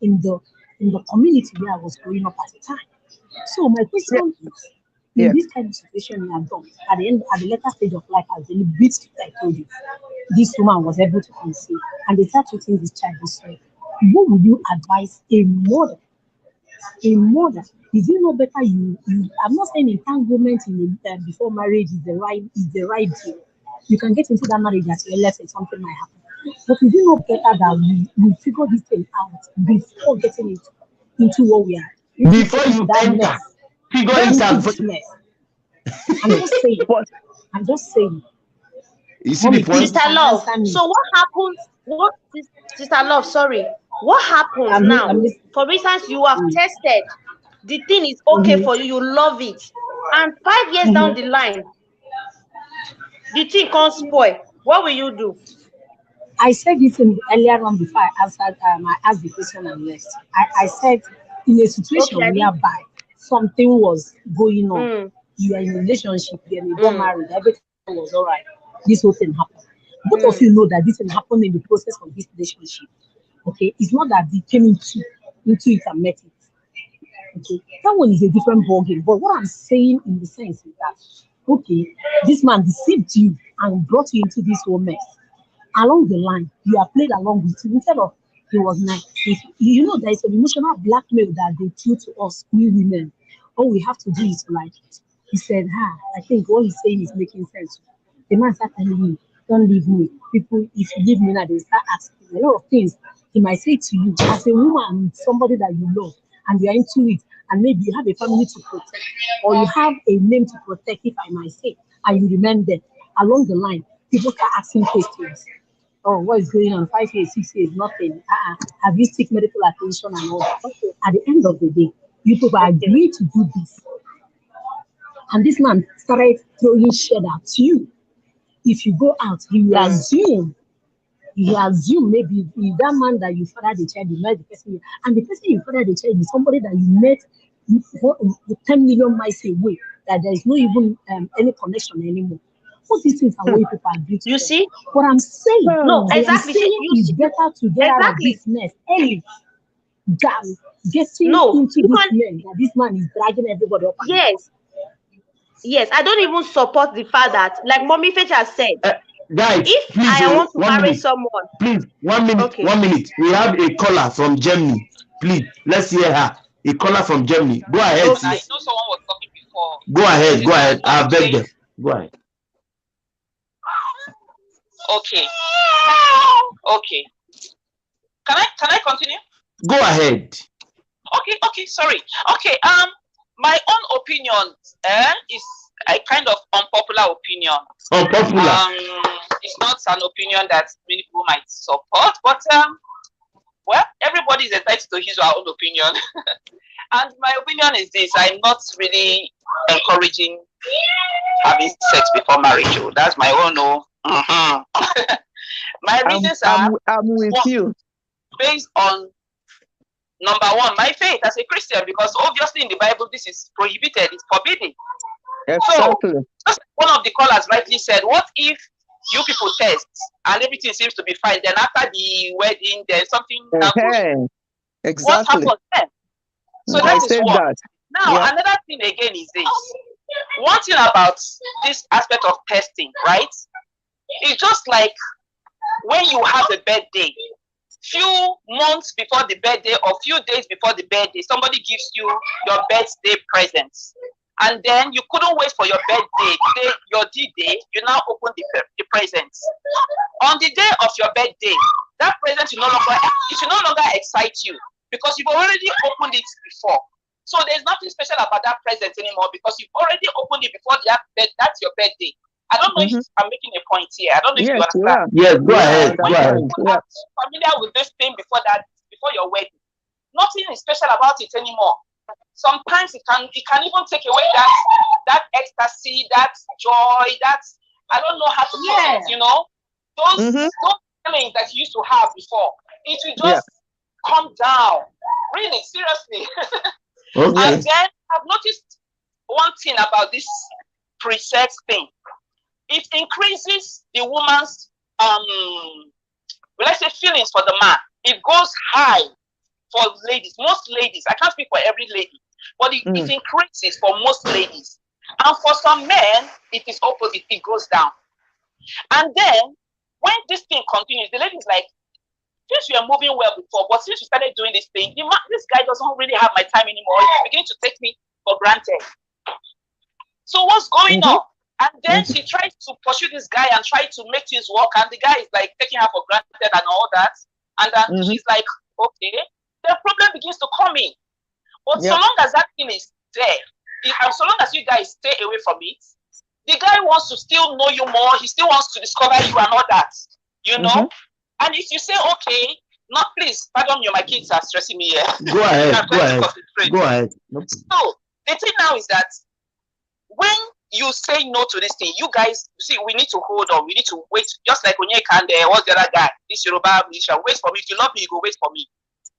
in the in the community where I was growing up at the time. So my question is, in this kind of situation we are done, at the end, at the later stage of life, as the bit I told you, this woman was able to conceive and they start treating this child this way. What would you advise a mother? A mother, is it not better you I'm not saying entanglement in before marriage is the right deal. You can get into that marriage at your left and something might happen. But is it not better that we figure this thing out before getting into what we are before you that enter, mess? figure it out. This mess. I'm just saying. You see the point? Sister Love. So what happens? Sister Love, sorry. What happens now? For instance, you have tested. The thing is okay for you. You love it. And 5 years down the line, the thing can't spoil. What will you do? I said this earlier on before I answered. I asked the question and left. I said in a situation whereby something was going on, you are in a relationship, then you got married, everything was all right. This whole thing happened. Both of you know that this thing happened in the process of this relationship. Okay, it's not that they came into it and met it. Okay, that one is a different ballgame. But what I'm saying in the sense is that, okay, this man deceived you and brought you into this whole mess. Along the line, you have played along with him instead of he was nice. You know, there is an emotional blackmail that they do to us, we women. All we have to do is like, he said, I think what he's saying is making sense. The man started telling me, don't leave me. People, if you leave me now, they start asking a lot of things. He might say to you, as a woman, somebody that you love, and you're into it, and maybe you have a family to protect, or you have a name to protect, if I might say, and you remain there. Along the line, people start asking questions. Oh, what is going on? 5 years, 6 years, nothing. Have you seek medical attention and all that? At the end of the day, you people agree to do this. And this man started throwing shit at you. If you go out, he will assume maybe that man that you father the child, you met the person, and the person you father the child is somebody that you met 10 million miles away, that there is no even any connection anymore. All these things are what people agree to. You see? What I'm saying, no, exactly. It's better to get out of this mess early than getting into this mess that this man is dragging everybody up. Yes, I don't even support the fact that, like Mommy Fetch has said, guys, if please, I want to marry someone, please, 1 minute, okay. 1 minute. We have a caller from Germany. Please, let's hear her. A caller from Germany. Go ahead. Okay. I know someone was talking before. Go ahead. I beg them. Go ahead. Okay. Can I continue? Go ahead. Okay. Sorry. Okay. My own opinion is a kind of unpopular opinion. It's not an opinion that many people might support, but well, everybody is entitled to his or her own opinion. And my opinion is this: I'm not really encouraging having sex before marriage. That's my own. My reasons are I'm with you. Based on number one, my faith as a Christian, because obviously in the Bible this is prohibited, it's forbidden. Exactly. So, just one of the callers rightly said, what if you people test and everything seems to be fine, then after the wedding there's something Exactly. What happens then? So that is one. That. Now another thing again is this. One thing about this aspect of testing, right? It's just like when you have a birthday, few months before the birthday or few days before the birthday, somebody gives you your birthday presents. And then you couldn't wait for your birthday, your D-Day, you now open the presents. On the day of your birthday, that present should no longer excite you because you've already opened it before. So there's nothing special about that present anymore because you've already opened it before that's your birthday. I don't know if I'm making a point here. I don't know if you understand. Yes, go ahead. When you're familiar with this thing before your wedding, nothing is special about it anymore. Sometimes it can even take away that ecstasy, that joy, that I don't know how to put it, those feelings that you used to have before. It will just come down. Really, seriously. Okay. And then I've noticed one thing about this pre-sex thing. It increases the woman's feelings for the man. It goes high for ladies, most ladies. I can't speak for every lady, but it increases for most ladies. And for some men, it is opposite. It goes down. And then when this thing continues, the lady is like, since you are moving well before, but since you started doing this thing, this guy doesn't really have my time anymore. He's beginning to take me for granted. So what's going on? And then she tries to pursue this guy and try to make things work. And the guy is like taking her for granted and all that. And then she's like, okay, the problem begins to come in. But so long as that thing is there, and so long as you guys stay away from it, the guy wants to still know you more. He still wants to discover you and all that, you know? And if you say, okay, not please, pardon me, my kids are stressing me here. Go ahead, go ahead. So the thing now is that when you say no to this thing, you guys, see, we need to hold on. We need to wait. Just like when you can, what's the other guy? This Yoruba musician, wait for me. If you love me, you go wait for me.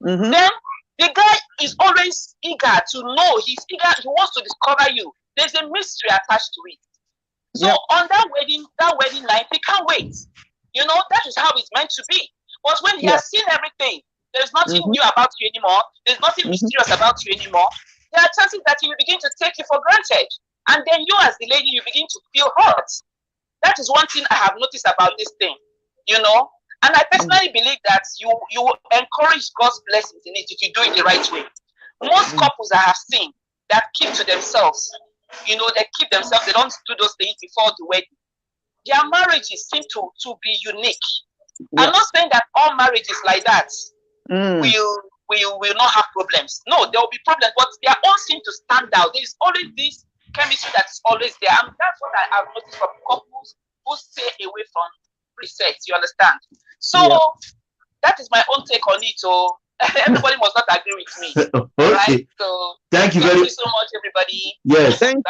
Then the guy is always eager to know. He's eager. He wants to discover you. There's a mystery attached to it. So on that wedding night, he can't wait. You know, that is how it's meant to be. But when he has seen everything, there's nothing new about you anymore. There's nothing mysterious about you anymore. There are chances that he will begin to take you for granted. And then you as the lady, you begin to feel hurt. That is one thing I have noticed about this thing, you know. And I personally believe that you encourage God's blessings in it if you do it the right way. Most couples I have seen that keep to themselves, you know, they keep themselves, they don't do those things before the wedding. Their marriages seem to be unique. I'm not saying that all marriages like that will not have problems. No, there will be problems, but they all seem to stand out. There is always this chemistry that's always there. And that's what I have noticed from couples who stay away from presets, you understand? So that is my own take on it. So everybody must not agree with me. Okay. Right? So thank you so much, everybody. Yes. Thank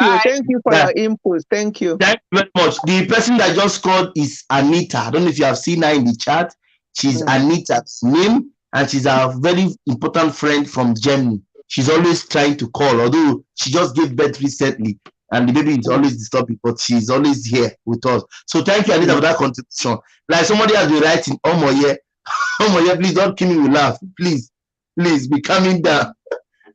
you for your input. Thank you. Thank you very much. The person that just called is Anita. I don't know if you have seen her in the chat. She's Anita's name, and she's a very important friend from Germany. She's always trying to call, although she just gave birth recently, and the baby is always disturbing, but she's always here with us. So thank you, Anita, for that contribution. Like somebody has been writing, please don't kill me with laugh. Please be calming down.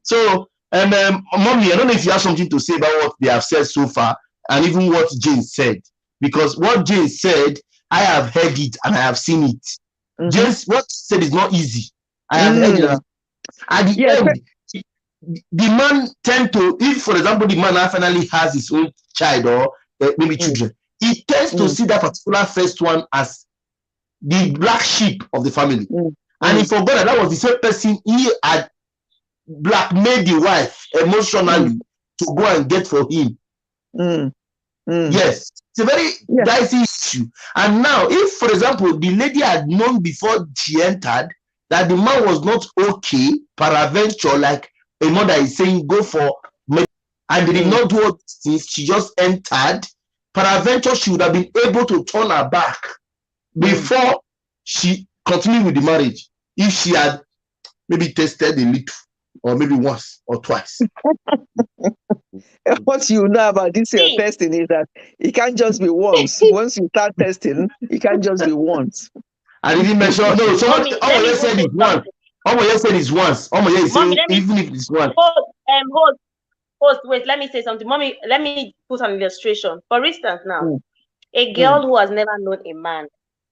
So, Mommy, I don't know if you have something to say about what they have said so far, and even what Jane said, because what Jane said, I have heard it and I have seen it. Jane, what she said is not easy. I have heard it. At the end, the man tend to, if for example the man finally has his own child or maybe children, he tends to see that particular first one as the black sheep of the family, and he forgot that was the same person he had blackmailed the wife emotionally to go and get for him. Yes, it's a very dicey issue. And now, if for example the lady had known before she entered that the man was not okay, peradventure, like a mother is saying, go for medical, and they did not do all these things, she just entered, peradventure she would have been able to turn her back before she continued with the marriage, if she had maybe tested a little, or maybe once or twice. What you know about this testing is that it can't just be once. Once you start testing, it can't just be once. I didn't mention, no, someone said it once. Said it's once. Even if it's once. Host, wait, let me say something. Mommy, let me put an illustration. For instance, now, a girl who has never known a man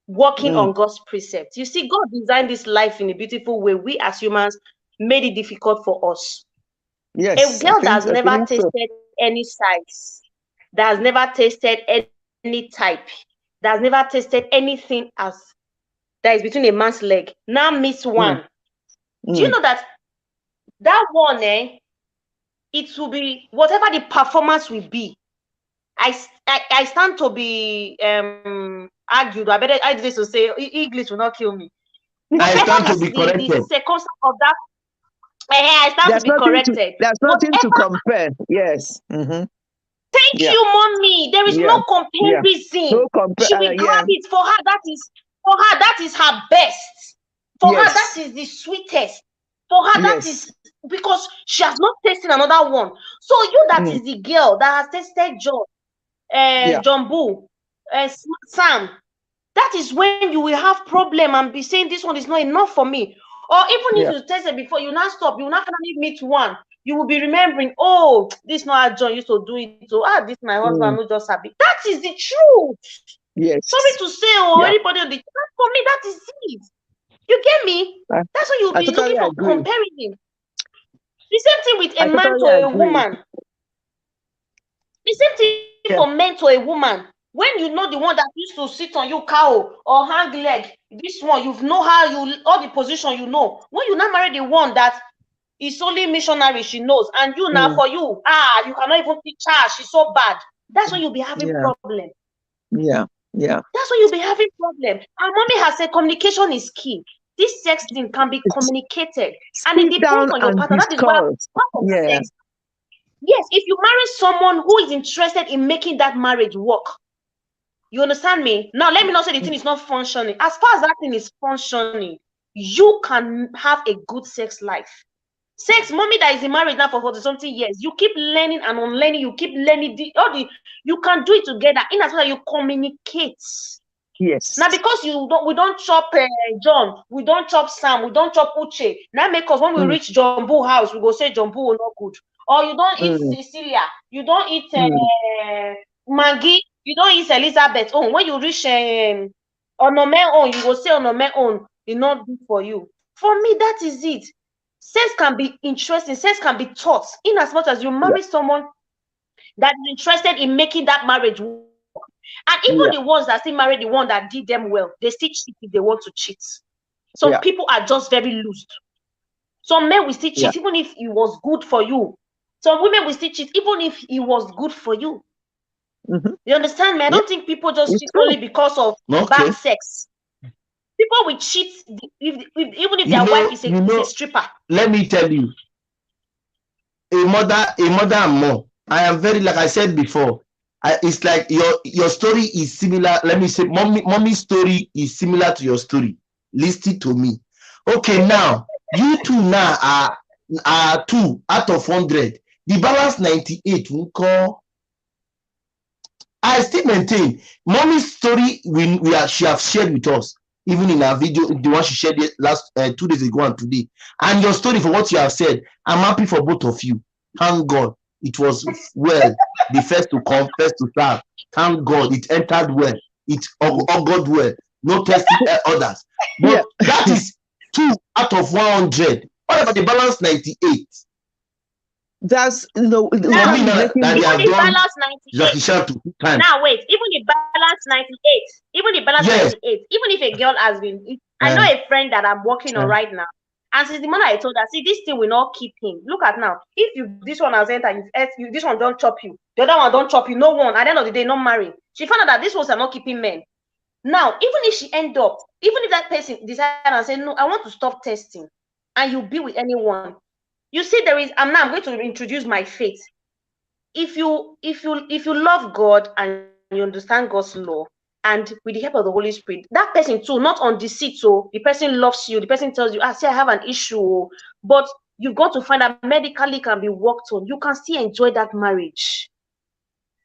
working on God's precepts. You see, God designed this life in a beautiful way. We as humans made it difficult for us. Yes. A girl that has never tasted any size, that has never tasted any type, that has never tasted anything as that is between a man's leg, now meets one. Do you know that one, it will be whatever the performance will be. I stand to be argued. I better I did to say English will not kill me. I stand to be corrected. The circumstance of that, I stand to be corrected. There's nothing to compare. Yes. Thank you, Mommy. There is no comparison. No she will grab it. For her, that is her best. For her, that is the sweetest. For her, that is because she has not tasted another one. So you, that is the girl that has tasted John Boo, Sam. That is when you will have problem and be saying this one is not enough for me. Or even if you tested before, you now stop, you now finally meet one, you will be remembering, oh, this not how John used to do it. So this my husband who just happy. That is the truth. Yes. Sorry to say, anybody on the chat, for me, that is it. You get me? That's why you'll be looking for comparison. The same thing with a man to a woman. The same thing for men to a woman. When you know the one that used to sit on you cow or hang leg, this one, you know how all the position you know. When you now marry the one that is only missionary, she knows, and you now for you, you cannot even teach her, she's so bad. That's when you'll be having problem. Yeah. That's when you'll be having problem. And mommy has said communication is key. This sex thing can be communicated, and it depends on your partner. That is why part of sex. Yes, if you marry someone who is interested in making that marriage work, you understand me? Now, let me not say the thing is not functioning. As far as that thing is functioning, you can have a good sex life. Sex, mommy that is in marriage now for 40-something years, you keep learning and unlearning, you keep learning, you can do it together in as well as you communicate. Yes. Now, because we don't chop John, we don't chop Sam, we don't chop Uche. Now, make us when we reach John Boo house, we go say John Boo not good. Or you don't eat Cecilia, you don't eat Maggie, you don't eat Elizabeth. Oh, when you reach Onome own, you go say Onome own, it's not good for you. For me, that is it. Sex can be interesting, sex can be taught in as much as you marry someone that is interested in making that marriage work. And even the ones that still marry the one that did them well, they still cheat if they want to cheat. Some people are just very loose. Some men will still cheat even if it was good for you. Some women will still cheat even if it was good for you. You understand me? I don't think people just cheat only because of bad sex. People will cheat even if their wife is a stripper. Let me tell you, a mother and mom. I am very, like I said before, it's like your story is similar. Let me say, mommy's story is similar to your story. Listen to me. Okay, now you two now are 2 out of 100. The balance 98 will call. I still maintain mommy's story. She have shared with us, even in our video, the one she shared last 2 days ago and today. And your story for what you have said, I'm happy for both of you. Thank God it was well. The first to come, first to serve. Thank God it entered well. It all got well. No testing others. But that is 2 out of 100. What about the balance 98? That's now wait, even the balance 98. Now wait, even the balance 98, even the balance 98, even if a girl has been, I know a friend that I'm working on right now, and since the moment I told her, see, this thing will not keep him. Look at now, if this one has entered, this one don't chop you, the other one don't chop you, no one, at the end of the day, not marry. She found out that this ones are not keeping men. Now, even if she end up, even if that person decide and say, no, I want to stop testing, and you be with anyone. You see, I'm going to introduce my faith. If you love God and you understand God's law, and with the help of the Holy Spirit, that person too, not on deceit, so the person loves you, the person tells you, see, I have an issue, but you've got to find that medically can be worked on. You can still enjoy that marriage.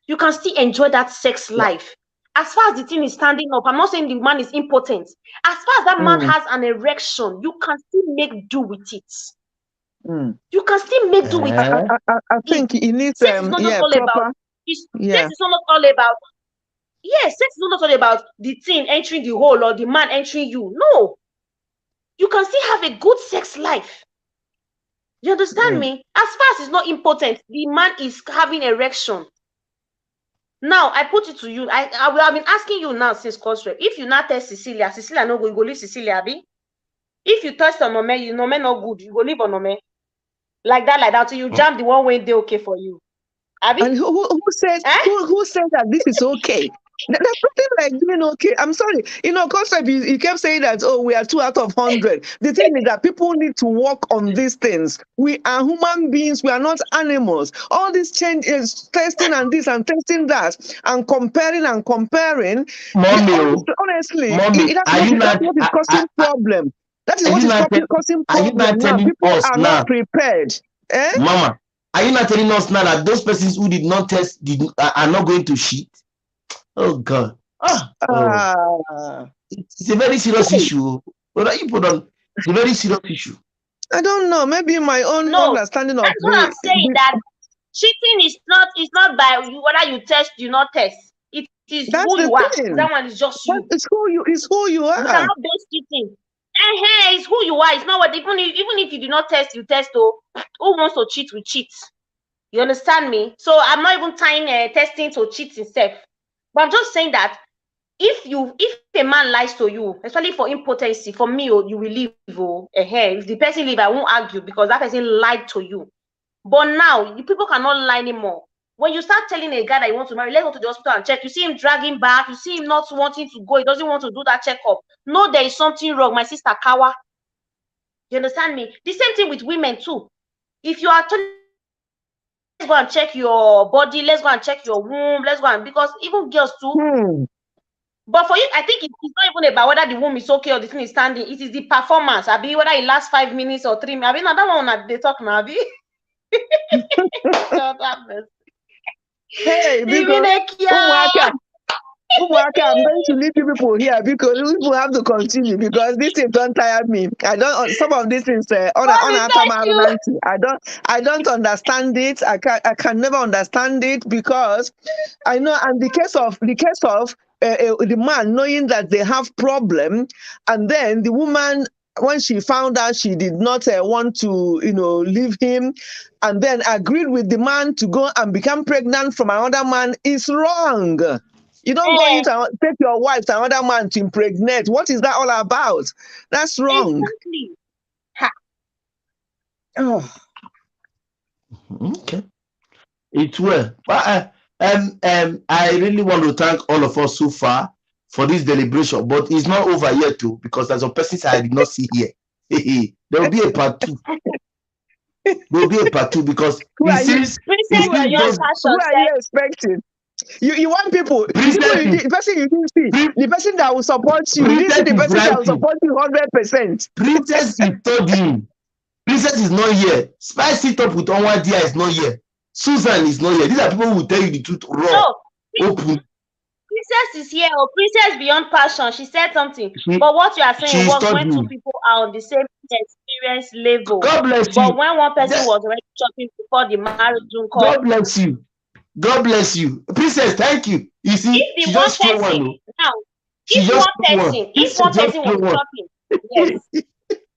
You can still enjoy that sex life. As far as the thing is standing up, I'm not saying the man is impotent. As far as that man has an erection, you can still make do with it. You can still make do with it. I think it needs sex is not all about. Sex is not all about. Yes, sex is not all about the thing entering the hole or the man entering you. No, you can still have a good sex life. You understand me? As far as it's not impotent, the man is having erection. Now I put it to you. I have been asking you now since Cosre. If you not test Cecilia no go, you go leave Cecilia, Abi. If you test on Nome, you Nome not good, you go leave on Nome. Like that, till you jump the one way they okay for you. Abi? And who said who said that this is okay? There's nothing like doing okay. I'm sorry. Concept, he kept saying that, we are 2 out of 100. The thing is that people need to work on these things. We are human beings. We are not animals. All these changes, testing and this and testing that, and comparing. Honestly, that's what is causing problem. That is what is causing problem now. People are not prepared. Mama, are you not telling us now that those persons who did not test are not going to shit? Oh God! It's a very serious issue. What are you put on? It's a very serious issue. I don't know. Maybe my own understanding of that's what I'm saying. That cheating is not by you, whether you test, you not test. It is who you are. Thing. That one is just you. It's who you are. You cannot base cheating. It's who you are. It's not what even if you do not test, you test. Oh, who wants to cheat will cheat. You understand me? So I'm not even tying testing to cheat itself. But I'm just saying that if a man lies to you, especially for impotency, for me, you will leave. If the person leave, I won't argue because that person lied to you. But now people cannot lie anymore. When you start telling a guy that you want to marry, let's go to the hospital and check. You see him dragging back. You see him not wanting to go. He doesn't want to do that checkup. No, there is something wrong. My sister Kawa. You understand me? The same thing with women too. If you are telling, let's go and check your body. Let's go and check your womb. Let's go and, because even girls too. But for you, I think it's not even about whether the womb is okay or the thing is standing. It is the performance. I be whether it lasts 5 minutes or 3 minutes. I mean, that one that they talk now. Hey, I'm going to leave people here because people have to continue because this thing don't tire me. I don't. Some of these things I don't understand it. I can never understand it because I know. And the case of the man knowing that they have problem, and then the woman, when she found out she did not want to, leave him, and then agreed with the man to go and become pregnant from another man, is wrong. You don't go into take your wife to another man to impregnate. What is that all about? That's wrong. Exactly. Oh. Okay. It's well. But I really want to thank all of us so far for this deliberation, but it's not over yet too, because there's some persons I did not see here. There will be a part 2. There will be a part 2 because who are you expecting? You want people, the person you didn't see, the person that will support you. You didn't see the person that will support you 100%. Princess is studying. Princess is not here. Spice it up with Onwadia is not here. Susan is not here. These are people who will tell you the truth raw. Open. Princess is here. Princess beyond passion. She said something. But what you are saying was when 2 people are on the same experience level. God bless you. But when one person was already shopping before the marriage Zoom call. God bless you. God bless you. Princess, thank you. You see, if the one person now, if one person was shopping,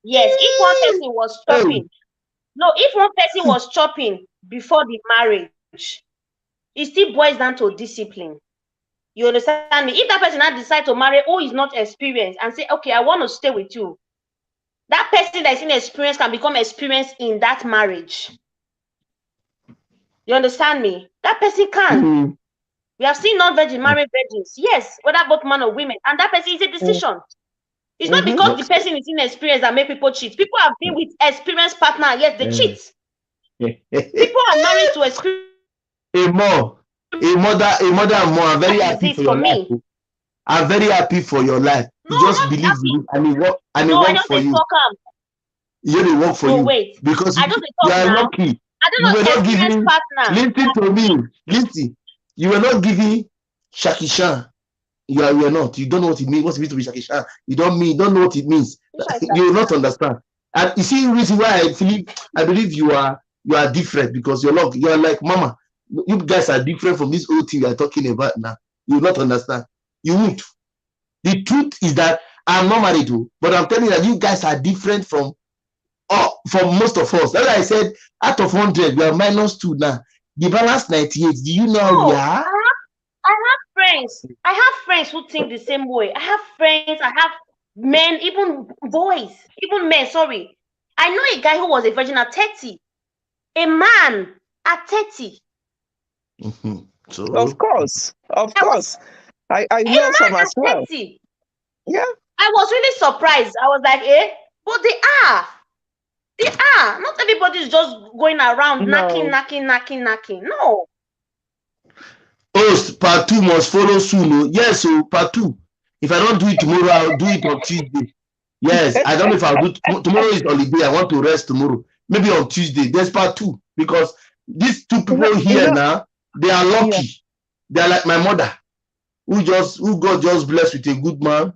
yes, if one person was shopping, if one person was shopping before the marriage, it still boils down to discipline. You understand me? If that person had decided to marry who is not experienced and say, okay, I want to stay with you, that person that is inexperienced can become experienced in that marriage. You understand me? That person can. We have seen non-virgin married virgins. Yes, whether both men or women. And that person is a decision. It's not because the person is inexperienced that make people cheat. People have been with experienced partner, yes, they cheat. People are married to experience. A mother and more. I'm very happy for your life. I'm very happy for your life. You just believe in it and it work for you. It work for you. Wait. Because you are lucky. I don't know, giving partner. Listen to me. Listen. You were not giving Shakishan. You are not. You don't know what it means. What it means to be Shakishan. You don't know what it means. You will not understand. And you see the reason why I believe you are different, because you are like mama. You guys are different from this old thing we are talking about now. You will not understand. You won't. The truth is that I'm not married to, but I'm telling you that you guys are different from most of us. That's why I said out of 100, we are -2 now. The balance 98. Do you know how we are? I have friends. I have friends who think the same way. I have friends. I have men, even boys, even men. Sorry, I know a guy who was a virgin at 30. A man at 30. So, of course, I know some as well. 30. Yeah, I was really surprised. I was like, but they are. Not everybody is just going around knocking. No. Host, part 2 must follow soon. Yes, so part 2. If I don't do it tomorrow, I'll do it on Tuesday. Yes, I don't know if I'll do tomorrow is holiday. I want to rest tomorrow. Maybe on Tuesday. There's part 2 because these 2 people here now, they are lucky. Yeah. They are like my mother, who God just blessed with a good man.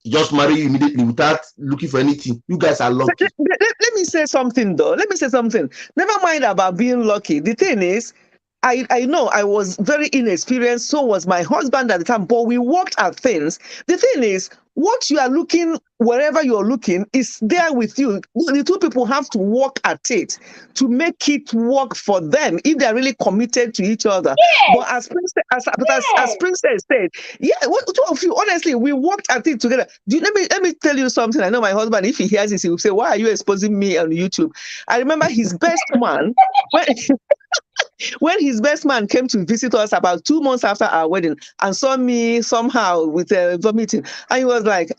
just marry you immediately without looking for anything. You guys are lucky. Let me say something though. Let me say something. Never mind about being lucky. The thing is, I know I was very inexperienced, so was my husband at the time, but we worked at things. The thing is, what you are looking, wherever you're looking, is there with you. The two people have to work at it to make it work for them if they're really committed to each other. Yes. But as Princess said, yeah, two of you, honestly, we worked at it together. Let me tell you something. I know my husband, if he hears this, he will say, why are you exposing me on YouTube? I remember his best man, when his best man came to visit us about 2 months after our wedding and saw me somehow with vomiting, and he was like,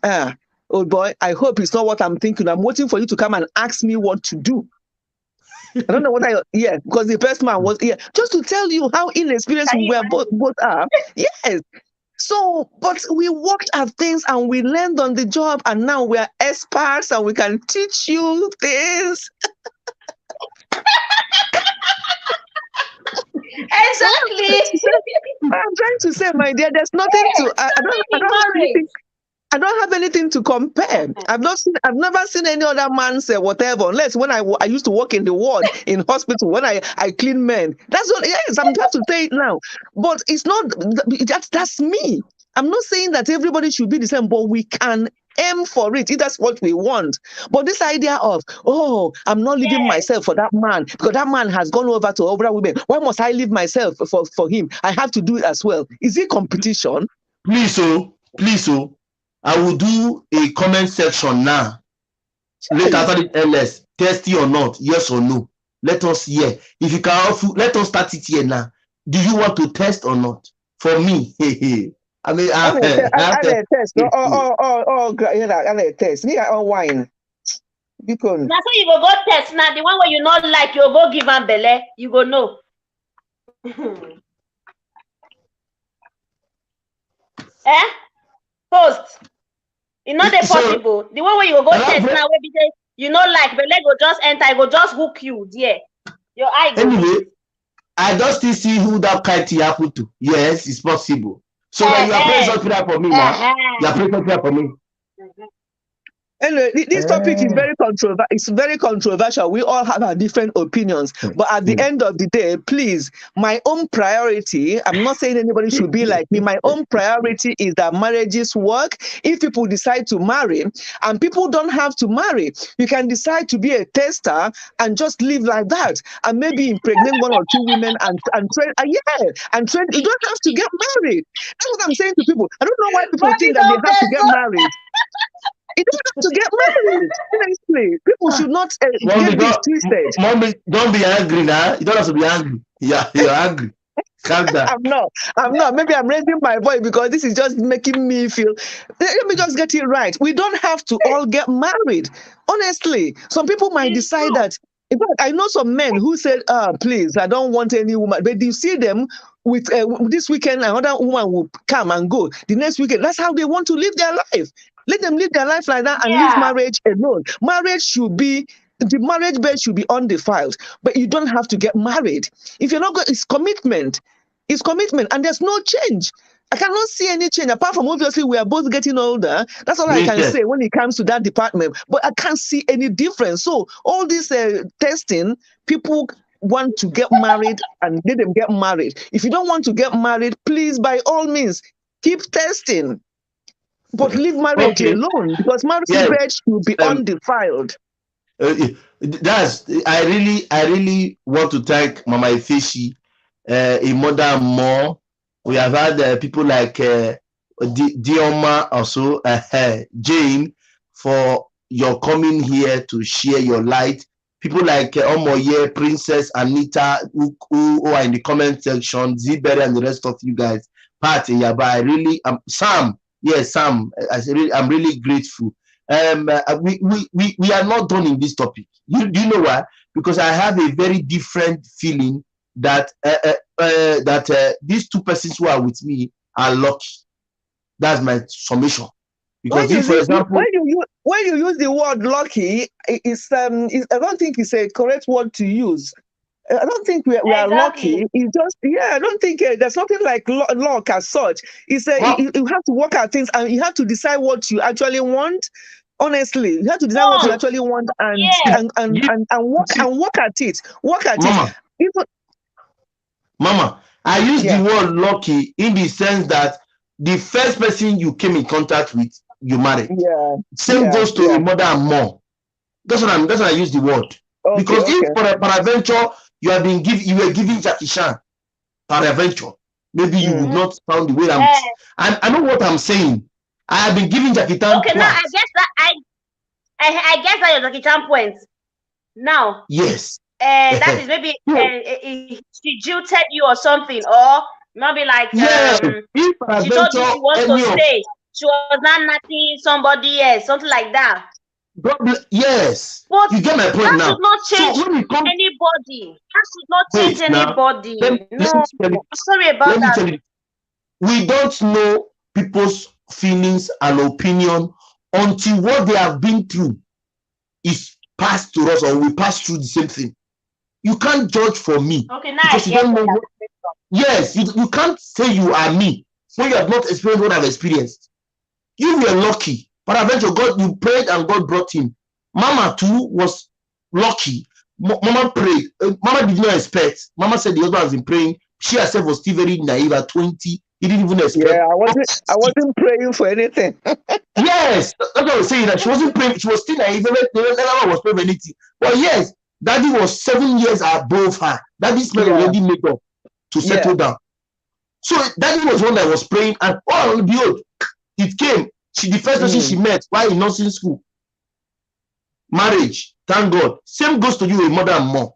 old boy, I hope it's not what I'm thinking. I'm waiting for you to come and ask me what to do. I don't know because the best man was just to tell you how inexperienced we were both are. Yes. So, but we worked at things and we learned on the job, and now we're experts and we can teach you things. Exactly. I'm trying to say, my dear, there's nothing to. I don't have anything to compare. I've never seen any other man say whatever, unless when I used to work in the ward in hospital when I clean men. That's what. Yes, I'm have to say it now, but it's not. That's me. I'm not saying that everybody should be the same, but we can aim for it if that's what we want. But this idea of, I'm not leaving myself for that man because that man has gone over to other women. Why must I leave myself for him? I have to do it as well. Is it competition? Please, I will do a comment section now. Later after the LS, testy or not, yes or no. Let us hear. If you can also, let us start it here now. Do you want to test or not? For me, I mean, I test. Test. Me, I wine. Because now, so you go test now. The one where you not like, you go give him belle. You go know. Post. It's not possible. The one where you go test now, where you not like belle go just enter, go just hook you. Yeah, your eye go. Anyway, I just still see who that kind thing happen to. Yes, it's possible. So when you are praying something for me now, you are praying something for me. Anyway, this topic is very controversial. It's very controversial. We all have our different opinions, but at the end of the day, please, my own priority. I'm not saying anybody should be like me. My own priority is that marriages work. If people decide to marry, and people don't have to marry, you can decide to be a tester and just live like that, and maybe impregnate 1 or 2 women and train. And train. You don't have to get married. That's what I'm saying to people. I don't know why people think that they have to get married. You don't have to get married. Seriously, people should not get this twisted. Mommy, don't be angry now. You don't have to be angry. Yeah, you're angry. Calm down. I'm not. Maybe I'm raising my voice because this is just making me feel. Let me just get it right. We don't have to all get married. Honestly, some people might decide that. In fact, I know some men who said, please, I don't want any woman. But you see them with this weekend, another woman will come and go. The next weekend, that's how they want to live their life. Let them live their life like that and leave marriage alone. The marriage bed should be undefiled, but you don't have to get married. If you're not going, it's commitment. It's commitment, and there's no change. I cannot see any change, apart from obviously we are both getting older. That's all I can say when it comes to that department, but I can't see any difference. So all this testing, people want to get married and let them get married. If you don't want to get married, please, by all means, keep testing. But leave marriage alone, because marriage should be undefiled. I really want to thank Mama Ifeshi, a mother more. We have had people like Dioma, also Jane, for your coming here to share your light. People like Omoye, Princess Anita, who are in the comment section, Zibere, and the rest of you guys. Pat and Yaba, Sam. Yes, Sam, I'm really grateful. We are not done in this topic. You know why? Because I have a very different feeling that these 2 persons who are with me are lucky. That's my summation. Because for example, when you use the word lucky, I don't think it's a correct word to use. I don't think we are lucky. It's just, I don't think there's nothing like luck as such. It's you have to work out things, and you have to decide what you actually want. Honestly, you have to decide what you actually want, and work at it. Work at Mama, it. Mama, I use the word lucky in the sense that the first person you came in contact with, you married. Same goes to a mother and mom. That's what I use the word. Because if for a peradventure you were giving Jackie Chan peradventure, maybe you would not found the way I know what I'm saying. I have been giving Jackie Chan twice. Now I guess that your Jackie Chan point. Now. Yes. That is maybe she jilted you or something, or maybe like she told you she wants to stay. She was not nothing somebody else, something like that. Yes, but you get my point now. That should not change anybody. That should not change anybody. No, sorry about that. Tell you, we don't know people's feelings and opinion until what they have been through is passed to us, or we pass through the same thing. You can't judge for me. Okay, now because you don't know what, yes, you can't say you are me when you have not experienced what I've experienced. You were lucky, but eventually you prayed and God brought him. Mama too was lucky. Mama prayed. Mama did not expect. Mama said the husband has been praying. She herself was still very naive at 20. He didn't even expect. Yeah, I wasn't praying for anything. Yes, that's what I was saying. That she wasn't praying. She was still naive. Never was praying for anything. But yes, Daddy was 7 years above her. Daddy's man already made up to settle down. So Daddy was one that was praying, and behold, it came. The first person she met while in nursing school. Marriage, thank God. Same goes to you, a mother and mom.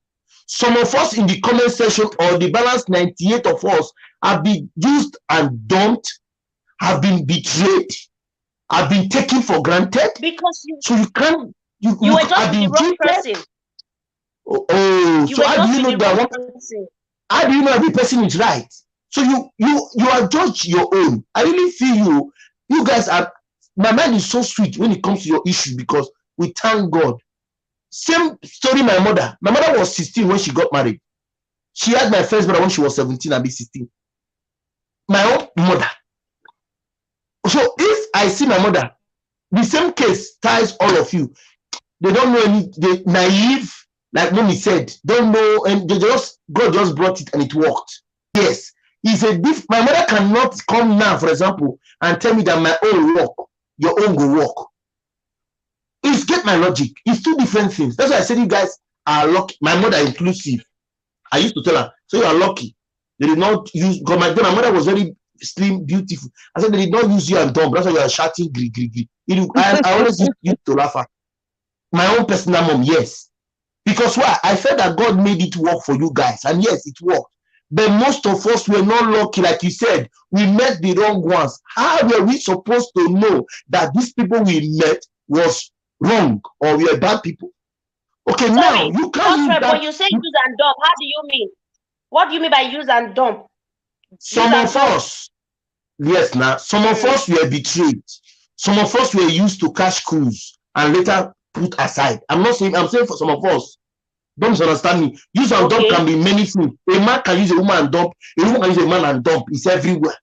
Some of us in the comment section, or the balance 98 of us, have been used and dumped, have been betrayed, have been taken for granted. Because you can't. You were just the wrong person. So how do you know that one? How do you know every person is right? So you are judge your own. I really feel you guys are. My mind is so sweet when it comes to your issue, because we thank God. Same story. My mother was 16 when she got married. She had my first brother when she was 17 and be 16. My own mother. So if I see my mother, the same case ties all of you. They don't know they naive. Like Mommy said, don't know, and God just brought it and it worked. Yes, it's my mother cannot come now, for example, and tell me that my own work, your own will work. It's get my logic. It's two different things. That's why I said you guys are lucky. My mother inclusive. I used to tell her, so you are lucky. They did not use God. My mother was very slim, beautiful. I said they did not use you and dumb. That's why you are shouting gri. I always used to laugh at my own personal mom. Yes. Because why? I felt that God made it work for you guys. And yes, it worked. But most of us were not lucky, like you said. We met the wrong ones. How were we supposed to know that these people we met was wrong or we are bad people? Okay, sorry, now you can't. When you say use and dump, how do you mean? What do you mean by use and dump? Some of us, yes, now some of us were betrayed. Some of us were used to cash crews and later put aside. I'm saying for some of us. Don't misunderstand me. Use and dump can be many things. A man can use a woman and dump. A woman can use a man and dump. It's everywhere.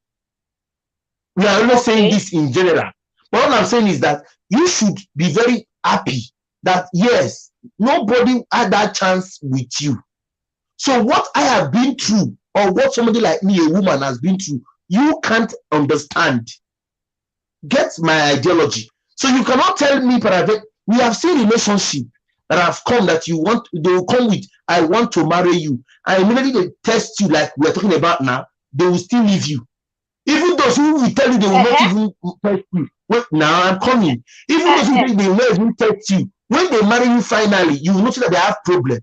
We are only saying this in general. But what I'm saying is that you should be very happy that yes, nobody had that chance with you. So what I have been through, or what somebody like me, a woman, has been through, you can't understand. Get my ideology. So you cannot tell me, we have seen relationship that have come that they will come with, I want to marry you. And immediately they test you like we're talking about now, they will still leave you. Even those who will tell you they will not even test you. Wait, now I'm coming. Even those who think they will not even test you, when they marry you finally, you will notice that they have problem.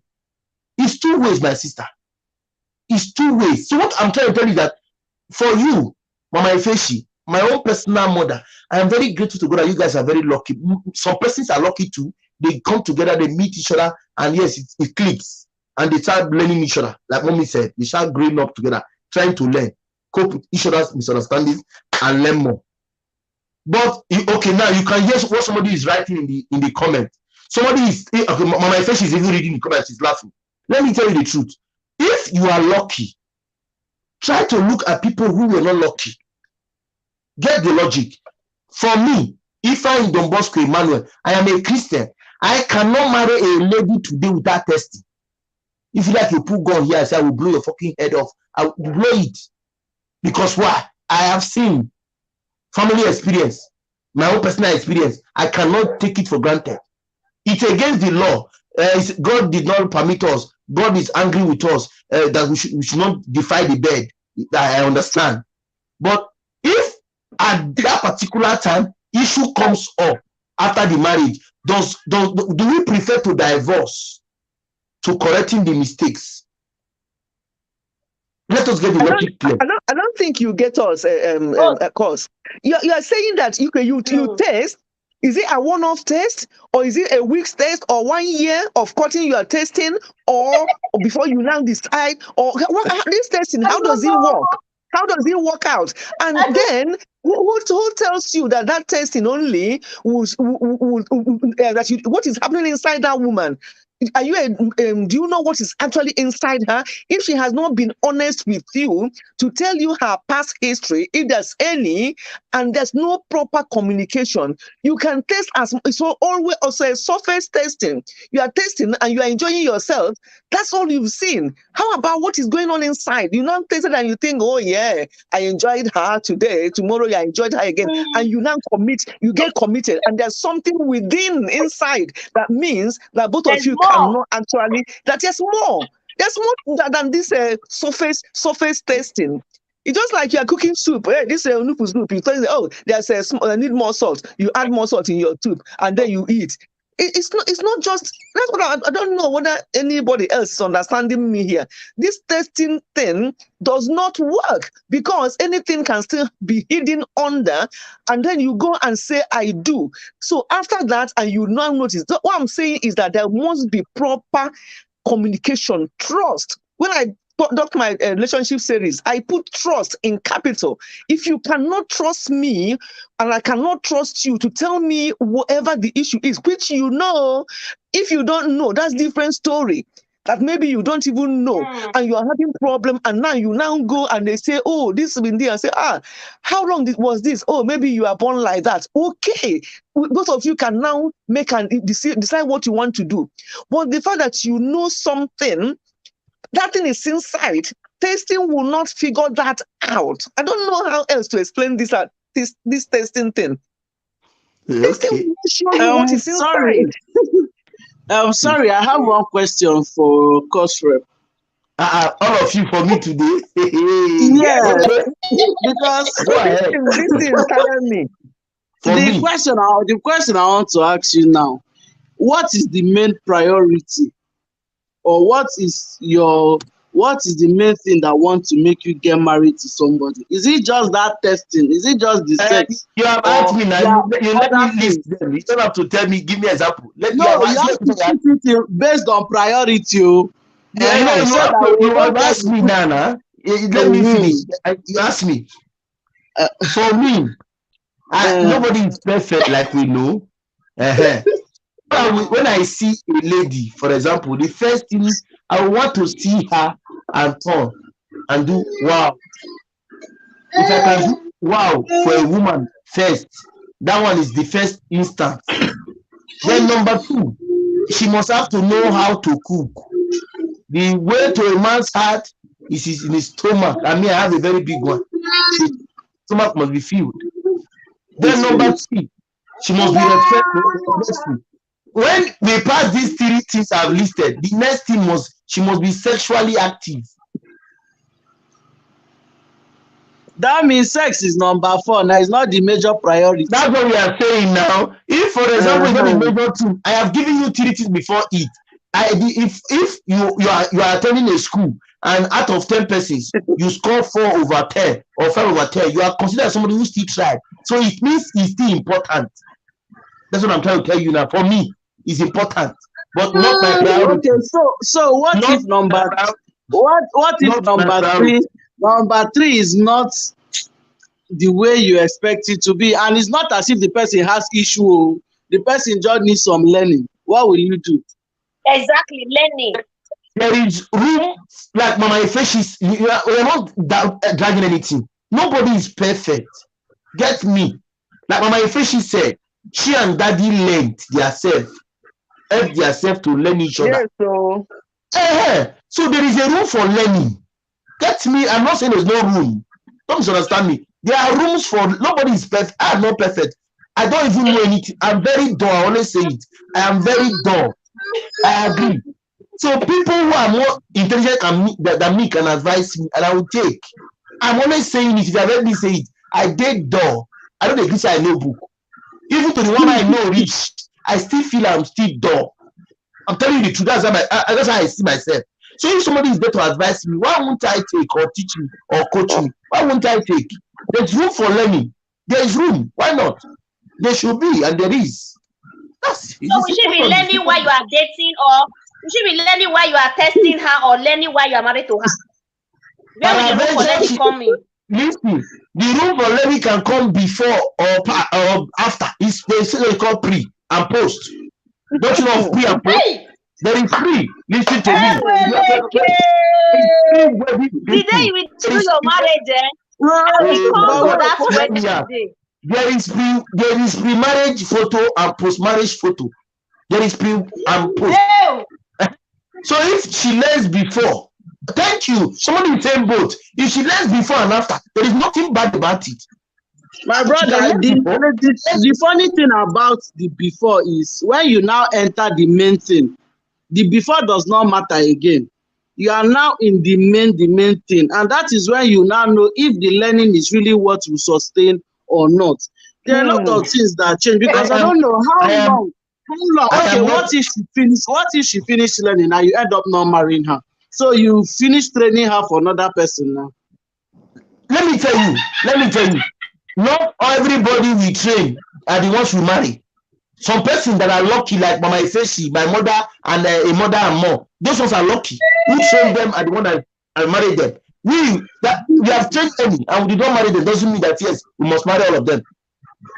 It's two ways, my sister. It's two ways. So what I'm trying to tell you that for you, Mama Ifeshi, my own personal mother, I am very grateful to God that you guys are very lucky. Some persons are lucky too. They come together, they meet each other, and yes, it clicks. And they start learning each other. Like Mommy said, they start growing up together, trying to learn, cope with each other's misunderstandings, and learn more. But, okay, now you can hear what somebody is writing in the comment. Somebody is, okay, Mama Ifeshi is even reading the comment, she's laughing. Let me tell you the truth. if you are lucky, try to look at people who were not lucky. Get the logic. For me, if I'm Don Bosco Emmanuel, I am a Christian. I cannot marry a lady today without testing. If you like, you put gun here, I say I will blow your fucking head off. I will blow it. Because why? I have seen family experience, my own personal experience. I cannot take it for granted. It's against the law. God did not permit us. God is angry with us that we should not defy the bed. I understand. But if at that particular time issue comes up after the marriage, do we prefer to divorce to correcting the mistakes? Let us get the logic clear. I don't think you get us, course. You are saying that you test. Is it a one-off test, or is it a week's test, or 1 year of cutting you are testing, or before you now decide, or this testing, how does it work? How does it work out? And then who tells you that testing only what is happening inside that woman? Are you do you know what is actually inside her? If she has not been honest with you to tell you her past history, if there's any, and there's no proper communication, you can test as so always also a surface testing. You are testing and you are enjoying yourself. That's all you've seen. How about what is going on inside? You now test it and you think, oh yeah, I enjoyed her today. Tomorrow you enjoyed her again, and you now you get committed, and there's something within inside that means that both of you cannot actually. That there's more. There's more than this surface testing. It's just like you are cooking soup. Hey, this is a soup. You tell me, oh, I need more salt. You add more salt in your soup, and then you eat. It's not just. That's what I don't know whether anybody else is understanding me here. This testing thing does not work because anything can still be hidden under, and then you go and say I do. So after that, and you now notice that what I'm saying is that there must be proper communication, trust. When I conduct my relationship series, I put trust in capital. If you cannot trust me and I cannot trust you to tell me whatever the issue is, which you know, if you don't know, that's different story. That maybe you don't even know, and you are having problem, and now you now go and they say, oh, this has been there, and say, how long was this? Oh, maybe you are born like that. Okay, both of you can now make and decide what you want to do. But the fact that you know something, that thing is inside. Testing will not figure that out. I don't know how else to explain this testing thing. Okay. Testing will show you what is inside. I'm sorry, I have one question for Coach Rep. All of you for me today. Yeah, because this is telling me. The question I want to ask you now: what is the main priority, or what is the main thing that wants to make you get married to somebody? Is it just that testing? Is it just the sex? You have asked me now. You let me list them. You don't have to tell me. Give me an example. You have to put it based on priority. You have asked me now. Let me finish. You asked me. For me, nobody is perfect, like we know. When I see a lady, for example, the first thing I want to see her and turn and do wow. If I can do wow for a woman first, that one is the first instance. Then number 2, she must have to know how to cook. The way to a man's heart is in his stomach. I mean, I have a very big one. His stomach must be filled. Then number 3, she must be respectful. When we pass these 3 things I've listed, the next thing she must be sexually active. That means sex is number 4. Now it's not the major priority. That's what we are saying now. If, for example, it's not the major thing, I have given you 3 things before it. If you are attending a school and out of 10 persons you score 4/10 or 5/10, you are considered somebody who still tried. So it means it's still important. That's what I'm trying to tell you now. For me, it's important, but not my priority. Okay, so what if number 3? Number 3 is not the way you expect it to be, and it's not as if the person has issue. The person just needs some learning. What will you do? Exactly, learning. There is room, like Mama Ife, we're not dragging anything. Nobody is perfect. Get me? Like Mama Ife said, she and Daddy learned themselves, helped themselves to learn each other. Yes, so there is a room for learning. Get me? I'm not saying there's no room. Don't misunderstand me. There are rooms for, nobody is perfect. I'm not perfect. I don't even know anything. I'm very dull. I always say it. I am very dull. I agree. So people who are more intelligent than me can advise me, and I will take. I'm always saying it. If you have heard me say it, I did dull. I don't agree say I know book. Even to the one I know rich, I still feel I'm still dull. I'm telling you the truth. That's how I see myself. So if somebody is there to advise me, why won't I take or teach me or coach me? Why won't I take? There's room for learning. There is room. Why not? There should be, and there is. So we should be learning while you are dating, or we should be learning while you are testing her, or learning while you are married to her. Where will the room for learning come in? Listen, the room for learning can come before or after. It's they call pre and post. Don't you know pre and post? Hey! There is pre. Listen to me. The day you will do your marriage, there is pre-marriage photo and post-marriage photo. There is pre and post. So if she learns before, thank you. Somebody will say both. If she learns before and after, there is nothing bad about it. My brother, the funny thing about the before is when you now enter the main thing, the before does not matter again. You are now in the main thing, and that is when you now know if the learning is really what will sustain or not. There are a lot of things that change, because I don't know how long. Okay, what if she finished learning and you end up not marrying her? So you finish training her for another person now. Let me tell you. Not everybody we train are the ones we marry. Some persons that are lucky, like Mama Ifeshi, my mother, and a mother and mom, those ones are lucky. Who train them are the one that I married them. We have trained any, and we did not marry them. Doesn't mean that yes, we must marry all of them.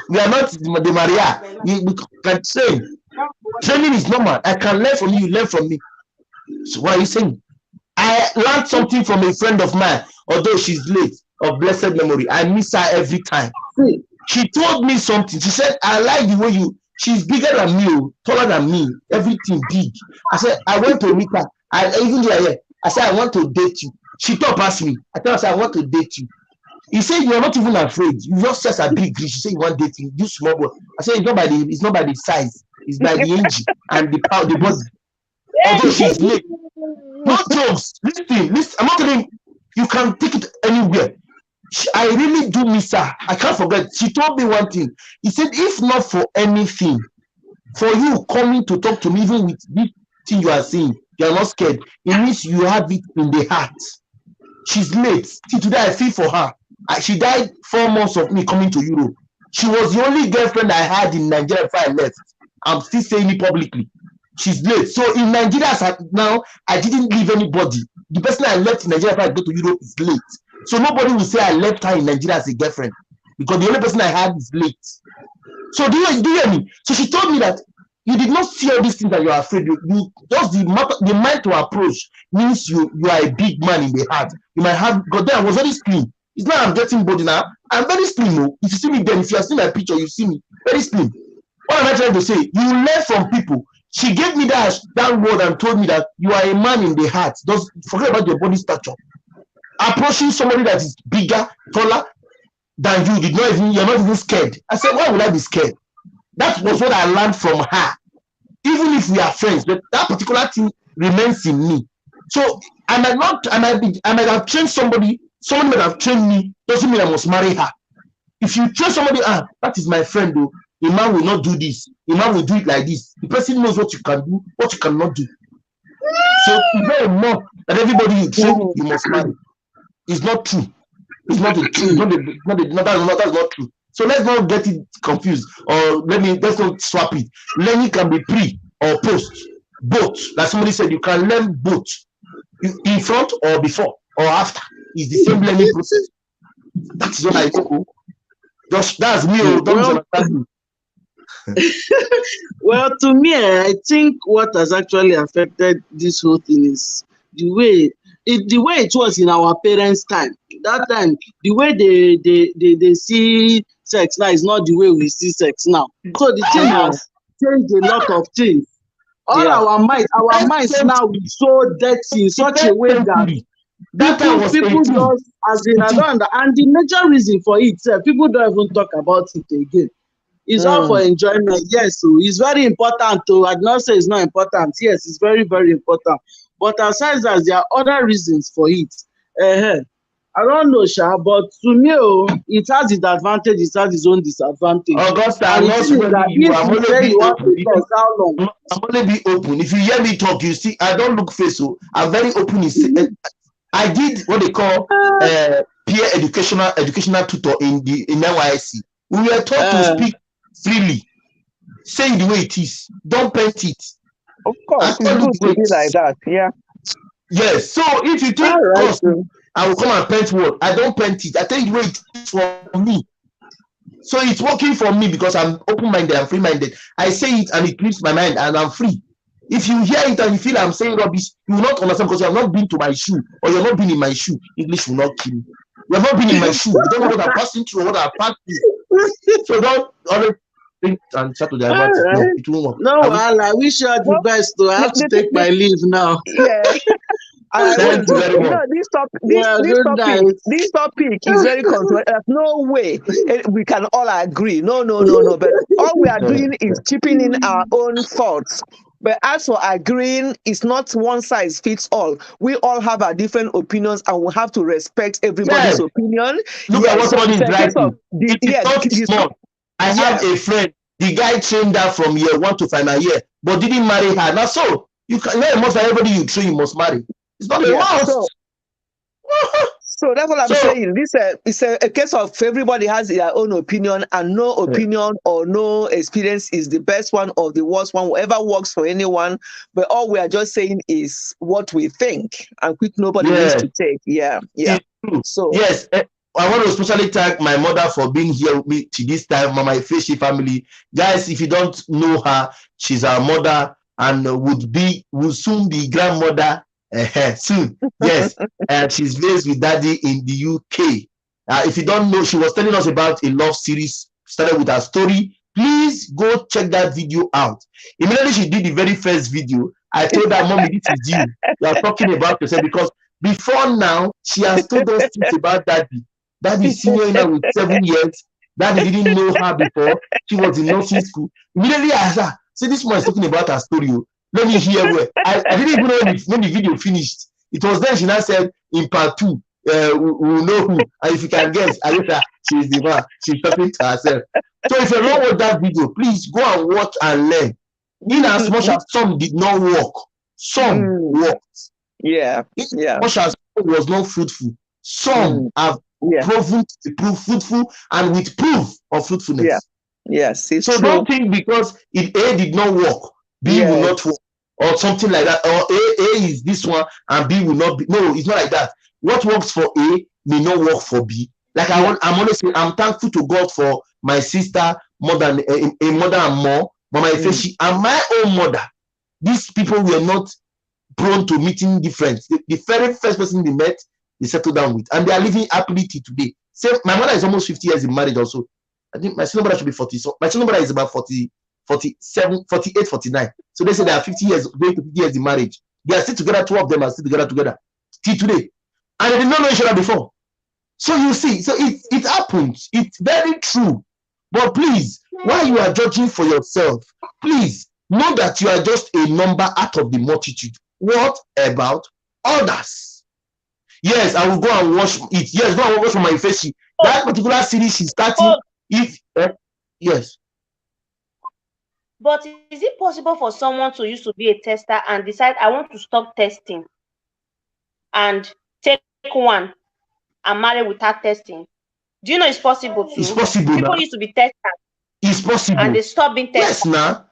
We are not the Maria. We can train. Training is normal. I can learn from you learn from me. So what are you saying? I learned something from a friend of mine, although she's late, of blessed memory. I miss her every time. She told me something. She said, I like the way she's bigger than me, taller than me, everything big. I said, I went to meet her. I said, I want to date you. She talked past me. I told her, I want to date you. He said, you're not even afraid. You just said a big she said you want dating. You small boy. I said, it's not by the size, it's by the engine and the power, the body. Although she's late. No jokes. Listen. I'm not telling you can take it anywhere. I really do miss her. I can't forget. She told me one thing. He said, if not for anything, for you coming to talk to me, even with this thing you are saying, you are not scared. It means you have it in the heart. She's late. See, today I feel for her. She died 4 months of me coming to Europe. She was the only girlfriend I had in Nigeria before I left. I'm still saying it publicly. She's late. So in Nigeria now, I didn't leave anybody. The person I left in Nigeria before I go to Europe is late. So nobody will say I left her in Nigeria as a girlfriend, because the only person I had is late. So do you hear me? So she told me that you did not see all these things that you are afraid. You just the mind to approach means you are a big man in the heart. You might have got there. I was very slim. It's not I'm getting body now. I'm very slim. No? If you see me then, if you have seen my picture, you see me very slim. What am I trying to say? You learn from people. She gave me that word and told me that you are a man in the heart. Don't forget about your body stature. Approaching somebody that is bigger, taller than you, you're not even scared. I said, why would I be scared? That was what I learned from her. Even if we are friends, but that particular thing remains in me. So I might have trained somebody might have trained me, doesn't mean I must marry her. If you train somebody, that is my friend though. The man will not do this. The man will do it like this. The person knows what you can do, what you cannot do. So it's not enough that everybody you train, you must marry. It's not true. It's not the truth. That's not true. So let's not get it confused, or let's not swap it. Learning can be pre or post, both. Like somebody said, you can learn both, in front or before or after. It's the same learning process. That's what I know. Just that's me. Don't understand me. Well, to me, I think what has actually affected this whole thing is the way it was in our parents' time. That time, the way they see sex now is not the way we see sex now. So the thing has changed a lot of things. All our minds now is so dirty in such a way that people just, as in, I don't, and the major reason for it, people don't even talk about it again. It's all for enjoyment. Yes, so it's very important to, I not say it's not important. Yes, it's very, very important. But aside as there are other reasons for it. I don't know, Sha, but to me, it has its advantage, it has its own disadvantage. Augusta, and I'm not swearing you. I'm only be open. How long? I'm only be open. If you hear me talk, you see, I don't look face. So I'm very open. I did what they call peer educational tutor in NYSC. We were taught to speak freely, say it the way it is. Don't paint it. Of course, it's good to be like that. Yeah. Yes. So if you think I will come and paint what, I don't paint it. I tell you the way it is for me. So it's working for me because I'm open-minded, I'm free-minded. I say it and it clears my mind and I'm free. If you hear it and you feel I'm saying rubbish, you will not understand because you have not been to my shoe or you have not been in my shoe. English will not kill you. You have not been in my shoe. You don't know what I'm passing through or what I'm passing through. So don't always think and chat to the advantage. No, it won't work. No, I wish you the best. So I have to take my leave now. Yeah. Thank you very much. This topic is very controversial. There's no way we can all agree. No. But all we are doing is chipping in our own thoughts. But as for agreeing, it's not one size fits all. We all have our different opinions, and we have to respect everybody's opinion. Look at what somebody is writing. It's small. I have a friend. The guy trained her from year 1 to final year, but didn't marry her. Now, so you can not everybody you train you must marry. It's not a must. So that's what I'm saying. This is a case of everybody has their own opinion, and no opinion or no experience is the best one or the worst one, whatever works for anyone. But all we are just saying is what we think, and quick nobody needs to take. Yeah. So yes, I want to especially thank my mother for being here with me to this time, Mama Ifeshi family. Guys, if you don't know her, she's our mother and will soon be grandmother. Soon, yes, and she's based with daddy in the UK. If you don't know, she was telling us about a love series, started with her story. Please go check that video out. Immediately she did the very first video, I told her, Mommy, this is you. You are talking about yourself, because before now, she has told us things about daddy. Daddy is senior now with 7 years. Daddy didn't know her before. She was in nursing school. Immediately I asked her, see, this one is talking about her story. Let me hear where. I didn't even know when the video finished. It was then she now said, in part 2, we'll know who. And if you can guess, Aisha, she's the one. She's talking to herself. So if you don't watch that video, please go and watch and learn. In as much as some did not work, some worked. Yeah. In as much as it was not fruitful, some have proven to prove fruitful and with proof of fruitfulness. Yeah. Yes. So true. Don't think because if A did not work, B will not work, or something like that, or A is this one and B will not be. No, it's not like that. What works for A may not work for B. Like I'm always saying, I'm thankful to God for my sister more than a mother and more, but my Ifeshi and my own mother. These people were not prone to meeting difference. The very first person they met, they settled down with, and they are living happily till today. So my mother is almost 50 years in marriage also. I think my senior brother should be 40. So my senior brother is about 40, 47, 48, 49. So they say they are 50 years, going to 50 years in marriage. They are still together. 2 of them are still together till today. And they did not know each other before. So you see, so it happens. It's very true. But please, while you are judging for yourself, please know that you are just a number out of the multitude. What about others? Yes, I will go and watch it. Yes, go and watch from my face. That particular series is starting. Yes. But is it possible for someone to used to be a tester and decide, I want to stop testing and take one and marry without testing? Do you know it's possible too? It's possible. People used to be testers. It's possible. And they stop being testers. Yes, now.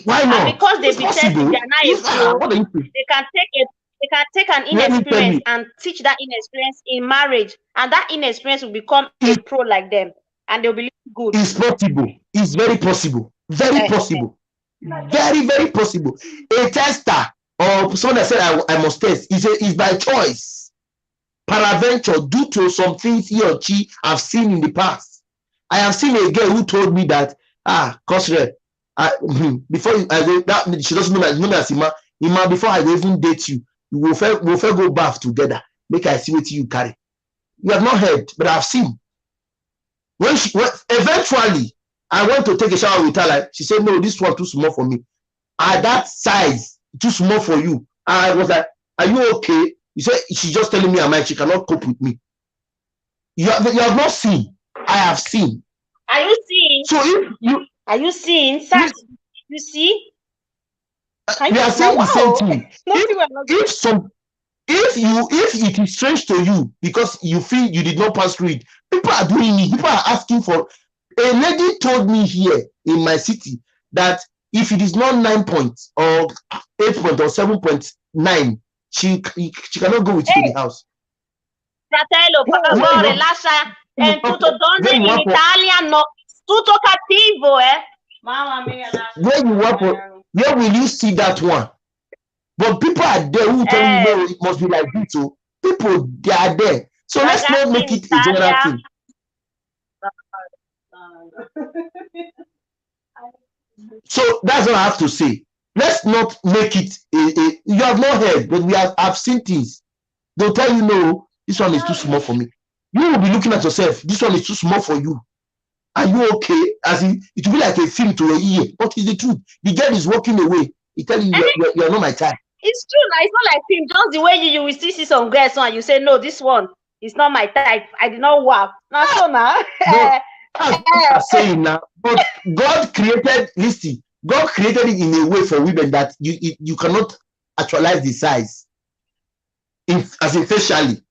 Why not? And because they be testing, they are not they can take an inexperience and teach that inexperience in marriage, and that inexperience will become a pro like them. and they'll be good. It's possible. It's very possible. Very possible. Very, very possible. A tester or someone that said I must test is by choice. Peradventure, due to some things he or she have seen in the past. I have seen a girl who told me that Kosre, before I go, that she doesn't know that Ima, before I go even date you, we'll go bath together. Make I see what you carry. You have not heard, but I've seen. When eventually I went to take a shower with her, like she said, no, this one too small for me. At that size, too small for you. I was like, are you okay? You said she's just telling me she cannot cope with me. You have not seen. I have seen. Are you seeing? So if you are you seeing? Sir, you see? We are saying the same thing. If it is strange to you because you feel you did not pass through it, people are doing it. People are asking for. A lady told me here in my city that if it is not 9 points or 8 points or 7.9, she cannot go with you to the house. Fratello, per favore, lascia tutto donne in Italia, no, tutto cattivo, Mamma mia. Where will you see that one? But people are there who tell you no, it must be like this. So people, they are there. So let's not make it a general thing. So that's what I have to say. Let's not make it you have not heard, but I've seen things. They'll tell you no, this one is too small for me. You will be looking at yourself, this one is too small for you. Are you okay? As in, it will be like a film to a ear. What is the truth? The girl is walking away. He telling you you're not my type. It's true. It's not like film. Just the way you will still see some girls and you say, no, this one is not my type. I did not work. Not so now. I'm saying now, but God created, listen, God created it in a way for women that you cannot actualize the size, as in facially.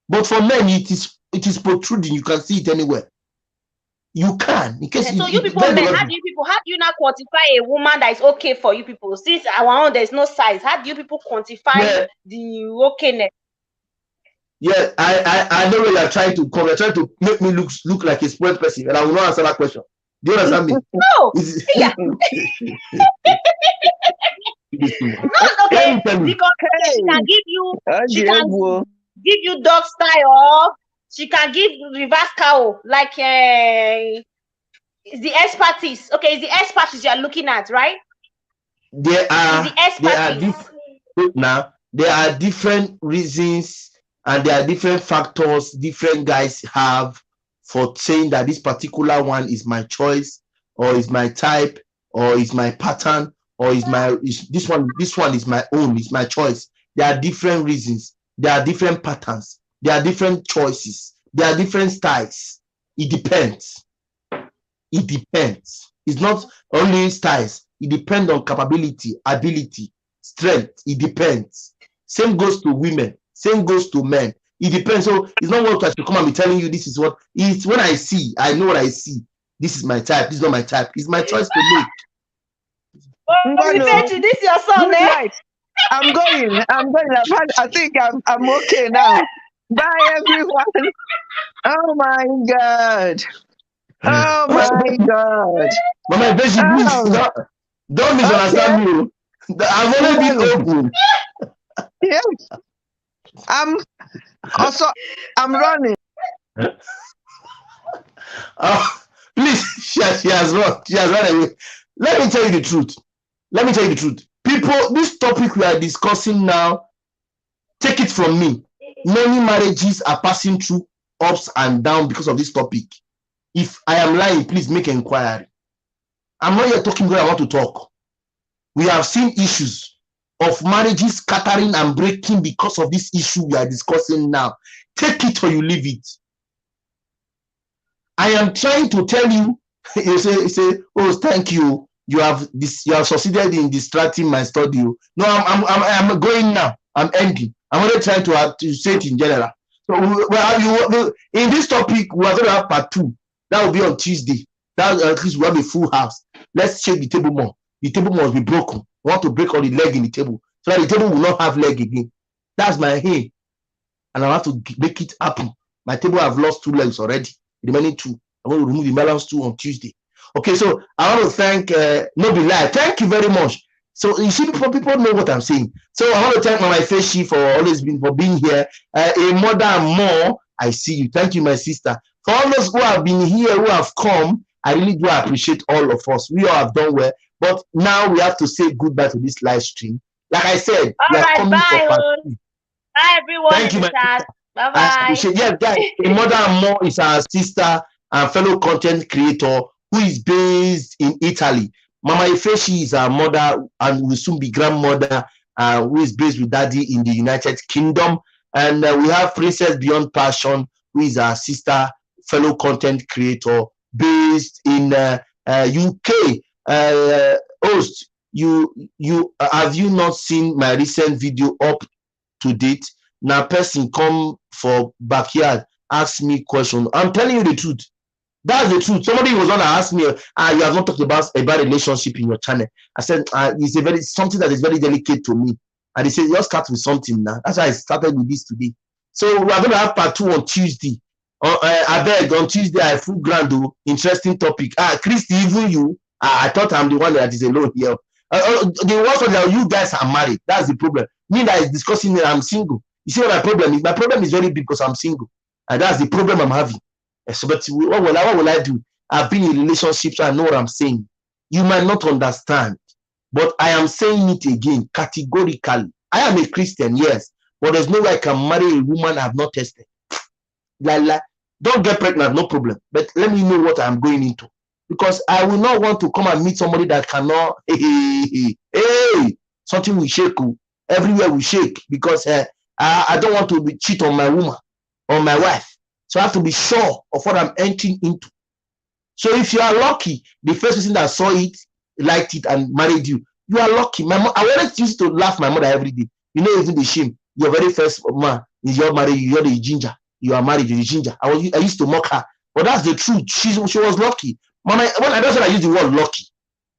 But for men, it is protruding. You can see it anywhere. You can. In case so you people, men, how do you now quantify a woman that is okay for you people? Since our own there's no size, how do you people quantify the okayness? Yeah, I know where you're trying to come. You're trying to make me look like a spoiled person, and I will not answer that question. Do you understand me? No. Yeah. Not okay. Because she can give you dog style. She can give reverse cow, like it's the expertise. Okay, it's the expertise you are looking at, right? There are different reasons and there are different factors different guys have for saying that this particular one is my choice, or is my type, or is my pattern, or this one is my own, is my choice. There are different reasons, there are different patterns, there are different choices, there are different styles. It depends. It depends. It's not only styles. It depends on capability, ability, strength. It depends. Same goes to women. Same goes to men. It depends. So it's not what I should come and be telling you this is what it's when I see. I know what I see. This is my type. This is not my type. It's my choice to make. This is your son, eh? I'm going. I think I'm okay now. Bye, everyone. Oh my God. Oh my God. Mama, don't misunderstand me. I've only been open. Yes. I'm running. Please, she has run. She has run away. Let me tell you the truth. People, this topic we are discussing now, take it from me. Many marriages are passing through ups and downs because of this topic. If I am lying, please make an inquiry. I'm not here talking where I want to talk. We have seen issues of marriages scattering and breaking because of this issue we are discussing now. Take it or you leave it. I am trying to tell you, you say, oh, thank you. You have succeeded in distracting my study. No, I'm going now. I'm ending. I'm only trying to say it in general. So in this topic, we are going to have part 2. That will be on Tuesday. That at least we have a full house. Let's shake the table more. The table must be broken. We want to break all the leg in the table so that the table will not have leg again. That's my aim, and I have to make it happen. My table have lost 2 legs already. The remaining 2. I'm going to remove the balance too on Tuesday. Okay, so I want to thank Nobi Live. Thank you very much. So you see, people know what I'm saying. So I want to thank my Feshi for always for being here. A mother and more, I see you. Thank you, my sister. For all those who have been here, who have come, I really do appreciate all of us. We all have done well. But now we have to say goodbye to this live stream. Like I said, we are coming for part 2. Bye, everyone. Thank you, my sister. Bye-bye. I appreciate. Yes, guys, a mother and more is our sister and fellow content creator who is based in Italy. Mama Ifeshi is our mother and will soon be grandmother, who is based with daddy in the United Kingdom. And we have Princess Beyond Passion, who is our sister, fellow content creator based in UK. Host, you have you not seen my recent video up to date? Now person come for backyard, ask me question. I'm telling you the truth. That's the truth. Somebody was on to ask me, you have not talked about relationship in your channel. I said, it's something that is very delicate to me. And he said, just start with something now. That's why I started with this today. So we are going to have part 2 on Tuesday. I beg, on Tuesday, I full grand, interesting topic. Christy, even you, I thought I'm the one that is alone here. The worst of that, you guys are married. That's the problem. Me that is discussing that I'm single. You see what my problem is? My problem is very big because I'm single. And that's the problem I'm having. So, but what will I do? I've been in relationships, so I know what I'm saying. You might not understand, but I am saying it again categorically. I am a Christian, yes, but there's no way I can marry a woman I've not tested. Don't get pregnant, no problem. But let me know what I'm going into, because I will not want to come and meet somebody that cannot. Hey, something will shake. Everywhere will shake because I don't want to cheat on my woman or my wife. So I have to be sure of what I'm entering into. So if you are lucky, the first person that saw it, liked it, and married you, you are lucky. My mom, I always used to laugh my mother every day. You know, even the shame. Your very first man is your marriage. You're the ginger. You are married. You're the ginger. I used to mock her, but that's the truth. She was lucky. When I don't say I use the word lucky,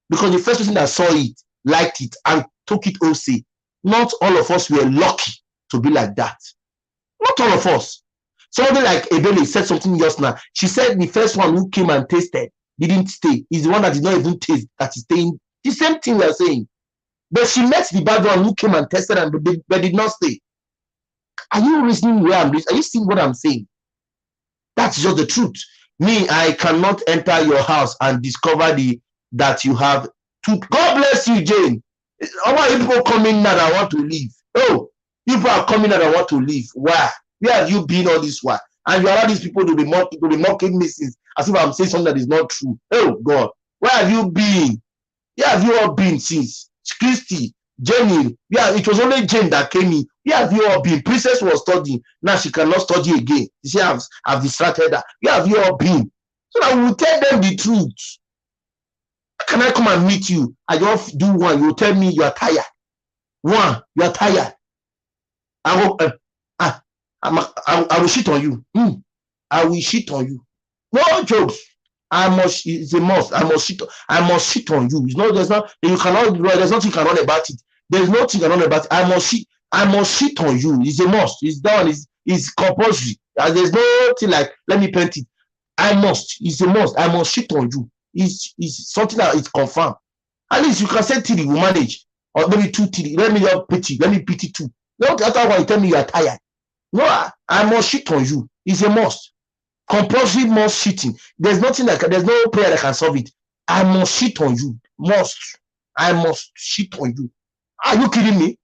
because the first person that saw it, liked it, and took it OC. Not all of us were lucky to be like that. Not all of us. Somebody like Ebele said something just now. She said the first one who came and tasted didn't stay. Is the one that did not even taste that is staying. The same thing we are saying. But she met the bad one who came and tested and but did not stay. Are you listening where I'm listening? Are you seeing what I'm saying? That's just the truth. Me, I cannot enter your house and discover that you have to. God bless you, Jane. Why people coming now that want to leave? Oh, people are coming now that want to leave. Why? Where have you been all this while? And you allow these people to be mocking me since as if I'm saying something that is not true. Oh God, where have you been? Where have you all been since? Christy, Jenny, yeah, it was only Jane that came in. Where have you all been? Princess was studying. Now she cannot study again. You see, I've distracted her. Where have you all been? So I will tell them the truth. Can I come and meet you? I just do one. You tell me you are tired. One, you are tired. I will shit on you. I will shit on you. No jokes. It's a must. I must shit on you. It's not, there's nothing you can run about it. There's nothing you can run about it. I must shit on you. It's a must. It's done. It's compulsory. There's nothing like, let me paint it. It's a must. I must shit on you. It's something that is confirmed. At least you can say till you manage. Or maybe 2 till. Let me pity. Let me pity 2. Not after one you tell me you are tired. No, I must shit on you. It's a must. Compulsory must shitting. There's nothing there's no prayer that can solve it. I must shit on you. Must. I must shit on you. Are you kidding me?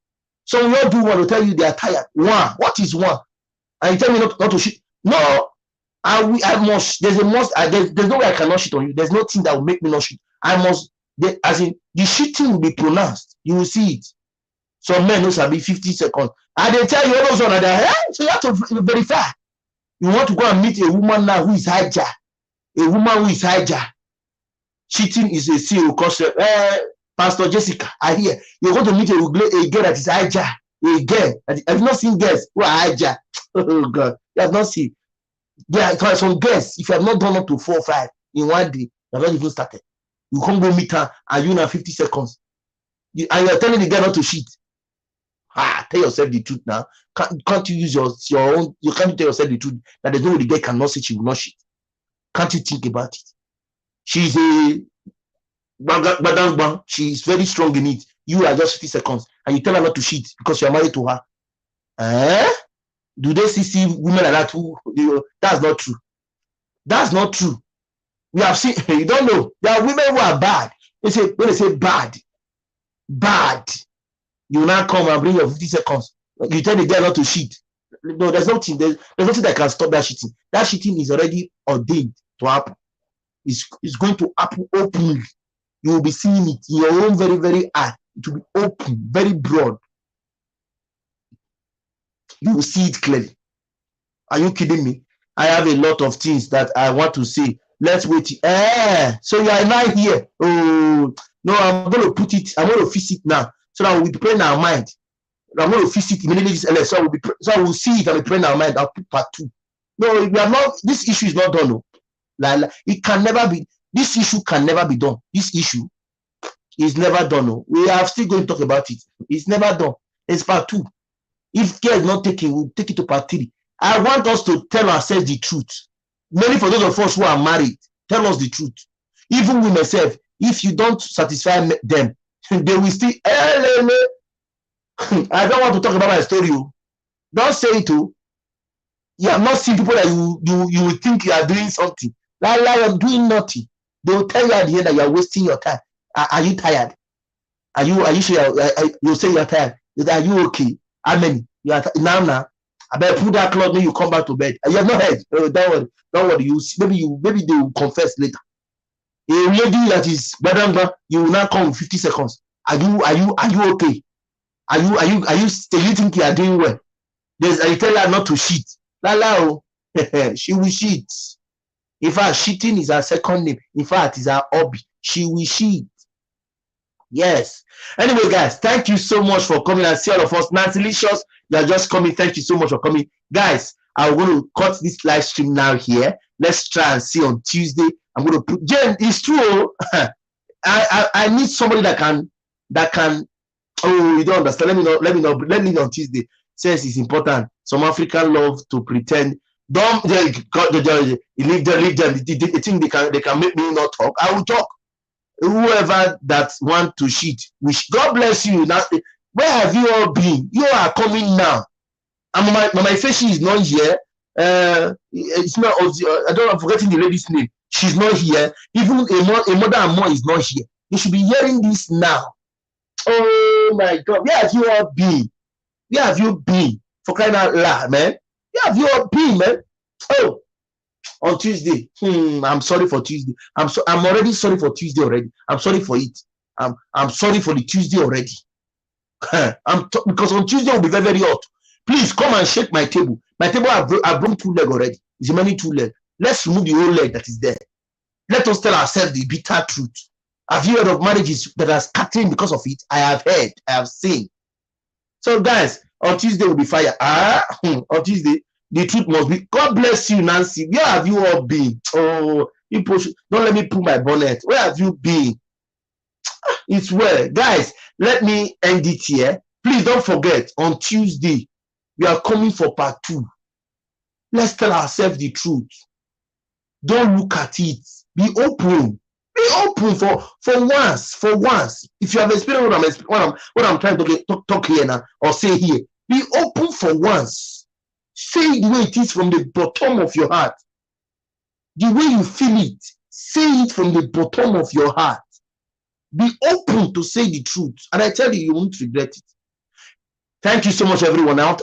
So we all do one to tell you they are tired. One. What is one? And you tell me not to shit. No. I must. There's a must. There's no way I cannot shit on you. There's nothing that will make me not shit. I must. As in, the shitting will be pronounced. You will see it. Some men knows will be 50 seconds. And they tell you all those on there, so you have to verify. You want to go and meet a woman now who is hijack. A woman who is hijack. Cheating is a serious concept. Pastor Jessica, I hear. You're going to meet a girl that is hijack. A girl. Have you not seen girls who are hijack? Oh God. You have not seen. There are some girls, if you have not done up to 4 or 5 in one day, you have not even started. You can't go meet her and you know 50 seconds. And you're telling the girl not to cheat. Tell yourself the truth now. Can't you use your own? You can't tell yourself the truth that there's no way the girl cannot say she will not shit. Can't you think about it? She's a badang. She's very strong in it. You are just 50 seconds, and you tell her not to cheat because you are married to her. Do they see women like that who? That's not true. That's not true. We have seen. You don't know. There are women who are bad. When they say bad, you will not come and bring your 50 seconds. You tell the girl not to cheat. No, there's nothing. There's nothing that can stop that cheating. That cheating is already ordained to happen. It's going to happen openly. You will be seeing it in your own very, very eye. It will be open, very broad. You will see it clearly. Are you kidding me? I have a lot of things that I want to say. Let's wait. So you are not here. Oh no, I'm going to put it. I'm going to fix it now, so that we'll be praying our mind. I'm going to fix it immediately. So I will see it and be praying our mind. I'll put part 2. No, we are not. This issue is not done. No. Like, it can never be. This issue can never be done. This issue is never done. No. We are still going to talk about it. It's never done. It's part 2. If care is not taken, we'll take it to part 3. I want us to tell ourselves the truth. Mainly for those of us who are married, tell us the truth. Even we myself, if you don't satisfy them, they will still. I don't want to talk about my story. Don't say it. You have not seen people that you will think you are doing something. Like you're doing nothing. They will tell you at the end that you are wasting your time. Are you tired? Are you sure? You say you're tired. Are you okay? How many? You are now. I better put that cloth when you come back to bed. You have not heard. Don't worry. Maybe they will confess later. A lady that is better, you will not come in 50 seconds. Are you okay? Are you think you are doing well? I tell her not to cheat. She will cheat. In fact, cheating is her second name. In fact, it's her hobby. She will cheat. Yes. Anyway, guys, thank you so much for coming and see all of us. Nancy Licious, you are just coming. Thank you so much for coming. Guys, I'm going to cut this live stream now here. Let's try and see on Tuesday. I'm going to put Jen, it's true. I need somebody that can oh, you don't understand. Let me know on Tuesday. Says it's important. Some African love to pretend. Don't leave them. They think they can make me not talk. I will talk. Whoever that want to cheat, God bless you. Now, where have you all been? You are coming now. And my face is not here. It's not. I don't know. I'm forgetting the lady's name. She's not here. Even a mother and mom is not here. You should be hearing this now. Oh my God! Where have you all been? Where have you been? For crying out loud, man! Where have you all been, man? Oh. On Tuesday, I'm sorry for Tuesday. I'm already sorry for Tuesday already. I'm sorry for it. I'm sorry for the Tuesday already. Because on Tuesday will be very, very hot. Please come and shake my table. My table I've broken 2 legs already. It's remaining 2 legs. Let's remove the whole leg that is there. Let us tell ourselves the bitter truth. Have you heard of marriages that are scattering because of it? I have heard. I have seen. So guys, on Tuesday will be fire. On Tuesday. The truth must be. God bless you, Nancy. Where have you all been? Oh, don't let me pull my bonnet. Where have you been? It's well. Guys, let me end it here. Please don't forget, on Tuesday, we are coming for part 2. Let's tell ourselves the truth. Don't look at it. Be open. Be open for once. For once. If you have experienced what I'm trying to talk here now, or say here, be open for once. Say it the way it is from the bottom of your heart. The way you feel it. Say it from the bottom of your heart. Be open to say the truth. And I tell you, you won't regret it. Thank you so much, everyone. I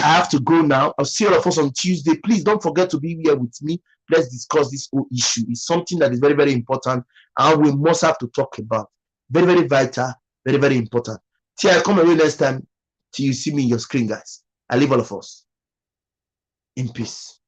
have to go now. I'll see all of us on Tuesday. Please don't forget to be here with me. Let's discuss this whole issue. It's something that is very, very important. And we must have to talk about. Very, very vital. Very, very important. Till I come away next time. Till you see me in your screen, guys. I leave all of us in peace.